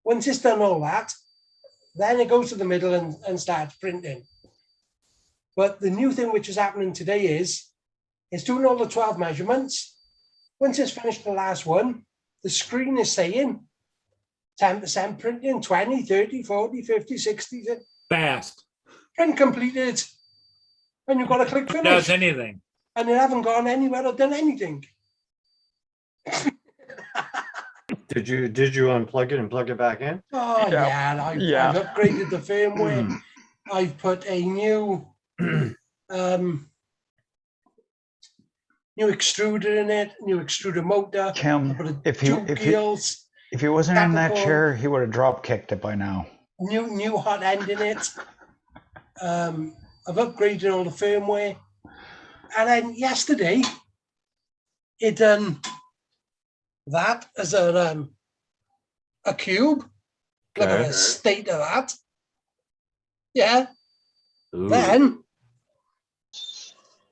once it's done all that, then it goes to the middle and starts printing. But the new thing which is happening today is it's doing all the 12 measurements. Once it's finished the last one, the screen is saying 10% printing, 20, 30, 40, 50, 60. Fast. Print completed. And you've got to click It finish. does anything. And you haven't gone anywhere or done anything. Did you unplug it and plug it back in? Oh, yeah. I've upgraded the firmware. I've put a new new extruder in it, new extruder motor. Kim, if he wasn't in that chair, he would have drop kicked it by now. New hot end in it. I've upgraded all the firmware. And then yesterday, it done that as a cube. Look at the state of that. Yeah. Ooh. Then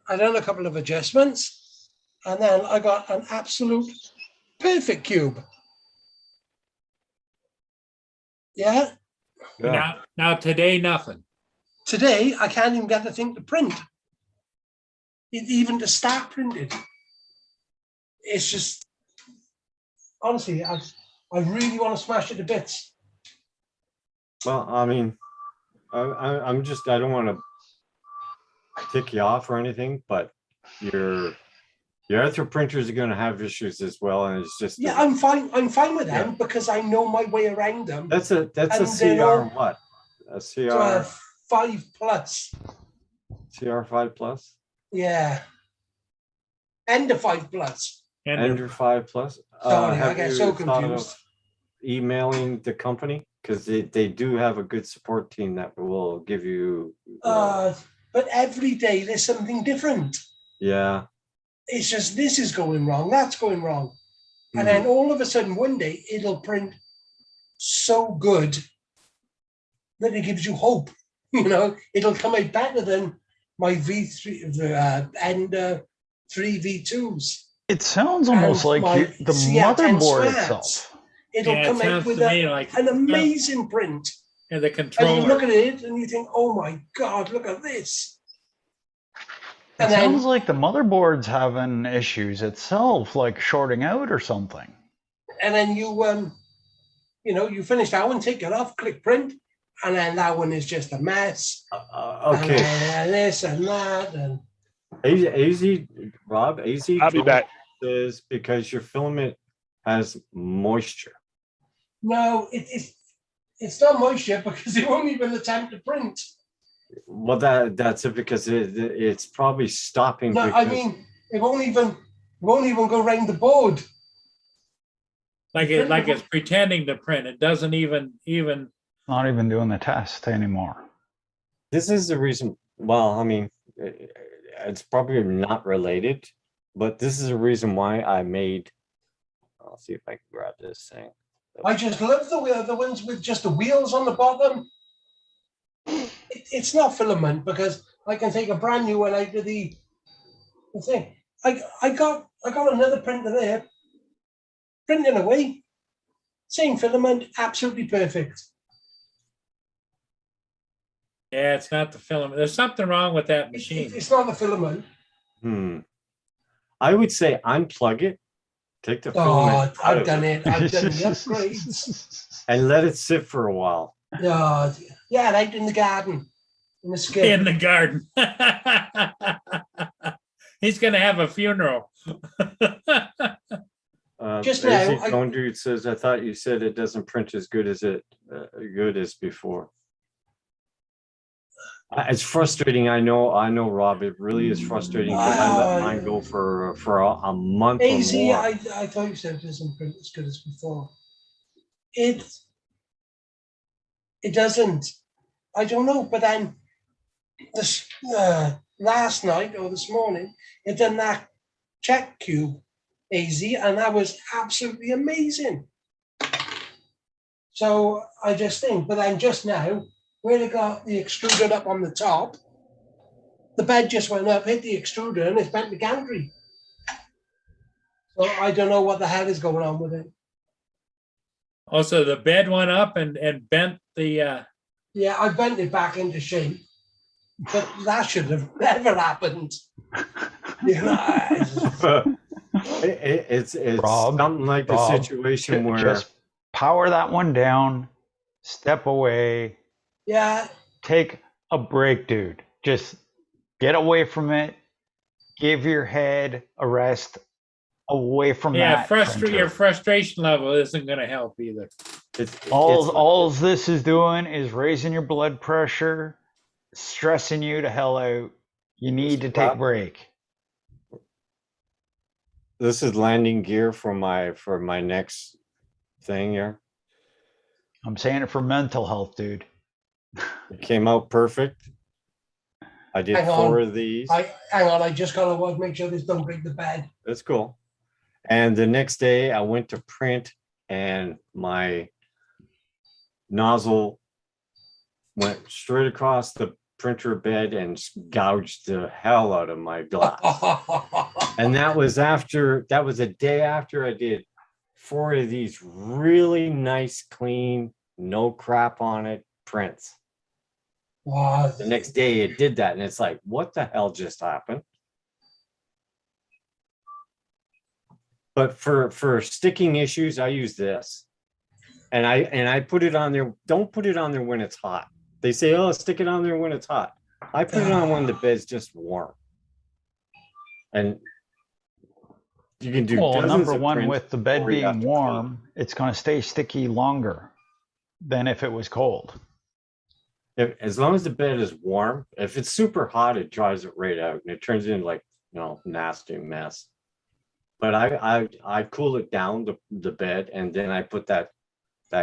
I done a couple of adjustments, and then I got an absolute perfect cube. Yeah. Yeah. Now today, nothing. Today, I can't even get the thing to print. Even to start printing. It's just, honestly, I really want to smash it to bits. Well, I mean, I'm just, I don't want to tick you off or anything, but your other printers are going to have issues as well, and it's just Yeah, I'm fine. I'm fine with them because I know my way around them. that's a And they're CR all- what? A So, CR 5+. CR5 plus, Yeah. End of 5+. Ender 5 plus. Sorry, I Have get you so thought confused. of emailing the company, because they do have a good support team that will give you. But every day there's something different. Yeah. It's just this is going wrong, that's going wrong. And then all of a sudden one day it'll print so good that it gives you hope. You know, it'll come out better than my V3 and 3 V2s. It sounds almost And like my the CR10 motherboard Smats. itself. It'll Yeah, it come out sounds with to me like an amazing print. and the And you controller. look at it and you think, oh my God, look at this. It And sounds then, like the motherboard's having issues itself, like shorting out or something. and then you finish that one, take it off, click print, and then that one is just a mess. Okay. And this and that. And Rob, AZ I'll be back. says because your filament has moisture. no, it's not moisture because it won't even attempt to print. Well, that's it, because it's probably stopping. No, I mean, it won't even go around the board. Like it's pretending to print. It doesn't even. Not even doing the test anymore. This is the reason. Well, I mean, it's probably not related, but this is the reason why I made. I'll see if I can grab this thing. I just love the ones with just the wheels on the bottom. It's not filament because I can take a brand new one out of the thing. I got another printer there, printing away, same filament, absolutely perfect. Yeah, it's not the filament. There's something wrong with that machine. It's not the filament. I would say unplug it, take the Oh, filament out I've of done it, it. I've done the upgrades. and let it sit for a while. Yeah, right in the garden, in the skip. In the garden. He's gonna have a funeral. Just now, Basic Bone Dude says, I thought you said it doesn't print as good as before. It's frustrating. I know, Rob. It really is frustrating because I let mine go for a month or AZ, more. I thought you said it doesn't print as good as before. It doesn't. I don't know, but then this last night or this morning, it done that check cube AZ, and that was absolutely amazing. So I just think, but then just now, where they got the extruder up on the top, the bed just went up, hit the extruder, and it's bent the gantry. So I don't know what the hell is going on with it. Also, the bed went up and bent the. Yeah, I bent it back into shape, but that should have never happened. You know, It's Rob, something like the Rob, situation where just power that one down, step away, yeah, take a break, dude. Just get away from it. Give your head a rest away from Yeah, that. your frustration level isn't gonna help either. All this is doing is raising your blood pressure, stressing you to hell out. You need to take a break. this is landing gear for my next thing here. I'm saying it for mental health, dude. It came out perfect. I did Hang on. 4 of these. hang on, I just gotta make sure this don't break the bed. That's cool. And the next day I went to print and my nozzle went straight across the printer bed and gouged the hell out of my glass. And that was a day after I did 4 of these really nice, clean, no crap on it, prints. Wow. The next day it did that, and it's like, what the hell just happened? But for sticking issues, I use this. And I put it on there. Don't put it on there when it's hot. They say, oh, stick it on there when it's hot. I put it on when the bed's just warm. And you can do Well, dozens number of one, prints with the bed before you have being to warm, it's going to stay sticky longer than if it was cold. as long as the bed is warm, if it's super hot, it dries it right out and it turns into like, nasty mess. But I cool it down the bed, and then I put that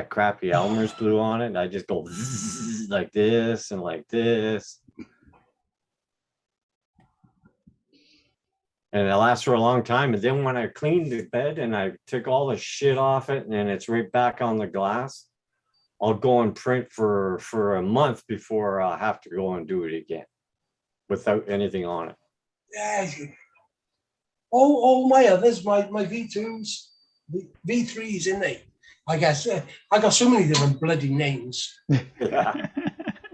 crappy Elmer's glue on it, and I just go like this and like this. And it lasts for a long time. And then when I cleaned the bed and I took all the shit off it and it's right back on the glass, I'll go and print for a month before I have to go and do it again without anything on it. Yeah. All my others, my V2s, V3s in there. I guess I got so many different bloody names. Yeah.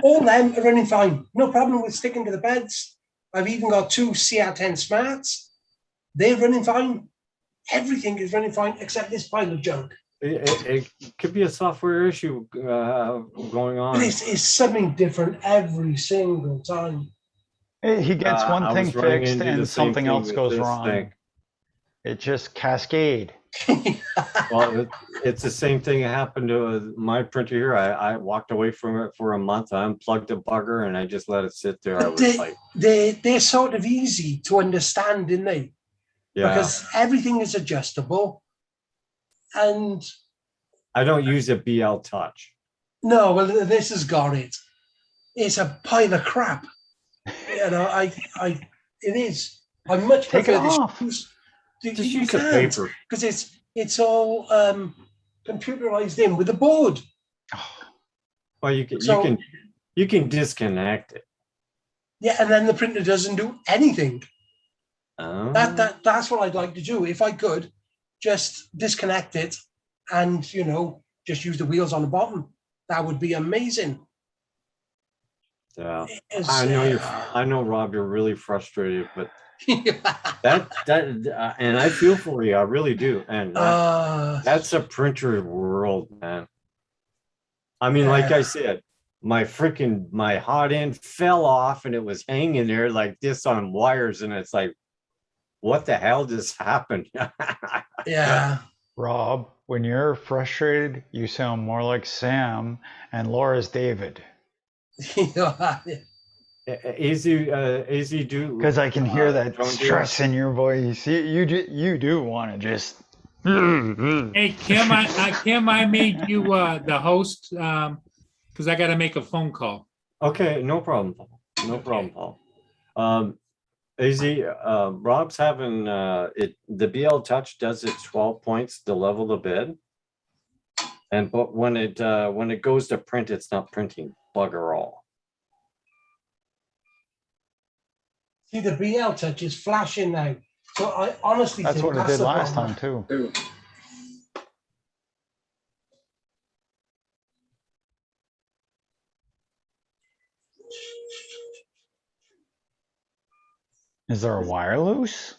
All them are running fine. No problem with sticking to the beds. I've even got 2 CR10 Smarts. They're running fine. Everything is running fine except this pile of junk. It could be a software issue going on. But it's something different every single time. He gets I one thing was running fixed into the and same something thing else with goes this wrong. thing. It just cascade. Well, it's the same thing that happened to my printer here. I walked away from it for a month. I unplugged the bugger and I just let it sit there. I was like, they're sort of easy to understand, aren't they? yeah. Because everything is adjustable. And I don't use a BL Touch. no, well, this has got it. It's a pile of crap. It is. I much Take it prefer this. off. Just use a paper. Because it's all computerized in with a board. Well, you can disconnect it. Yeah, and then the printer doesn't do anything. Oh. That's what I'd like to do. If I could just disconnect it and just use the wheels on the bottom, that would be amazing. Yeah, I know, Rob, you're really frustrated, but and I feel for you, I really do. And that's a printer world, man. I mean, like I said, my hot end fell off and it was hanging there like this on wires, and it's like, what the hell just happened? Yeah. Rob, when you're frustrated, you sound more like Sam and Laura's David. Easy do, because I can hear that stress in your voice. You do want to just. Hey Kim, I made you the host because I got to make a phone call. Okay, no problem, Paul. No problem, Paul. AZ, Rob's having the BL Touch does it 12 points to level the bed, but when it goes to print, it's not printing bugger all. See, the BL Touch is flashing now. So I honestly think what it did last time too. Is there a wire loose?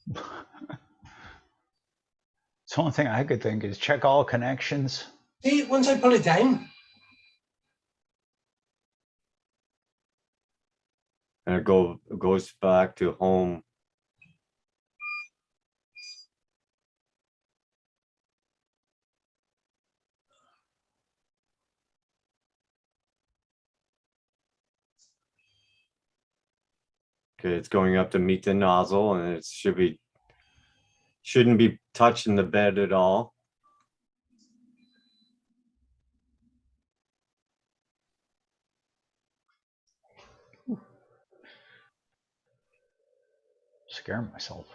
The only thing I could think is check all connections. See, once I pull it down. And it goes back to home. Okay, it's going up to meet the nozzle, and it shouldn't be touching the bed at all. Scaring myself.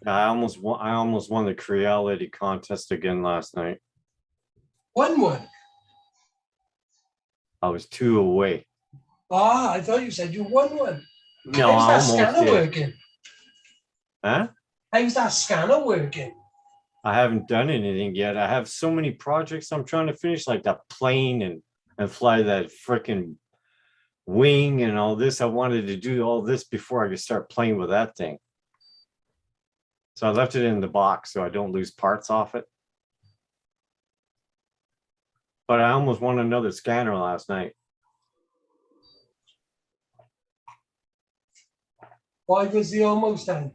I almost won the Creality contest again last night. Won? I was 2 away. I thought you said you won one. No, I almost did. Working? Huh? How's that scanner working? I haven't done anything yet. I have so many projects I'm trying to finish, like that plane and fly that freaking wing and all this. I wanted to do all this before I could start playing with that thing. So I left it in the box so I don't lose parts off it. But I almost won another scanner last night. Why was the almost then?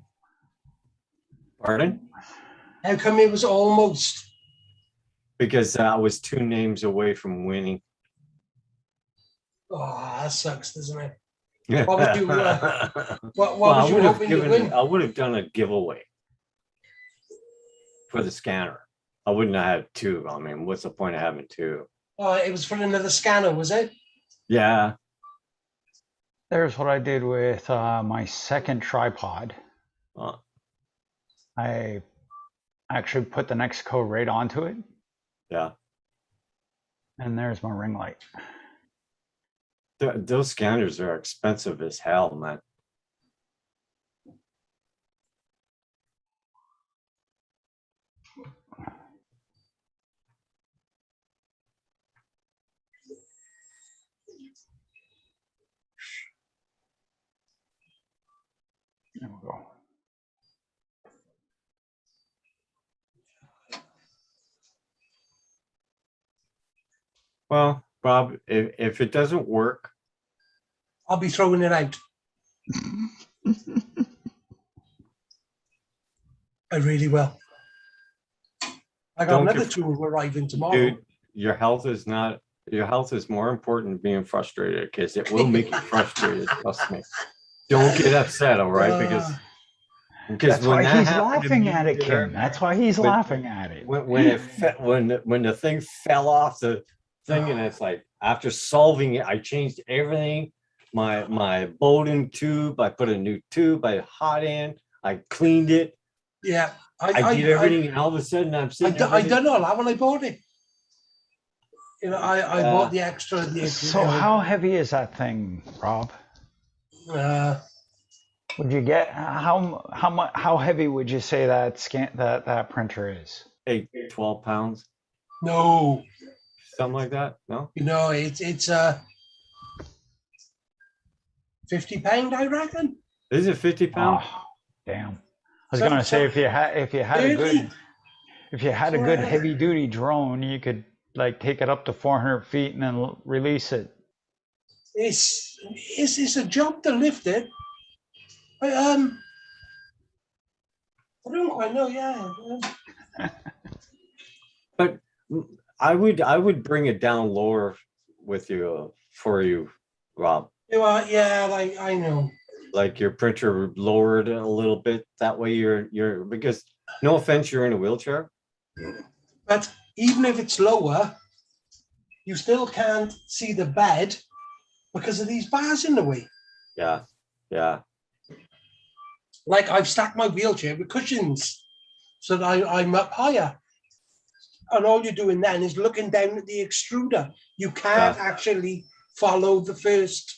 Pardon? How come it was almost? Because I was 2 names away from winning. Oh, that sucks, doesn't it? What would you, what Well, was you hoping to win? I would have done a giveaway for the scanner. I wouldn't have had 2. I mean, what's the point of having 2? It was for another scanner, was it? Yeah. There's what I did with my second tripod. I actually put the Nexco right onto it. Yeah. And there's my ring light. Those scanners are expensive as hell, man. There we go. Well, Bob, if it doesn't work, I'll be throwing it out. I really will. I got Don't another get- 2 arriving tomorrow. dude, your health is more important than being frustrated, because it will make you frustrated. Trust me. Don't get upset, all right? Because That's why that he's happened to laughing me at it, there, Kim. That's why he's when- laughing at it. when the thing fell off the thing, and it's like after solving it, I changed everything. My Bowden tube, I put a new tube, I hot in, I cleaned it. Yeah. I did everything, and all of a sudden I'm sitting. I done all that when I bought it. You know, I Yeah. bought the extra. So how heavy is that thing, Rob? Would you get how heavy would you say that printer is? 12 pounds, No, something like that. No, you know, it's £50, I reckon. is it 50 pounds? Oh, damn. I was gonna say if you had a good heavy duty drone, you could like take it up to 400 feet and then release it. It's a job to lift it. I don't quite know. Yeah. But I would bring it down lower with you for you, Rob. Yeah, I know. Like your printer lowered a little bit. That way you're because no offense, you're in a wheelchair. But even if it's lower, you still can't see the bed because of these bars in the way. Yeah, yeah. Like I've stacked my wheelchair with cushions so that I'm up higher. And all you're doing then is looking down at the extruder. You can't actually follow the first.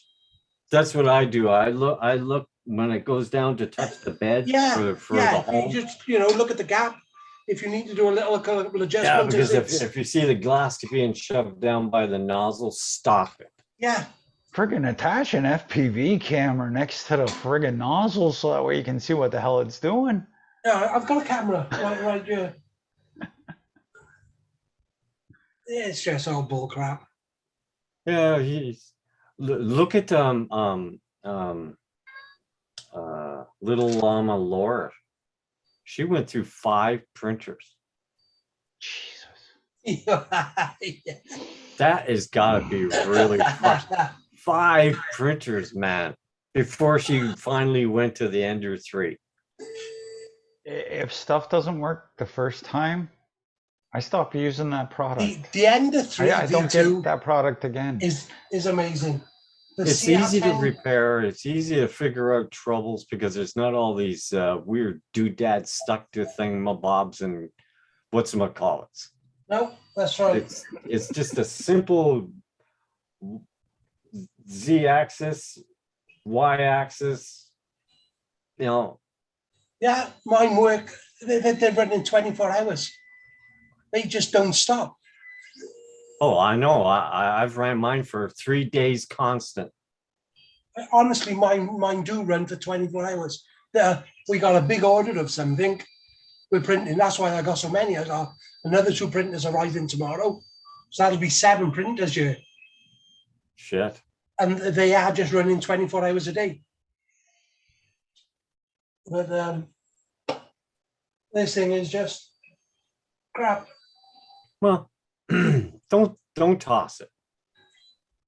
That's what I do. I look when it goes down to touch the bed for the home. You just look at the gap. If you need to do a little adjustment. Yeah, because if you see the glass being shoved down by the nozzle, stop it. Yeah. Friggin' attach an FPV camera next to the friggin' nozzle so that way you can see what the hell it's doing. Yeah, I've got a camera right here. Yeah, it's just all bull crap. Yeah, look at little llama Laura. She went through 5 printers. Jesus. That has got to be really frustrating. 5 printers, man, before she finally went to the Ender 3. If stuff doesn't work the first time, I stopped using that product. The Ender 3 I don't get that product again. Is amazing. It's easy to repair. It's easy to figure out troubles because there's not all these weird doodads stuck to thingamabobs and whatchamacallits. No, that's right. It's just a simple Z-axis, Y-axis. Yeah, mine work. They're running 24 hours. They just don't stop. Oh, I know. I've ran mine for 3 days constant. Honestly, mine do run for 24 hours. We got a big order of something. We're printing. That's why I got so many. I got another 2 printers arriving tomorrow. So that'll be 7 printers here. Shit. And they are just running 24 hours a day. But this thing is just crap. Well, don't toss it.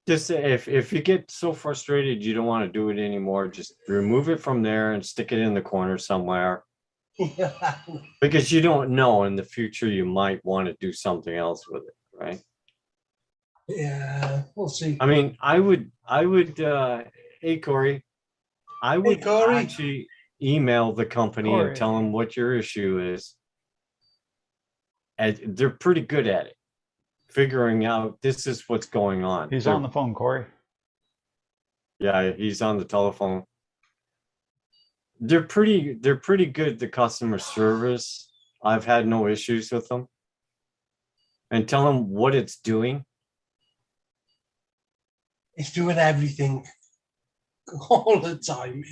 Just if you get so frustrated you don't want to do it anymore, just remove it from there and stick it in the corner somewhere. Because you don't know, in the future you might want to do something else with it, right? Yeah, we'll see. I mean, I would hey Corey, I would Corey. actually email the company Corey. and tell them what your issue is. And they're pretty good at it, figuring out this is what's going on. He's They're- on the phone, Corey. Yeah, he's on the telephone. They're pretty good, the customer service. I've had no issues with them. And tell them what it's doing. It's doing everything all the time.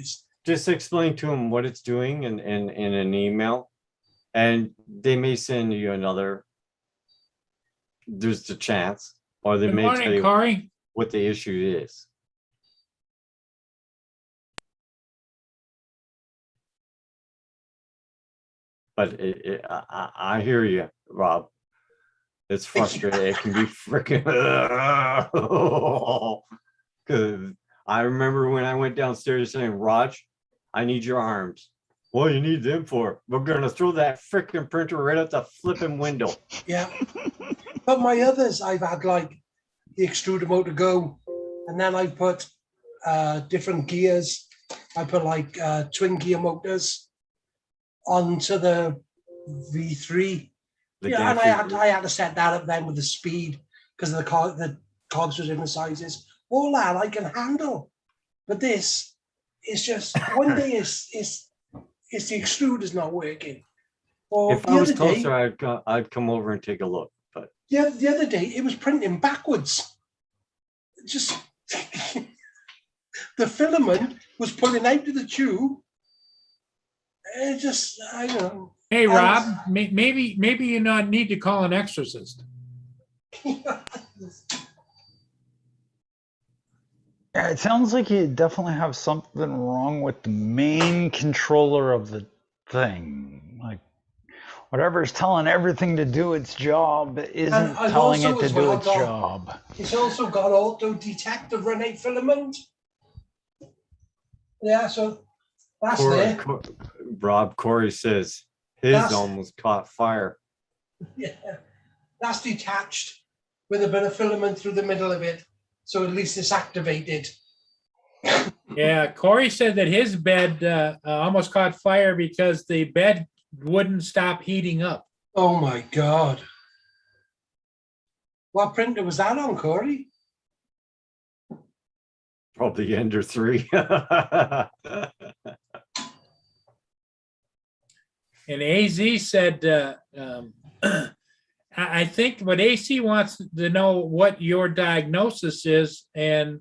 Just explain to them what it's doing in an email. And they may send you another. There's the chance. Or they Good may tell morning, you Corey. what the issue is. But I hear you, Rob. It's frustrating. It can be freaking. Because I remember when I went downstairs saying, Raj, I need your arms. What do you need them for? We're going to throw that freaking printer right out the flipping window. Yeah. But my others, I've had like the extruder motor go, and then I put different gears. I put like twin gear motors onto the V3. Yeah, and I had to set that up then with the speed because of the cogs were different sizes. All that I can handle, but this is just one day is the extruder's not working. Or If I was closer, I'd come over and take a look. But the other day it was printing backwards. Just the filament was pulling out of the tube. It just, I don't know. Hey, Rob, maybe you not need to call an exorcist. Yeah, it sounds like you definitely have something wrong with the main controller of the thing. Like, whatever's telling everything to do its job isn't telling it to do its job. It's also got auto detect the run-out filament. Yeah, so that's there. Rob, Corey says his almost caught fire. Yeah, that's detached with a bit of filament through the middle of it. So at least it's activated. Yeah, Corey said that his bed almost caught fire because the bed wouldn't stop heating up. Oh my God. What printer was that on, Corey? Probably Ender 3. And AZ said, I think what AC wants to know what your diagnosis is, and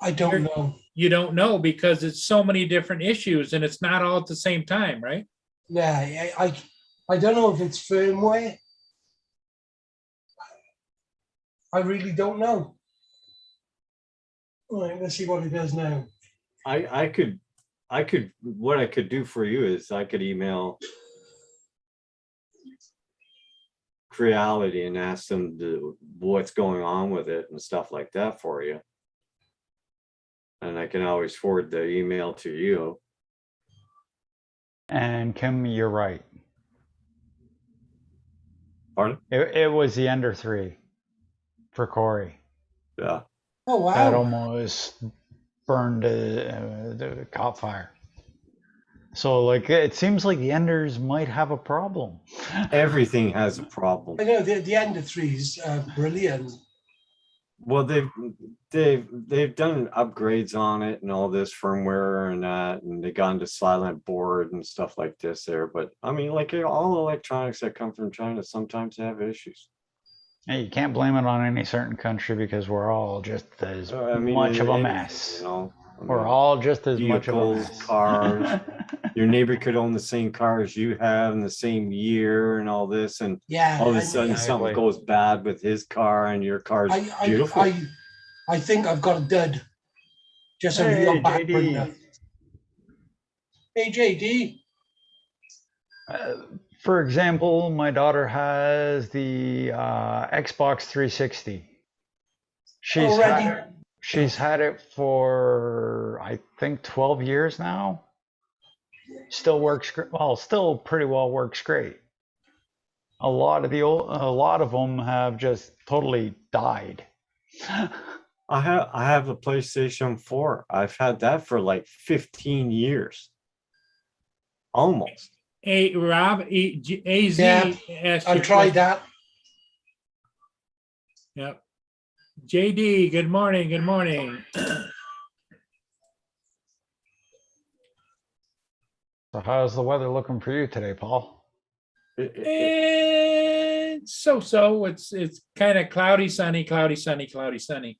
I don't know. You don't know because it's so many different issues and it's not all at the same time, right? Yeah, I don't know if it's firmware. I really don't know. All right, let's see what it does now. What I could do for you is I could email Creality and ask them what's going on with it and stuff like that for you. And I can always forward the email to you. And Kim, you're right. Pardon? It was the Ender 3 for Corey. Yeah. Oh, wow. That almost burned the caught fire. So, like, it seems like the Enders might have a problem. Everything has a problem. I know the Ender 3 is brilliant. Well, they've done upgrades on it and all this firmware and that, and they got into silent board and stuff like this there. But I mean, like all electronics that come from China sometimes have issues. Hey, you can't blame it on any certain country because we're all just as I mean, much of a anything, mess. you know, I We're mean, all just as much of a vehicles, mess. cars. Your neighbor could own the same car as you have in the same year and all this, and Yeah. all of a sudden something Exactly. goes bad with his car and your car's I, beautiful. I think I've got a dud. Just a Hey, real bad JD. printer. Hey, JD. For example, my daughter has the Xbox 360. Already. She's had it for I think 12 years now. Still works well. Still pretty well works great. A lot of them have just totally died. I have a PlayStation 4. I've had that for like 15 years. Almost. Hey, Rob, AZ Yeah, asked I you a tried question. that. Yep. JD, good morning. Good morning. So how's the weather looking for you today, Paul? It's so. It's kind of cloudy, sunny, cloudy, sunny, cloudy, sunny.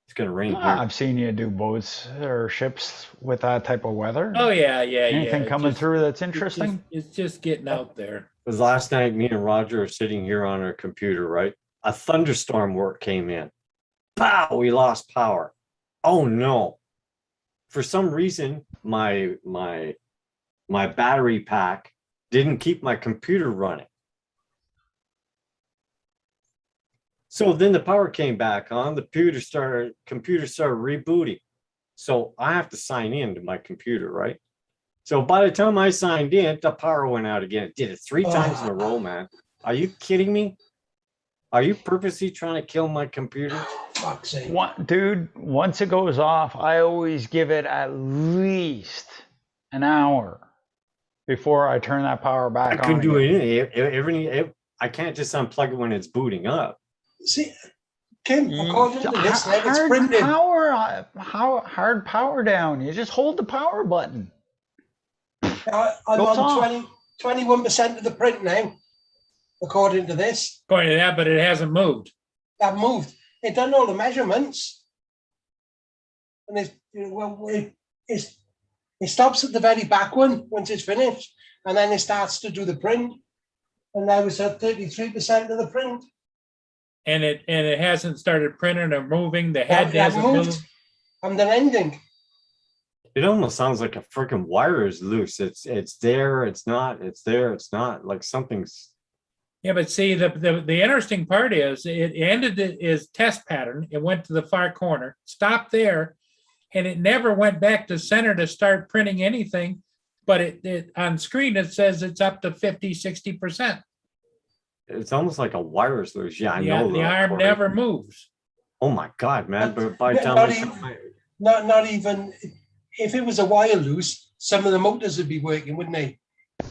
It's gonna rain here. I've seen you do boats or ships with that type of weather. Oh yeah. Anything It's coming just- through that's it's just- interesting? It's just getting out there. Because last night, me and Roger are sitting here on our computer, right? A thunderstorm came in. Pow! We lost power. Oh no! For some reason, my battery pack didn't keep my computer running. So then the power came back on. The computer started rebooting. So I have to sign in to my computer, right? So by the time I signed in, the power went out again. It did it 3 times in a row, man. Are you kidding me? Are you purposely trying to kill my computer? Fuck's sake. Dude, once it goes off, I always give it at least an hour before I turn that power back I on. couldn't do again. it. I can't just unplug it when it's booting up. See, Kim, according to this, like, it's printing. Hard power down. You just hold the power button. I'm Goes on 21% of the print now, according to this. According to that, but it hasn't moved. That moved. It done all the measurements. And it stops at the very back one once it's finished. And then it starts to do the print. And now it's at 33% of the print. And it hasn't started printing or moving. The head That hasn't moved. moved. I'm done anything. It almost sounds like a freaking wire is loose. It's there, it's not, it's there, it's not. Like something's. Yeah, but see, the interesting part is it ended its test pattern. It went to the far corner, stopped there, and it never went back to center to start printing anything. But it on screen, it says it's up to 50, 60%. It's almost like a wire is loose. Yeah, I know. The that, arm Corey. never moves. Oh my God, man! But by the Not time even- Not even, if it was a wire loose, some of the motors would be working, wouldn't they?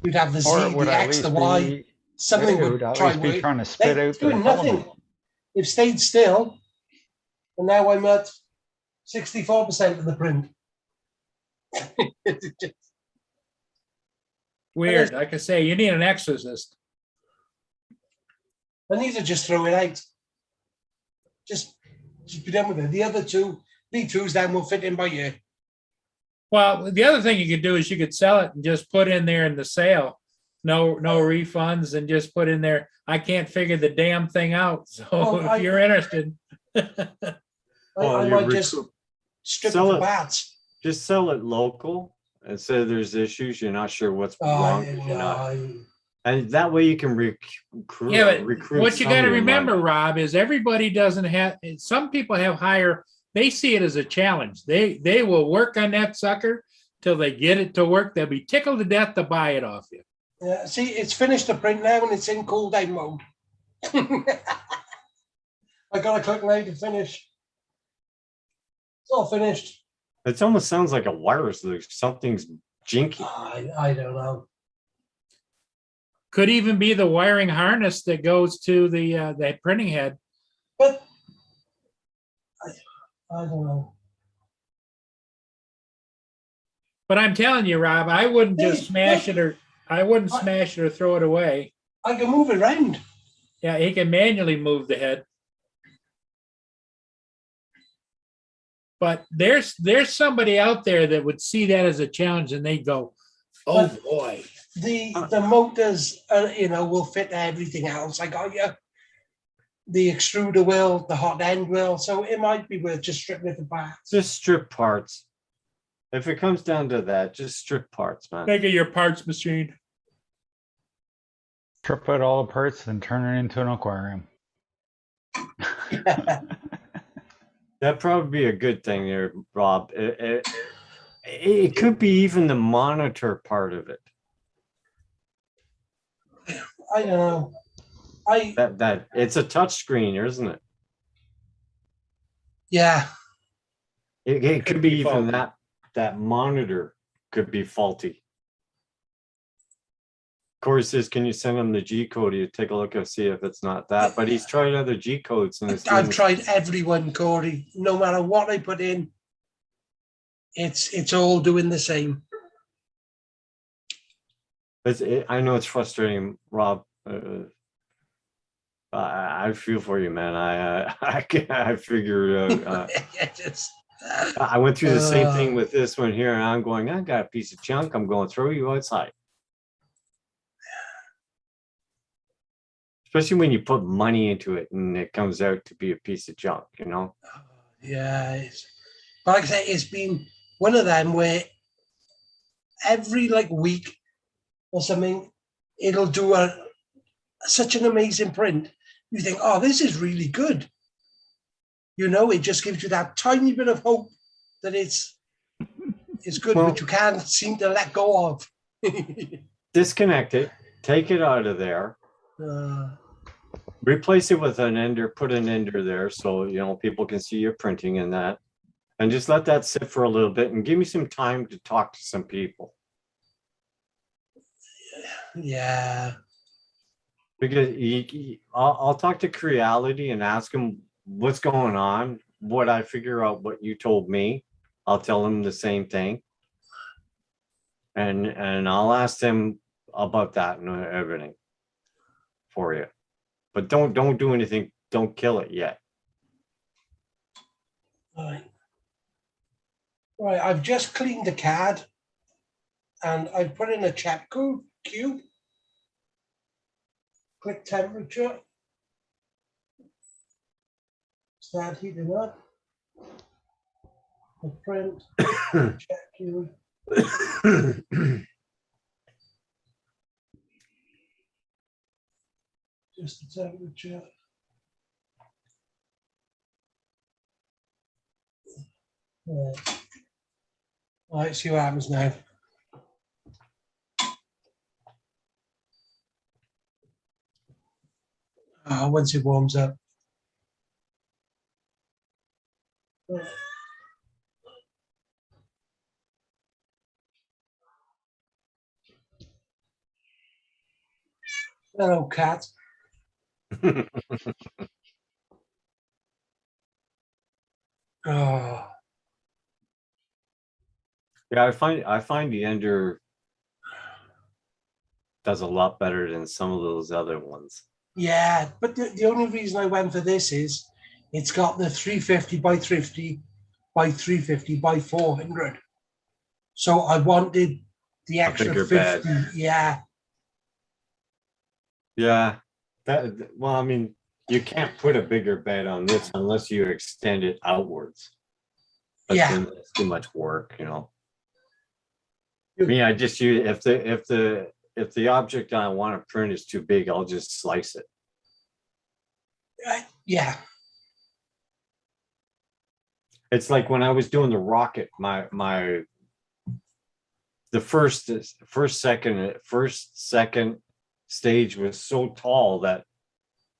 You'd have the Z, Or it would the at X, least the Y, be, something it would would at try least be work. trying to spit They're out the doing nothing. filament. They've stayed still, and now I'm at 64% of the print. Weird. Like I say, you need an exorcist. I need to just throw it out. Just be done with it. The other two, B2s then will fit in by year. Well, the other thing you could do is you could sell it and just put in there in the sale. No refunds, and just put in there, I can't figure the damn thing out. So if you're interested. I might just strip sell the it. bats. Just sell it local and say there's issues. You're not sure what's wrong. You're not, and that way you can recruit. Yeah, but recruit what you got to somebody, remember, like- Rob, is everybody doesn't have. Some people have higher. They see it as a challenge. They will work on that sucker till they get it to work. They'll be tickled to death to buy it off you. Yeah, see, it's finished the print now and it's in cool down mode. I got to click now to finish. It's all finished. It almost sounds like a wireless loose. Something's jinky. I don't know. Could even be the wiring harness that goes to the printing head. But I don't know. But I'm telling you, Rob, I wouldn't just smash it or throw it away. I can move it around. Yeah, he can manually move the head. But there's somebody out there that would see that as a challenge and they go, oh boy. The motors, will fit everything else. I got you. The extruder will, the hot end will. So it might be worth just stripping it apart. Just strip parts. If it comes down to that, just strip parts, man. Make it your parts machine. Strip out all the parts and turn it into an aquarium. That'd probably be a good thing there, Rob. It could be even the monitor part of it. I don't know. That it's a touch screen, isn't it? Yeah. It could be even that monitor could be faulty. Corey says, can you send him the G code? You take a look and see if it's not that. But he's tried other G codes and I've tried everyone, Corey. No matter what I put in, it's all doing the same. I know it's frustrating, Rob. I feel for you, man. I figured I went through the same thing with this one here, and I'm going, I got a piece of junk. I'm going to throw you outside. Especially when you put money into it and it comes out to be a piece of junk, Yeah. But like I say, it's been one of them where every week or something, it'll do such an amazing print. You think, oh, this is really good. It just gives you that tiny bit of hope that it's good, but you can't seem to let go of. Disconnect it, take it out of there, replace it with an ender, put an ender there so people can see your printing in that, and just let that sit for a little bit and give me some time to talk to some people. Yeah. Because I'll talk to Creality and ask them what's going on. What I figure out what you told me, I'll tell them the same thing. And I'll ask them about that and everything for you. But don't do anything. Don't kill it yet. Right. I've just cleaned the CAD and I've put in a check code cube. Click temperature. Start heating up. The print. Check cube. Just the temperature. All right, see what happens now. Once it warms up. Hello, cat. Oh. Yeah, I find the Ender does a lot better than some of those other ones. Yeah, but the only reason I went for this is it's got the 350 by 350 by 350 by 400. So I wanted the extra 50. Bed. Yeah. Yeah. Well, I mean, you can't put a bigger bed on this unless you extend it outwards. But yeah. It's too much work, I mean, I just use if the object I want to print is too big, I'll just slice it. Yeah. It's like when I was doing the rocket, the first second stage was so tall that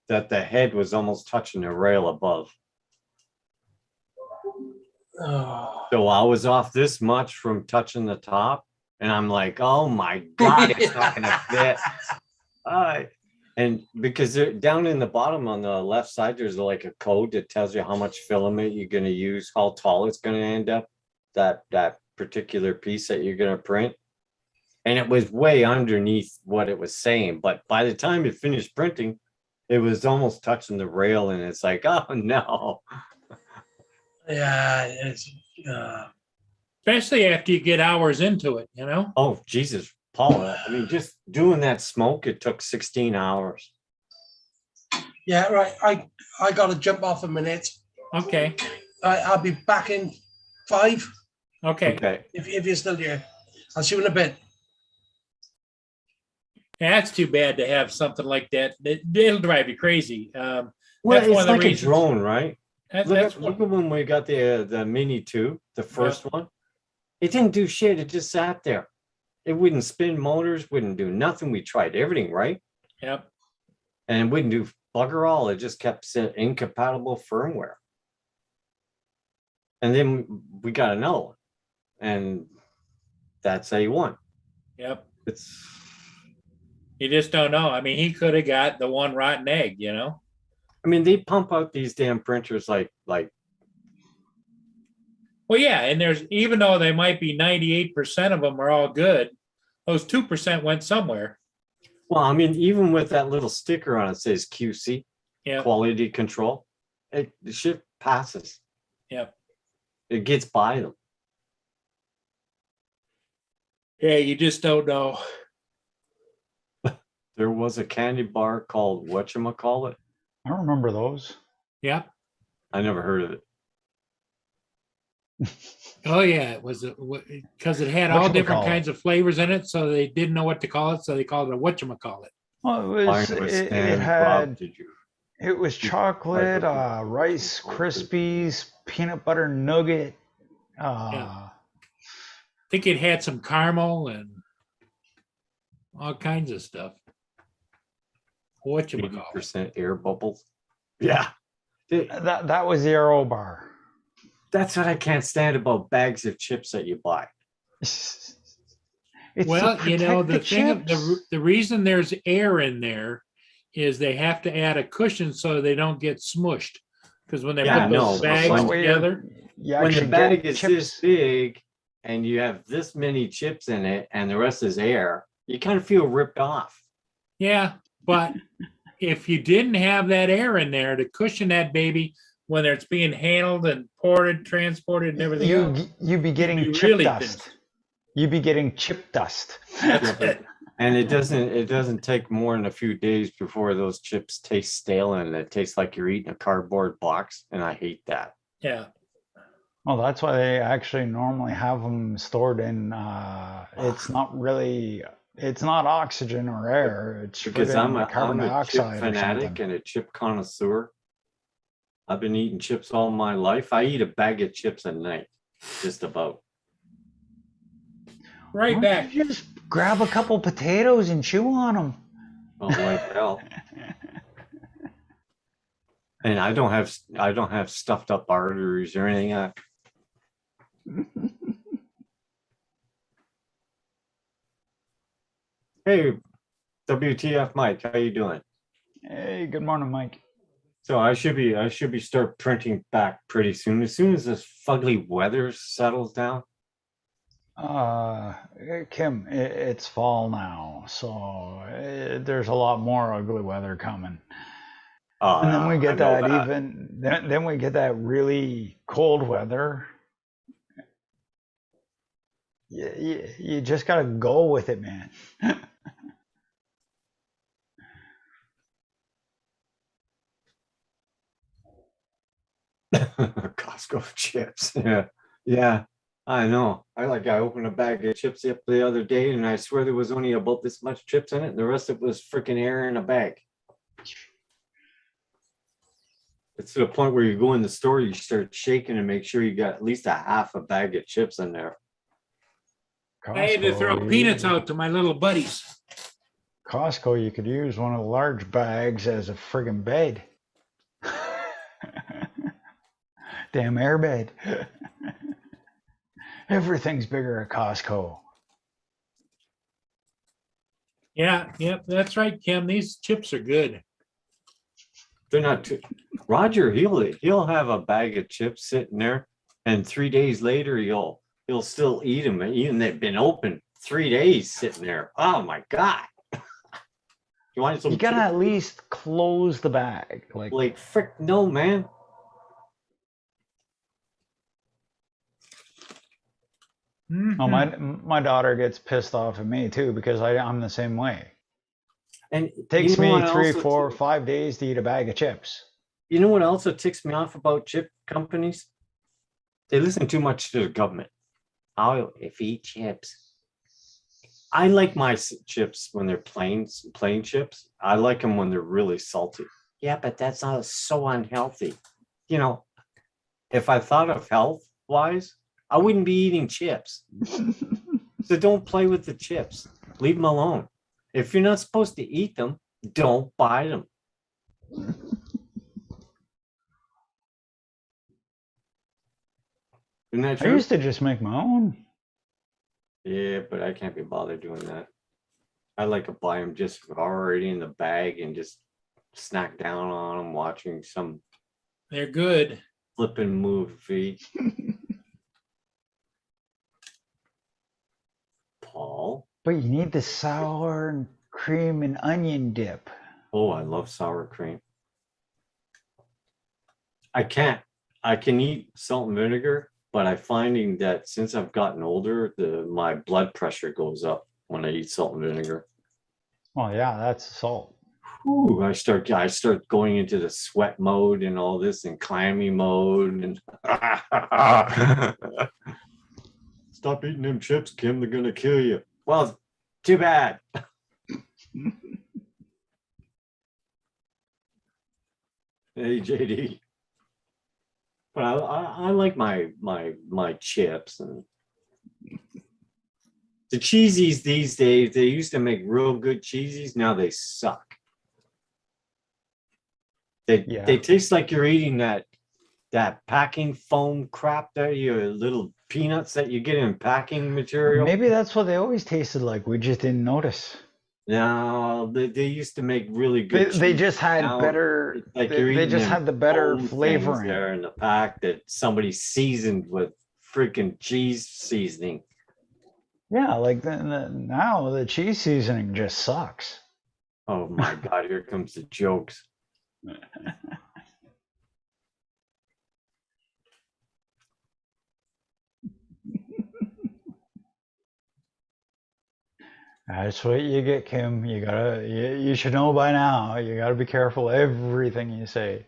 the head was almost touching the rail above. Oh. So I was off this much from touching the top. And I'm like, oh my God, it's not going to fit. And because they're down in the bottom on the left side, there's like a code that tells you how much filament you're going to use, how tall it's going to end up, that particular piece that you're going to print. And it was way underneath what it was saying. But by the time it finished printing, it was almost touching the rail, and it's like, oh no. Yeah, it's Especially after you get hours into it, you know? Oh Jesus, Paul. I mean, just doing that smoke, it took 16 hours. yeah, right. I got to jump off a minute. Okay, I'll be back in 5 okay. Okay. if you're still here. I'll see you in a bit. Yeah, that's too bad to have something like that. It'll drive you crazy. Well, That's one it's of the like a reasons- drone, right? That's Look at when we got the Mini 2, the first one. It didn't do shit. It just sat there. It wouldn't spin motors, wouldn't do nothing. We tried everything, right? Yep. And it wouldn't do bugger all. It just kept saying incompatible firmware. And then we got another one. And that's A1. Yep. It's You just don't know. I mean, he could have got the one rotten egg, you know? I mean, they pump out these damn printers like Well, yeah, and there's, even though they might be 98% of them are all good, those 2% went somewhere. well, I mean, even with that little sticker on it says QC, Yeah. quality control, the shit passes. Yep. It gets by them. Yeah, you just don't know. There was a candy bar called whatchamacallit. I remember those. Yeah. I never heard of it. Oh, yeah, it was because it had all different Whatchamacallit. kinds of flavors in it, so they didn't know what to call it, so they called it a whatchamacallit. Well, it Mine was, was it Stan had, Bob, did you? it was chocolate, Rice Krispies, peanut butter nugget. I think it had some caramel and all kinds of stuff. Whatchamacallit. 80% air bubbles. Yeah. That was the Aero bar. That's what I can't stand about bags of chips that you buy. It's Well, to you know, protect the thing, chips. the reason there's air in there is they have to add a cushion so they don't get smushed. Because when they Yeah, I put those know, but bags when- together, You When the actually bag get is chips. this big and you have this many chips in it and the rest is air, you kind of feel ripped off. yeah, but if you didn't have that air in there to cushion that baby when it's being handled and ported, transported, and everything else, You'd be getting be chip really dust. thin. You'd be getting chip dust. That's it. And it doesn't take more than a few days before those chips taste stale and it tastes like you're eating a cardboard box. And I hate that. Yeah. Well, that's why they actually normally have them stored in. It's not really. It's not oxygen or air. It's Because friggin' I'm carbon a chip dioxide or fanatic something. and a chip connoisseur. I've been eating chips all my life. I eat a bag of chips a night, just about. Right Why back. don't you just grab a couple potatoes and chew on them? Oh, like hell. And I don't have stuffed up arteries or anything. Hey, WTF Mike, how you doing? Hey, good morning, Mike. So I should be start printing back pretty soon. As soon as this fugly weather settles down. Kim, it's fall now, so there's a lot more ugly weather coming. And then we I get know that then we get that really cold weather. You just gotta go with it, man. Costco chips. Yeah. Yeah. I know. I opened a bag of chips up the other day and I swear there was only about this much chips in it and the rest of it was freaking air in a bag. It's to the point where you go in the store, you start shaking and make sure you got at least a half a bag of chips in there. I had to throw peanuts out to my little buddies. Costco, you could use one of the large bags as a friggin' bed. Damn airbed. Everything's bigger at Costco. Yeah, yep, that's right, Kim. These chips are good. They're not too. Roger, he'll have a bag of chips sitting there, and 3 days later he'll still eat them, even they've been open 3 days sitting there. Oh my god! You want some? You gotta chips? at least close the bag. Like frick, no, man. Oh, my daughter gets pissed off at me too because I'm the same way. And It takes you know me what 3, also 4, too? 5 days to eat a bag of chips. You know what also ticks me off about chip companies? They listen too much to the government. Oh, if you eat chips. I like my chips when they're plain chips. I like them when they're really salty. Yeah, but that's not so unhealthy. You know, if I thought of health wise, I wouldn't be eating chips. So don't play with the chips. Leave them alone. If you're not supposed to eat them, don't buy them. Isn't that I true? used to just make my own. Yeah, but I can't be bothered doing that. I like to buy them just already in the bag and just snack down on them, watching some They're good. flipping movie. Paul. But you need the sour cream and onion dip. Oh, I love sour cream. I can eat salt and vinegar, but I'm finding that since I've gotten older, my blood pressure goes up when I eat salt and vinegar. Well, yeah, that's salt. Ooh, I start going into the sweat mode and all this and clammy mode and stop eating them chips, Kim. They're gonna kill you. Well, too bad. Hey, JD. But I like my chips and the cheesies these days. They used to make real good cheesies. Now they suck. They taste like you're eating that packing foam crap there, your little peanuts that you get in packing material. Maybe that's what they always tasted like. We just didn't notice. No, they used to make really good. They cheese. just had Now, better. it's like They you're eating just them had the better foam things flavoring. there in the pack that somebody seasoned with freaking cheese seasoning. Yeah, like now the cheese seasoning just sucks. Oh my God! Here comes the jokes. That's what you get, Kim. You should know by now. You gotta be careful everything you say.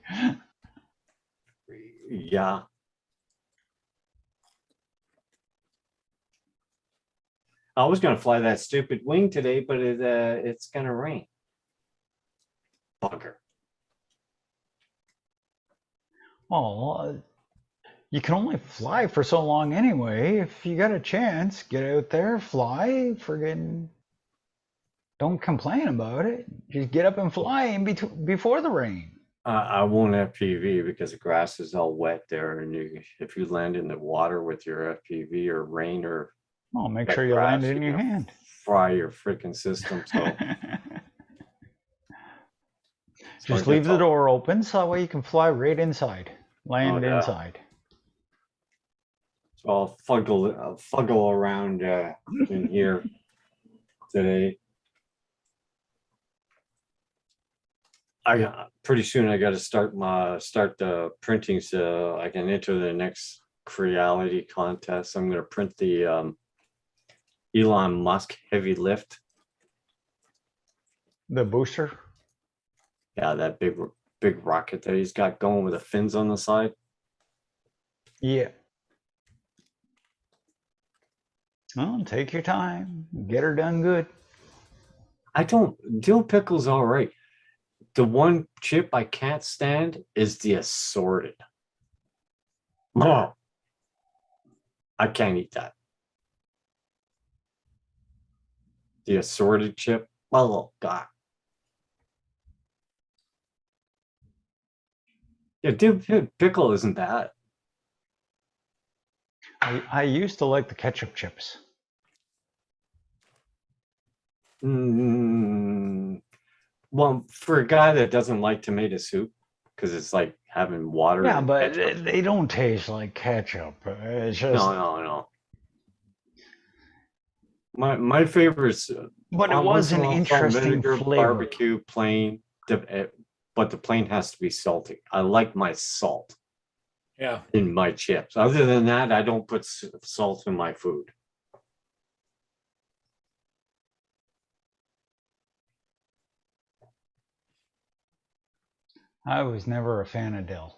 Yeah. I was gonna fly that stupid wing today, but it's gonna rain. Bugger. Oh, you can only fly for so long anyway. If you got a chance, get out there, fly, friggin'. Don't complain about it. Just get up and fly before the rain. I won't FPV because the grass is all wet there, and if you land in the water with your FPV or rain or make sure you land it in your hand. Fry your freaking system. So just leave the door open so that way you can fly right inside, land inside. So I'll fuggle around in here today. Pretty soon I got to start the printing so I can enter the next Creality contest. I'm going to print the Elon Musk heavy lift. The booster? Yeah, that big rocket that he's got going with the fins on the side. Yeah. Well, take your time. Get her done good. Dill Pickle's all right. The one chip I can't stand is the assorted. Oh, I can't eat that. The assorted chip. Oh God. Yeah, Dill Pickle isn't bad. I used to like the ketchup chips. Well, for a guy that doesn't like tomato soup, because it's like having water. Yeah, and but ketchup. they don't taste like ketchup. It's just. No. My favorite's But it on was once in an a while, salt and interesting vinegar, flavor. barbecue, plain. But the plain has to be salty. I like my salt Yeah. in my chips. Other than that, I don't put salt in my food. I was never a fan of dill.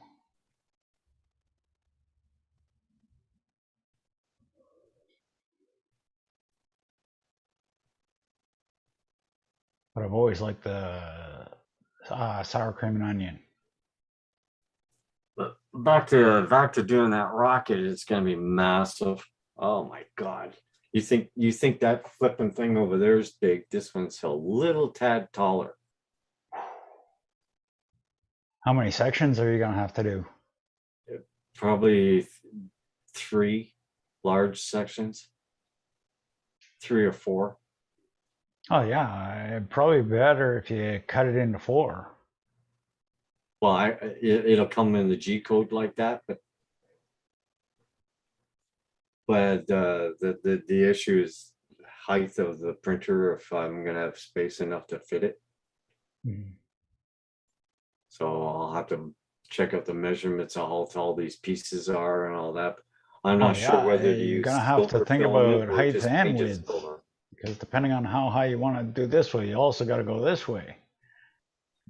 But I've always liked the sour cream and onion. But back to doing that rocket, it's gonna be massive. Oh my god. You think that flipping thing over there is big? This one's a little tad taller. How many sections are you gonna have to do? Probably 3 large sections. 3 or 4. Oh yeah, it'd probably be better if you cut it into 4. Well, it'll come in the G code like that, but the issue is height of the printer, if I'm gonna have space enough to fit it. So I'll have to check out the measurements of how tall these pieces are and all that. I'm not sure whether to you're use gonna have to silver think filament about or height just and painted width, silver. because depending on how high you want to do this way, you also got to go this way.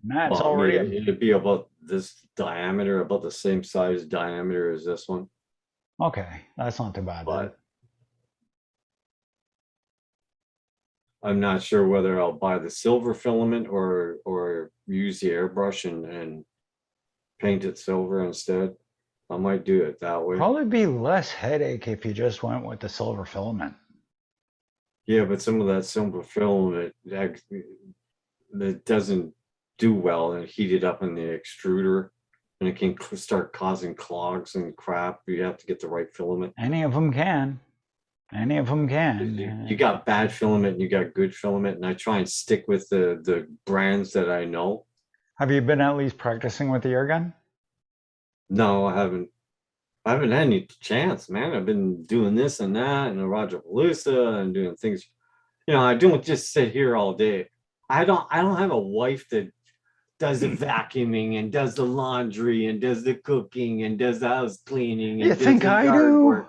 And that's Well, I mean, already it'd be about this diameter, about the same size diameter as this one. okay. That's not too bad. Then. But I'm not sure whether I'll buy the silver filament or use the airbrush and paint it silver instead. I might do it that way. Probably be less headache if you just went with the silver filament. Yeah, but some of that silver filament that doesn't do well and heat it up in the extruder, and it can start causing clogs and crap. You have to get the right filament. Any of them can. Any of them can. You got bad filament and you got good filament, and I try and stick with the brands that I know. Have you been at least practicing with the air gun? No, I haven't had any chance, man. I've been doing this and that and the Roger Palooza and doing things. I don't just sit here all day. I don't have a wife that does the vacuuming and does the laundry and does the cooking and does the house cleaning. And You think I do?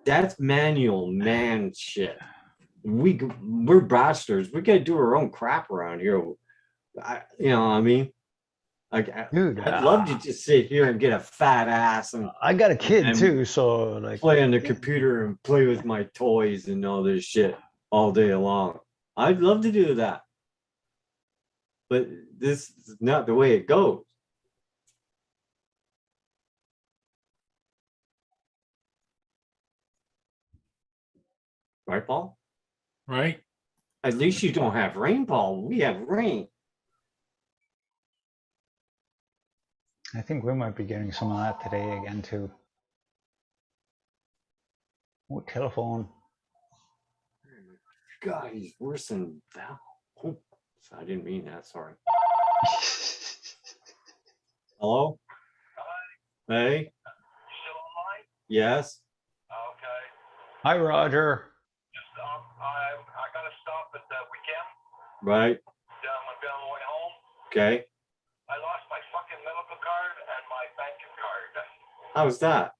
That's manual man shit. We're bachelors. We gotta do our own crap around here. You know what I mean? Dude, I'd love to just sit here and get a fat ass and I got a kid too, so like play on the computer and play with my toys and all this shit all day long. I'd love to do that, but this is not the way it goes. Right, Paul? Right. At least you don't have rain, Paul. We have rain. I think we might be getting some of that today again too. Oh, telephone. God, he's worse than Val. Oh, I didn't mean that. Sorry. Hello? Hey? Yes. Hi, Roger. I gotta stop at the weekend. Right. I'm gonna be on the way home. Okay. I lost my fucking medical card and my banking card. How's that?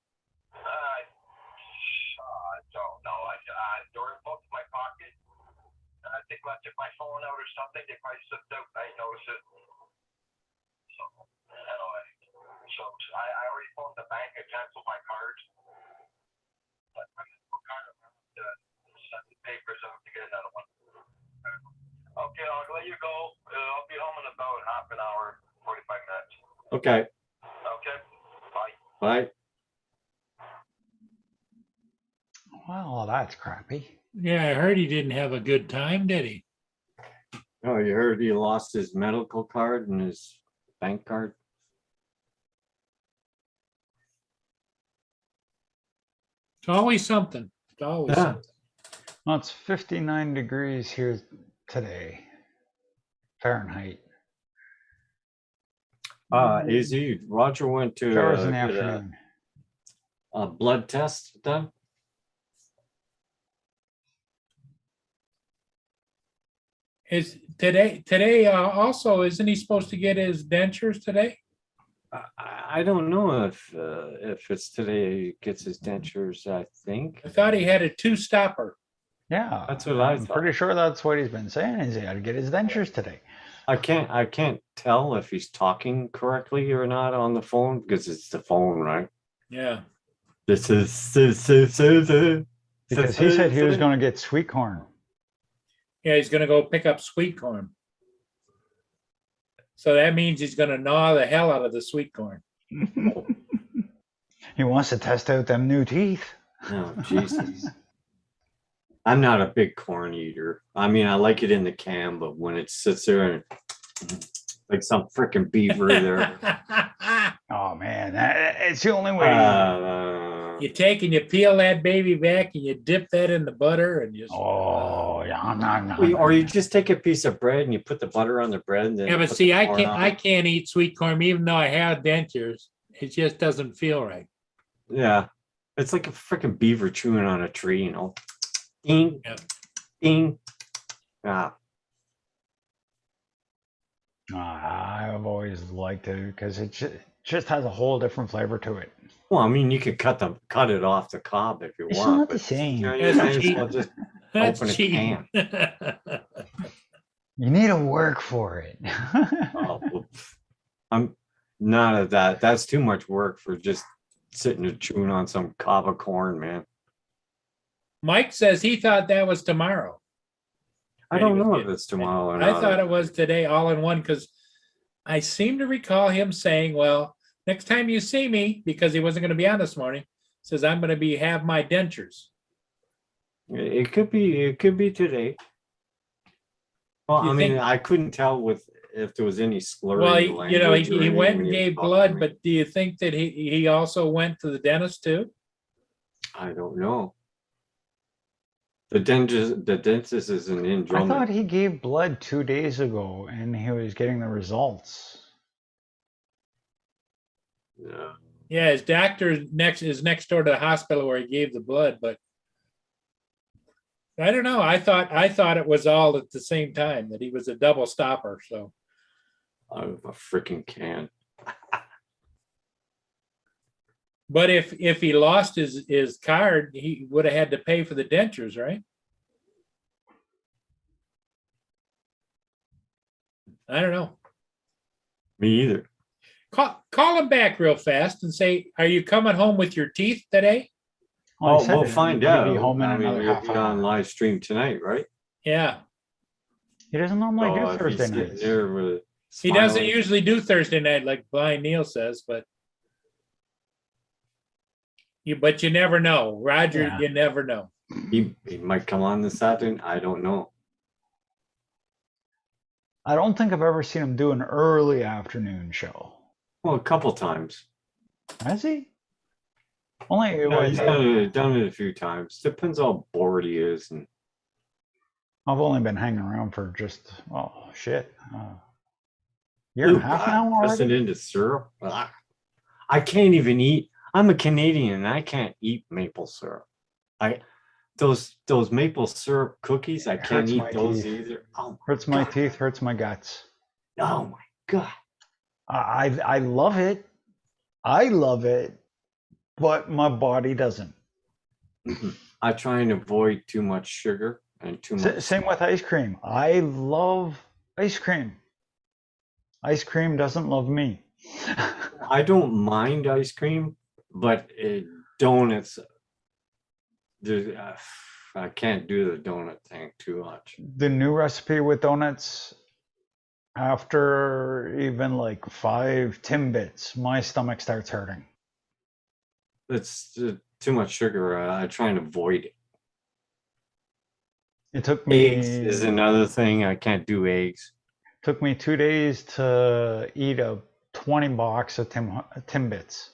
I don't know. During both my pocket. I think when I took my phone out or something, they probably slipped out. I noticed it. So anyway, I already phoned the bank and canceled my card. But my medical card, I'm going to send the papers out to get another one. Okay, I'll let you go. I'll be home in about half an hour, 45 minutes. Okay. Okay. Bye. Bye. Well, that's crappy. Yeah, I heard he didn't have a good time, did he? Oh, you heard he lost his medical card and his bank card? It's always something. It's always Yeah. something. Well, it's 59 degrees here today, Fahrenheit. AZ, Roger went to Showers in the get afternoon. a blood test done. Is today also, isn't he supposed to get his dentures today? I don't know if it's today he gets his dentures. I think I thought he had a two-stopper. Yeah, that's what I I'm thought. pretty sure that's what he's been saying. Is he got to get his dentures today? I can't tell if he's talking correctly or not on the phone because it's the phone, right? Yeah. This is Because he said he was going to get sweet corn. Yeah, he's gonna go pick up sweet corn. So that means he's gonna gnaw the hell out of the sweet corn. He wants to test out them new teeth. Oh, Jesus. I'm not a big corn eater. I mean, I like it in the can, but when it sits there and like some freaking beaver there. Oh man, it's the only way. You take and you peel that baby back and you dip that in the butter and just. Oh yeah, Or you just take a piece of bread and you put the butter on the bread. And then Yeah, but put see, the I corn can't. on I it. can't eat sweet corn even though I have dentures. It just doesn't feel right. Yeah, it's like a freaking beaver chewing on a tree, you know. Ding, Yep. ding. Ah, I've always liked it because it just has a whole different flavor to it. well, I mean, you could cut it off the cob if you It's want. not the but, same. you know, you That's might as cheap. well just That's open a cheating. can. You need to work for it. Oh, well, I'm not at that. That's too much work for just sitting and chewing on some cob of corn, man. Mike says he thought that was tomorrow. I don't know if it's tomorrow or I not. thought it was today, all in one, because I seem to recall him saying, "Well, next time you see me," because he wasn't going to be on this morning, says I'm going to have my dentures. It could be today. Well, You I mean, think- I couldn't tell if there was any slurring. Well, language or he anything went when and he was gave talking blood, to me. but do you think that he also went to the dentist too? I don't know. The dentist isn't in I thought Drummond. he gave blood 2 days ago and he was getting the results. Yeah. Yeah, his doctor is next door to the hospital where he gave the blood, but I don't know. I thought it was all at the same time, that he was a double stopper. So I'm a freaking can. but if he lost his card, he would have had to pay for the dentures, right? I don't know. Me either. Call him back real fast and say, "Are you coming home with your teeth today?" Well, he Oh, said we'll it, find he'll out. be home in I mean, another we'll half be on hour. live stream tonight, right? Yeah, He doesn't normally So do if he's Thursday sitting nights. there with he doesn't smiling- usually do Thursday night like Blind Neil says, but you never know, Roger. Yeah. You never know. He might come on this Saturday. I don't know. I don't think I've ever seen him do an early afternoon show. Well, a couple times. Has he? Only Yeah, he's done it a few times. Depends how bored he is. And I've only been hanging around for just year and a half now pressing already. into syrup. I can't even eat. I'm a Canadian and I can't eat maple syrup. Those maple syrup cookies, I can't hurts eat my those teeth. either. Oh, Hurts my teeth, hurts my guts. oh my God. I love it. I love it, but my body doesn't. I try and avoid too much sugar and too much. Same with ice cream. I love ice cream. Ice cream doesn't love me. I don't mind ice cream, but donuts. I can't do the donut thing too much. The new recipe with donuts, after even like 5 Timbits, my stomach starts hurting. It's too much sugar. I try and avoid it. It took me Eggs is another thing. I can't do eggs. took me 2 days to eat a 20 box of Timbits.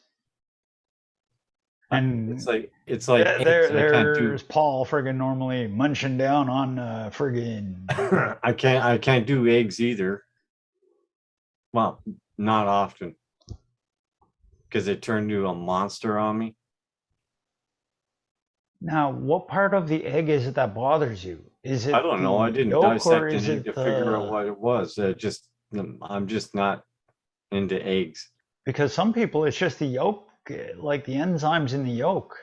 And It's like eggs. there's Paul friggin' normally munching down on friggin' I can't do eggs either. Well, not often. Because it turned into a monster on me. Now, what part of the egg is it that bothers you? Is it I don't know. I the didn't yolk, or dissect is any it to figure out the... what it was. I'm just not into eggs. Because some people, it's just the yolk, like the enzymes in the yolk.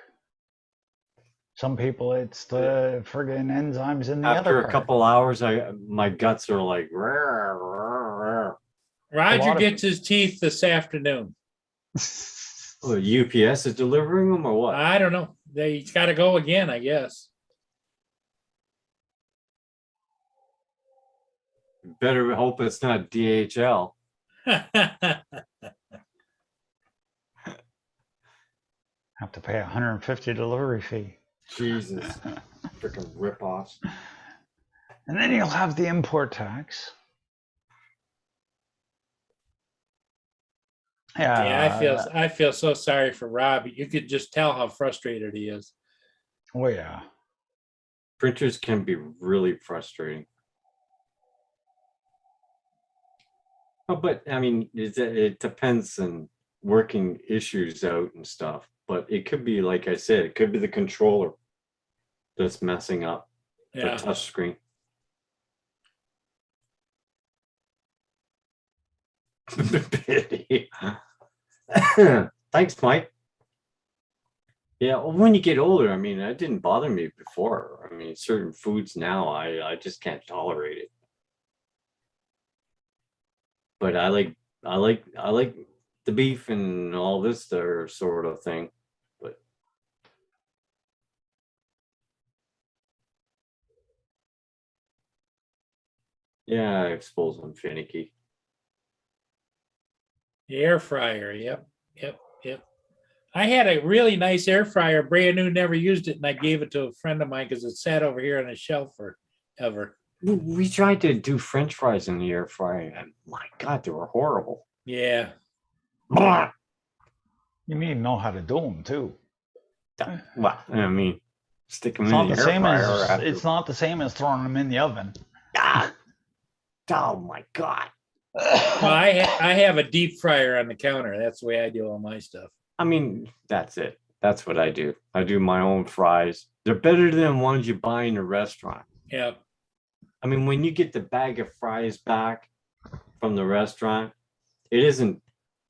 Some people, it's the friggin' enzymes in the After other a part. couple hours, my guts are like. "Rrr, rrr, rrr." Roger of- gets his teeth this afternoon. Oh, UPS is delivering them or what? I don't know. He's got to go again, I guess. Better hope it's not DHL. Have to pay $150 delivery fee. Jesus, freaking ripoffs. And then you'll have the import tax. Yeah, I feel so sorry for Rob. You could just tell how frustrated he is. Oh yeah. Printers can be really frustrating. Oh, but I mean, it depends on working issues out and stuff. But it could be, like I said, it could be the controller that's messing up Yeah. the touch screen. Thanks, Mike. Yeah, well, when you get older, I mean, it didn't bother me before. I mean, certain foods now, I just can't tolerate it. But I like the beef and all this there sort of thing. But yeah, I suppose I'm finicky. The air fryer. Yep. I had a really nice air fryer, brand new, never used it, and I gave it to a friend of mine because it sat over here on a shelf forever. We tried to do French fries in the air fryer, and my God, they were horrible. Yeah. You need to know how to do them too. Well, I mean, stick them It's in not the the air same fryer. as after- it's not the same as throwing them in the oven. Oh my God. Well, I have a deep fryer on the counter. That's the way I do all my stuff. I mean, that's it. That's what I do. I do my own fries. They're better than ones you buy in a restaurant. Yep. I mean, when you get the bag of fries back from the restaurant, it isn't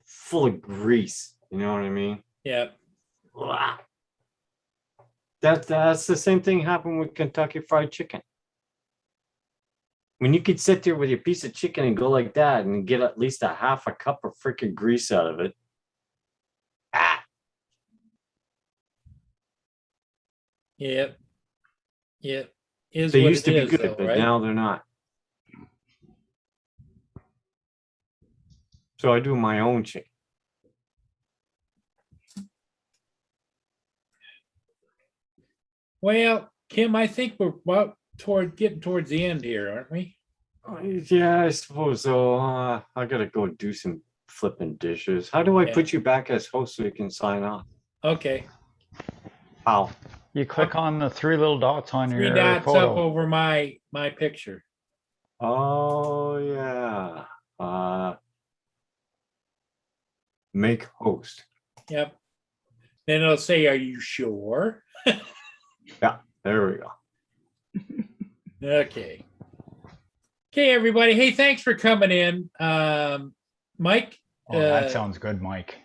full of grease. You know what I mean? Yep. That's the same thing happened with Kentucky Fried Chicken. When you could sit there with your piece of chicken and go like that and get at least a half a cup of freaking grease out of it. Yep. Is They what used it to be is, good, though, but right? now they're not. So I do my own chicken. Well, Kim, I think we're getting towards the end here, aren't we? Yeah, I suppose so. I gotta go do some flipping dishes. How do I Yeah. put you back as host so you can sign off? Okay. How? You click on the three little dots on Three your dots photo. up over my picture. Oh yeah. Make host. Yep. Then it'll say, "Are you sure?" Yeah, there we go. Okay. Okay, everybody. Hey, thanks for coming in. Mike, Oh, that sounds good, Mike.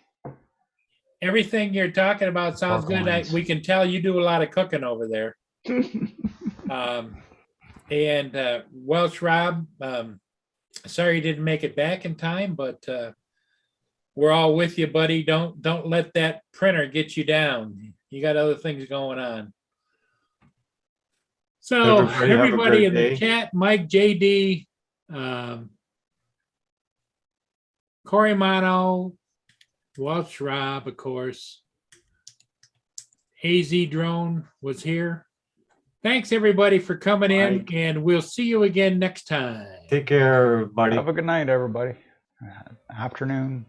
everything you're talking about sounds Pork good. loins. We can tell you do a lot of cooking over there. And Welsh Rob, sorry you didn't make it back in time, but we're all with you, buddy. Don't let that printer get you down. You got other things going on. So Everybody have a everybody great in the day. chat, Mike, JD, Corey Mono, Welsh Rob, of course. AZ Drone was here. Thanks everybody for coming in, Mike. and we'll see you again next time. Take care, everybody. Have a good night, everybody. Afternoon.